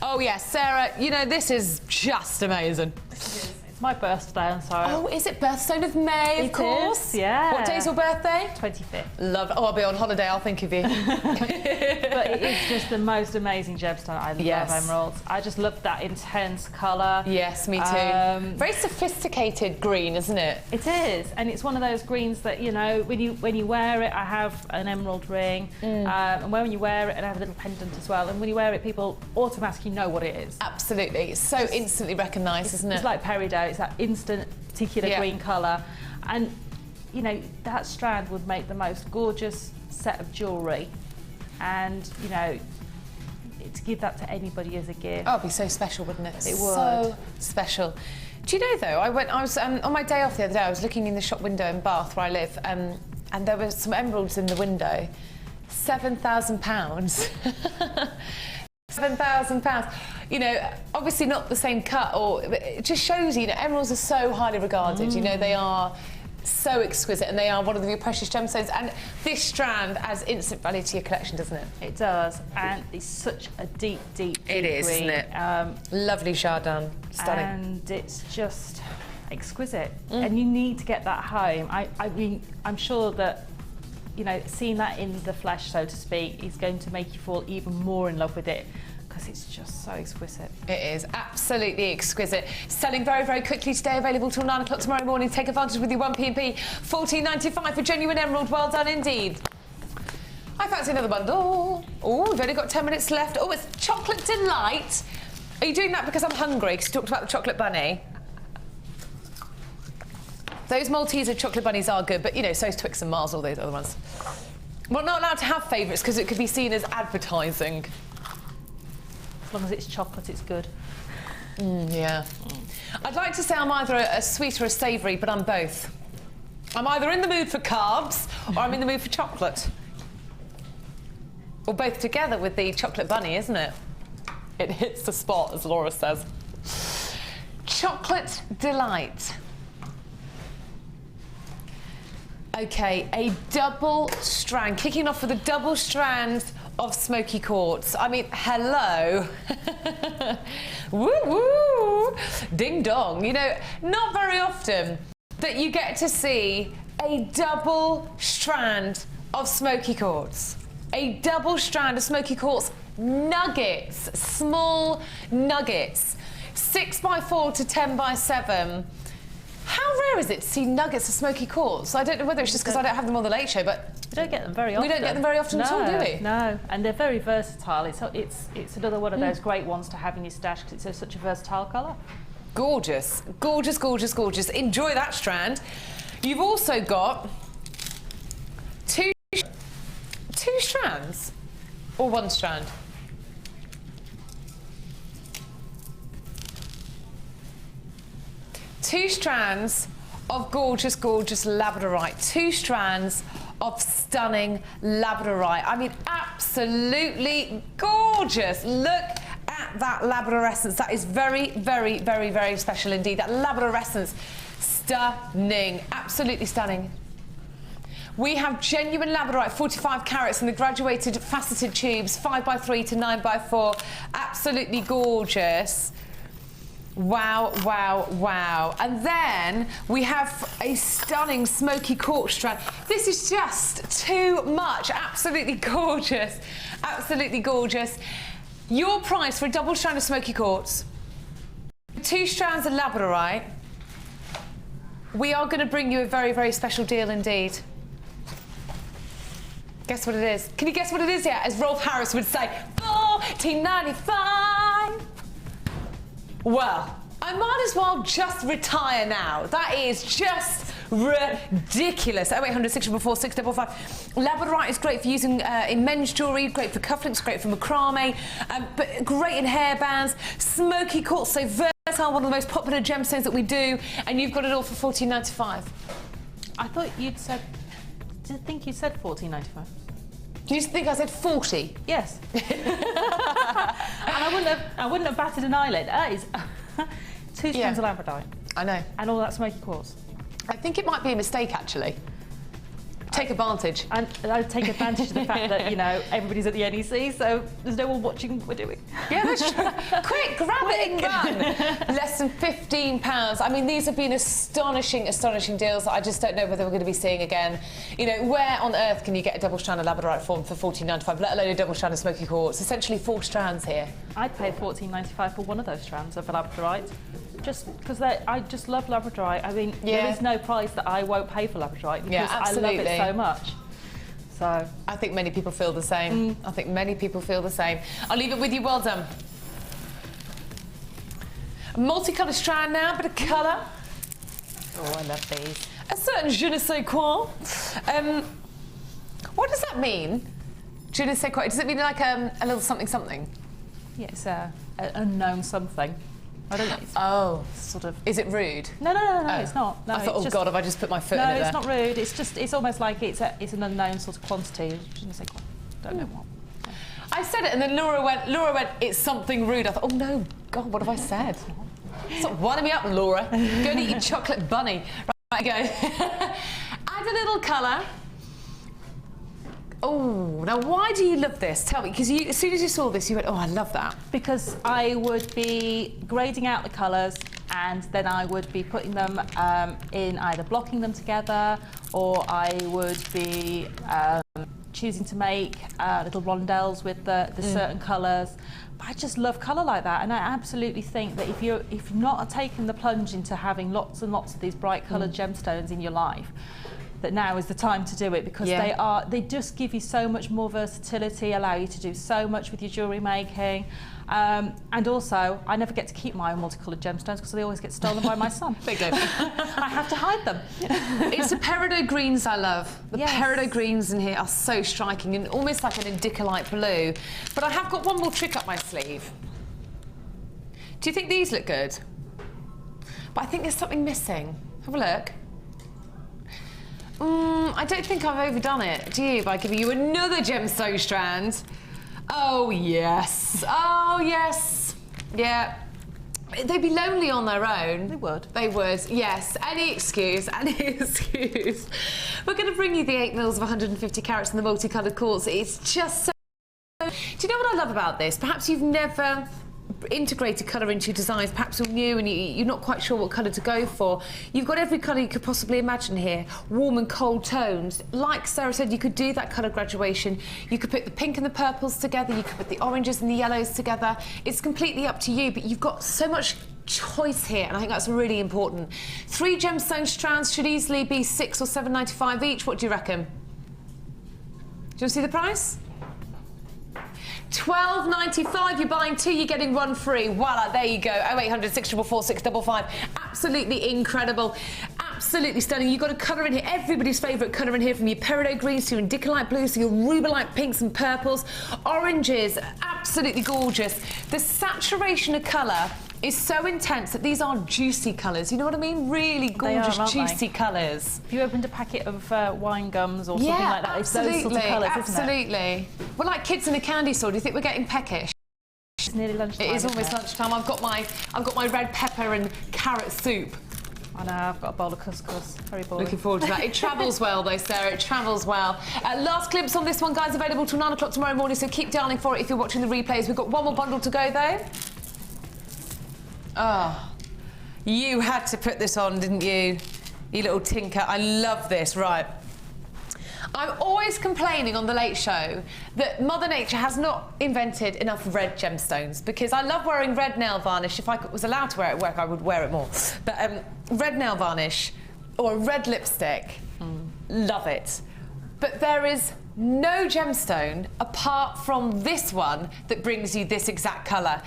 Oh yes, Sarah, you know, this is just amazing. It's my birthday, I'm sorry. Oh, is it birthstone of May, of course? Yeah. What day's your birthday? 25th. Love. Oh, I'll be on holiday, I'll think of you. But it is just the most amazing gemstone. I love emeralds. I just love that intense colour. Yes, me too. Very sophisticated green, isn't it? It is, and it's one of those greens that, you know, when you wear it, I have an emerald ring, and when you wear it, and I have a little pendant as well, and when you wear it, people automatically know what it is. Absolutely. It's so instantly recognised, isn't it? It's like peridot. It's that instant particular green colour, and you know that strand would make the most gorgeous set of jewellery, and you know to give that to anybody as a gift. Oh, it'd be so special, wouldn't it? It would. So special. Do you know though? I was on my day off the other day. I was looking in the shop window in Bath where I live, and there were some emeralds in the window. £7,000. £7,000. You know, obviously not the same cut, or it just shows you know, emeralds are so highly regarded. You know, they are so exquisite, and they are one of your precious gemstones. And this strand adds instant value to your collection, doesn't it? It does, and it's such a deep, deep, it is, green. isn't it? Lovely Chardin, stunning, and it's just exquisite. And you need to get that home. I mean, I'm sure that, you know, seeing that in the flesh, so to speak, is going to make you fall even more in love with it, because it's just so exquisite. It is absolutely exquisite. Selling very, very quickly today, available till 9 o'clock tomorrow morning. Take advantage with your 1p&p. £14.95 for genuine emerald. Well done indeed. I fancy another bundle. Oh, we've only got 10 minutes left. Oh, it's Chocolate Delight. Are you doing that because I'm hungry? Because you talked about the chocolate bunny. Those Malteser chocolate bunnies are good, but you know, so's Twix and Mars, all those other ones. We're not allowed to have favourites because it could be seen as advertising. As long as it's chocolate, it's good. Yeah. I'd like to say I'm either a sweet or a savoury, but I'm both. I'm either in the mood for carbs or I'm in the mood for chocolate. Or both together with the chocolate bunny, isn't it? It hits the spot, as Laura says. Chocolate Delight. Okay, a double strand. Kicking off with a double strand of Smoky quartz. I mean, hello. Woo woo. Ding dong. You know, not very often that you get to see a double strand of Smoky quartz. A double strand of Smoky quartz nuggets, small nuggets, 6x4 to 10x7. How rare is it to see nuggets of smoky quartz? I don't know whether it's just because I don't have them on the Late Show, but we don't get them very often. We don't get them very often at all, do we? No, and they're very versatile. It's another one of those great ones to have in your stash because it's such a versatile colour. Gorgeous, gorgeous, gorgeous, gorgeous. Enjoy that strand. You've also got two strands or one strand. Two strands of gorgeous, gorgeous labradorite. Two strands of stunning labradorite. I mean, absolutely gorgeous. Look at that labradorescence. That is very, very, very, very special indeed. That labradorescence, stunning, absolutely stunning. We have genuine labradorite, 45 carats in the graduated faceted tubes, 5x3 to 9x4. Absolutely gorgeous. Wow, wow, wow. And then we have a stunning smoky quartz strand. This is just too much. Absolutely gorgeous. Absolutely gorgeous. Your price for a double strand of smoky quartz, 2 strands of labradorite, we are going to bring you a very, very special deal indeed. Guess what it is? Can you guess what it is yet? As Rolf Harris would say, $14.95. Well, I might as well just retire now. That is just ridiculous. 0800 644 655. Labradorite is great for using in men's jewellery, great for cufflinks, great for macrame, but great in hairbands. Smoky quartz, so versatile, one of the most popular gemstones that we do, and you've got it all for $14.95. I thought you'd said. I think you said $14.95. Do you think I said 40? Yes. And I wouldn't have batted an eyelid. That is 2 strands of labradorite. I know. And all that smoky quartz. I think it might be a mistake actually. Take advantage. And I take advantage of the fact that, you know, everybody's at the NEC, so there's no one watching what we're doing. Yeah, that's true. Quick, grab it and run. Less than £15. I mean, these have been astonishing, astonishing deals that I just don't know whether we're going to be seeing again. You know, where on earth can you get a double strand of labradorite form for $14.95, let alone a double strand of smoky quartz? Essentially 4 strands here. I'd pay $14.95 for one of those strands of labradorite. Just because I just love labradorite. I mean, there is no price that I won't pay for labradorite because I love it so much. So I think many people feel the same. I think many people feel the same. I'll leave it with you. Well done. A multicolour strand now, bit of colour. Oh, I love these. A certain je ne sais quoi. What does that mean? Je ne sais quoi. Does it mean like a little something something? Yeah, it's an unknown something. I don't know. Oh, sort of. Is it rude? No, it's not. No, I thought, oh God, have I just put my foot in it there? No, it's not rude. It's just, it's almost like it's an unknown sort of quantity. Don't know what. I said it, and then Laura went, it's something rude. I thought, oh no, God, what have I said? Stop winding me up, Laura. Go and eat your chocolate bunny. Right, go. Add a little colour. Oh, now why do you love this? Tell me, because as soon as you saw this, you went, oh, I love that. Because I would be grading out the colours and then I would be putting them in either blocking them together or I would be choosing to make little rondelles with the certain colours. But I just love colour like that, and I absolutely think that if you're not taking the plunge into having lots and lots of these bright coloured gemstones in your life, that now is the time to do it because they just give you so much more versatility, allow you to do so much with your jewellery making. And also, I never get to keep my own multicoloured gemstones because they always get stolen by my son. They do. I have to hide them. It's the peridot greens I love. The peridot greens in here are so striking and almost like an indicolite blue. But I have got one more trick up my sleeve. Do you think these look good? But I think there's something missing. Have a look. I don't think I've overdone it, do you, by giving you another gemstone strand? Oh, yes. Oh, yes. Yeah. They'd be lonely on their own. They would. They would, yes. Any excuse, any excuse. We're going to bring you the 8 mils of 150 carats in the multicoloured quartz. It's just so... Do you know what I love about this? Perhaps you've never integrated colour into your designs, perhaps you're new and you're not quite sure what colour to go for. You've got every colour you could possibly imagine here, warm and cold tones. Like Sarah said, you could do that colour graduation. You could put the pink and the purples together, you could put the oranges and the yellows together. It's completely up to you, but you've got so much choice here, and I think that's really important. 3 gemstone strands should easily be $6 or $7.95 each. What do you reckon? Do you want to see the price? $12.95. You're buying 2, you're getting 1 free. Voila, there you go. 0800 644 655. Absolutely incredible. Absolutely stunning. You've got a colour in here, everybody's favourite colour in here, from your peridot greens to your indicolite blues to your rubelite pinks and purples. Oranges, absolutely gorgeous. The saturation of colour is so intense that these are juicy colours. You know what I mean? Really gorgeous, juicy colours. If you opened a packet of wine gums or something like that, it's those sort of colours, isn't it? Absolutely. We're like kids in a candy store. Do you think we're getting peckish? It's nearly lunchtime. It is almost lunchtime. I've got my red pepper and carrot soup. I know, I've got a bowl of couscous. Very boring. Looking forward to that. It travels well, though, Sarah. It travels well. Last glimpse on this one, guys, available till 9 o'clock tomorrow morning, so keep dialing for it if you're watching the replays. We've got one more bundle to go, though. Oh, you had to put this on, didn't you? You little tinker. I love this. Right. I'm always complaining on The Late Show that Mother Nature has not invented enough red gemstones, because I love wearing red nail varnish. If I was allowed to wear it at work, I would wear it more. But red nail varnish or a red lipstick, love it. But there is no gemstone apart from this one that brings you this exact colour.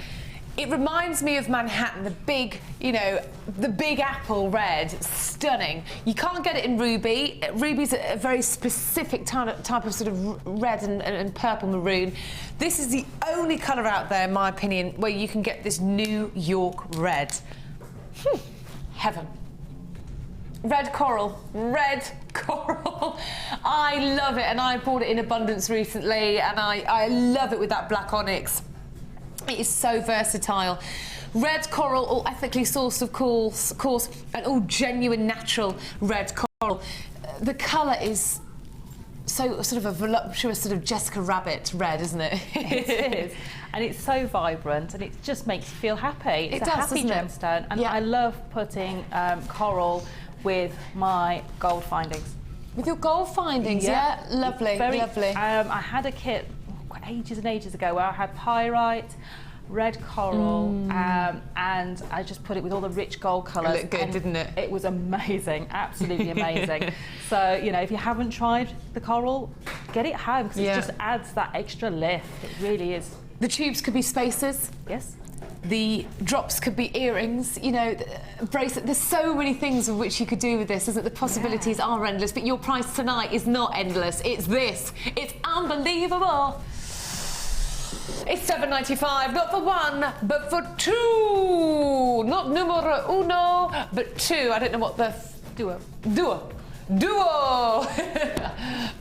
It reminds me of Manhattan, the big, you know, the big apple red, stunning. You can't get it in ruby. Ruby's a very specific type of sort of red and purple maroon. This is the only colour out there, in my opinion, where you can get this New York red. Heaven. Red coral, red coral. I love it, and I bought it in abundance recently, and I love it with that black onyx. It is so versatile. Red coral, all ethically sourced, of course, and all genuine, natural red coral. The colour is so sort of a voluptuous sort of Jessica Rabbit red, isn't it? It is. And it's so vibrant, and it just makes you feel happy. It's a happy gemstone, and I love putting coral with my gold findings. With your gold findings, yeah? Lovely, lovely. I had a kit ages and ages ago where I had pyrite, red coral, and I just put it with all the rich gold colours. It looked good, didn't it? It was amazing, absolutely amazing. So, you know, if you haven't tried the coral, get it home, because it just adds that extra lift. It really is. The tubes could be spacers. Yes. The drops could be earrings, you know, bracelet. There's so many things of which you could do with this, isn't it? The possibilities are endless, but your price tonight is not endless. It's this. It's unbelievable. It's $7.95, not for 1, but for 2. Not numero uno, but 2. I don't know what the... Duo.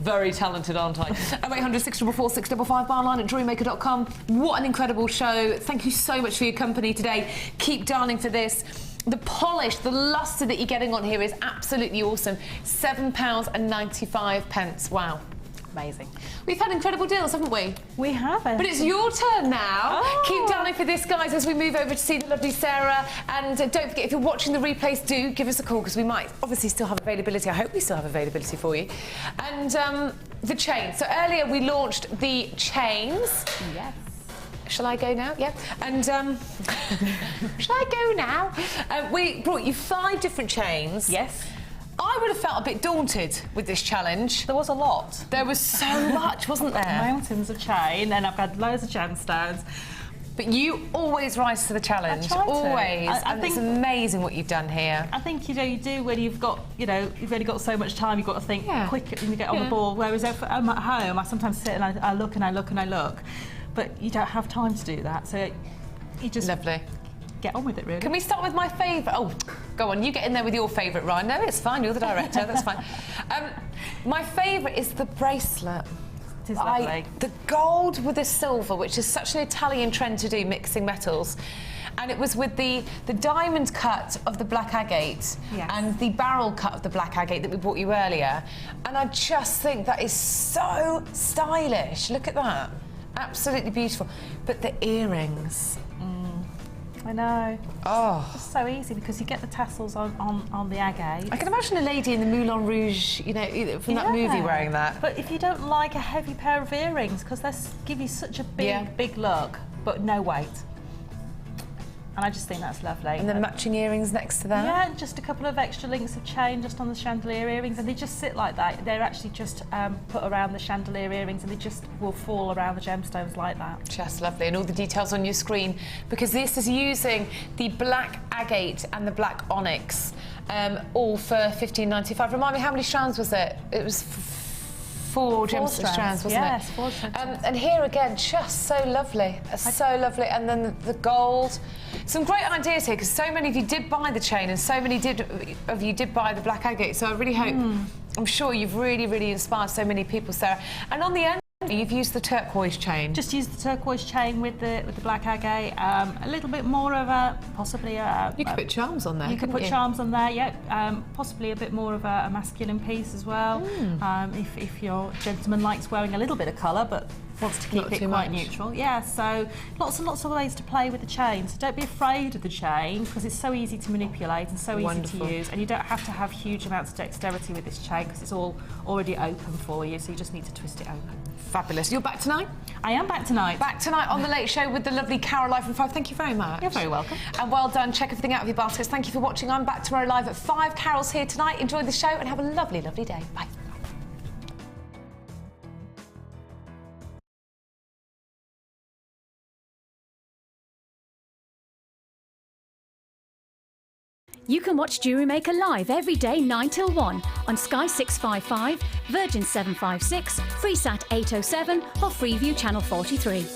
Very talented, aren't I? 0800 644 655, bar line at jewellerymaker.com. What an incredible show. Thank you so much for your company today. Keep dialing for this. The polish, the lustre that you're getting on here is absolutely awesome. £7.95. Wow. Amazing. We've had incredible deals, haven't we? We have. But it's your turn now. Oh. Keep dialing for this, guys, as we move over to see the lovely Sarah. And don't forget, if you're watching the replays, do give us a call, because we might obviously still have availability. I hope we still have availability for you. And the chain. So earlier we launched the chains. Yes. Shall I go now? Yeah. And shall I go now? We brought you 5 different chains. Yes. I would have felt a bit daunted with this challenge. There was a lot. There was so much, wasn't there? Mountains of chain, and I've had loads of gemstones. But you always rise to the challenge. I try to. Always. I think it's amazing what you've done here. I think, you know, you do when you've got, you know, you've only got so much time, you've got to think quick and you get on the ball. Whereas if I'm at home, I sometimes sit and I look and I look and I look. But you don't have time to do that, so you just... Lovely. Get on with it, really. Can we start with my favourite? Oh, go on, you get in there with your favourite, Ryan. No, it's fine, you're the director, that's fine. My favourite is the bracelet. It is lovely. The gold with the silver, which is such an Italian trend to do, mixing metals. And it was with the diamond cut of the black agate and the barrel cut of the black agate that we brought you earlier. And I just think that is so stylish. Look at that. Absolutely beautiful. But the earrings. I know. Oh. It's so easy because you get the tassels on the agate. I can imagine a lady in the Moulin Rouge, you know, from that movie wearing that. But if you don't like a heavy pair of earrings, because they give you such a big look, but no weight. And I just think that's lovely. And then matching earrings next to that? Yeah, just a couple of extra links of chain just on the chandelier earrings, and they just sit like that. They're actually just put around the chandelier earrings, and they just will fall around the gemstones like that. Just lovely, and all the details on your screen, because this is using the black agate and the black onyx, all for $15.95. Remind me, how many strands was it? It was four gemstone strands, wasn't it? Yes, 4 strands. And here again, just so lovely, so lovely. And then the gold. Some great ideas here, because so many of you did buy the chain, and so many of you did buy the black agate. So I really hope, I'm sure you've really, really inspired so many people, Sarah. And on the end, you've used the turquoise chain. Just used the turquoise chain with the black agate. A little bit more of a, possibly a... You could put charms on there, You could put charms on there, yeah. Possibly a bit more of a masculine piece as well. If your gentleman likes wearing a little bit of colour, but wants to keep it quite neutral. Yeah, so lots and lots of ways to play with the chain. So don't be afraid of the chain, because it's so easy to manipulate and so easy to use, and you don't have to have huge amounts of dexterity with this chain, because it's all already open for you, so you just need to twist it open. Fabulous. You're back tonight? I am back tonight. Back tonight on The Late Show with the lovely Caroline from 5. Thank you very much. You're very welcome. And well done. Check everything out of your baskets. Thank you for watching. I'm back tomorrow live at 5. Carol's here tonight. Enjoy the show and have a lovely, lovely day. Bye. You can watch Jewellery Maker live every day 9 till 1 on Sky 655, Virgin 756, Freesat 807 or Freeview Channel 43.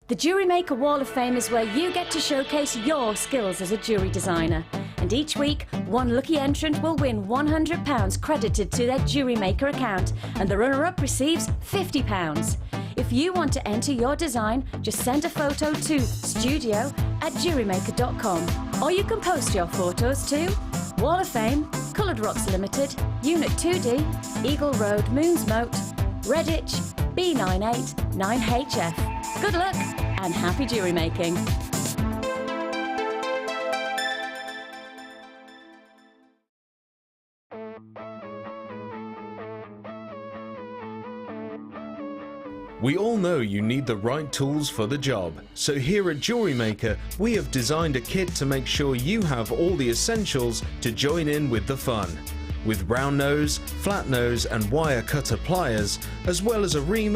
The Jewellery Maker Wall of Fame is where you get to showcase your skills as a jewellery designer. And each week, one lucky entrant will win £100 credited to their Jewellery Maker account, and the runner-up receives £50. If you want to enter your design, just send a photo to studio@jewellerymaker.com, or you can post your photos to Wall of Fame, Coloured Rocks Limited, Unit 2D, Eagle Road, Moonsmote, Redditch, B98 9HF. Good luck and happy jewellery making. We all know you need the right tools for the job, so here at Jewellery Maker we have designed a kit to make sure you have all the essentials to join in with the fun. With round nose, flat nose and wire cutter pliers, as well as a reamer,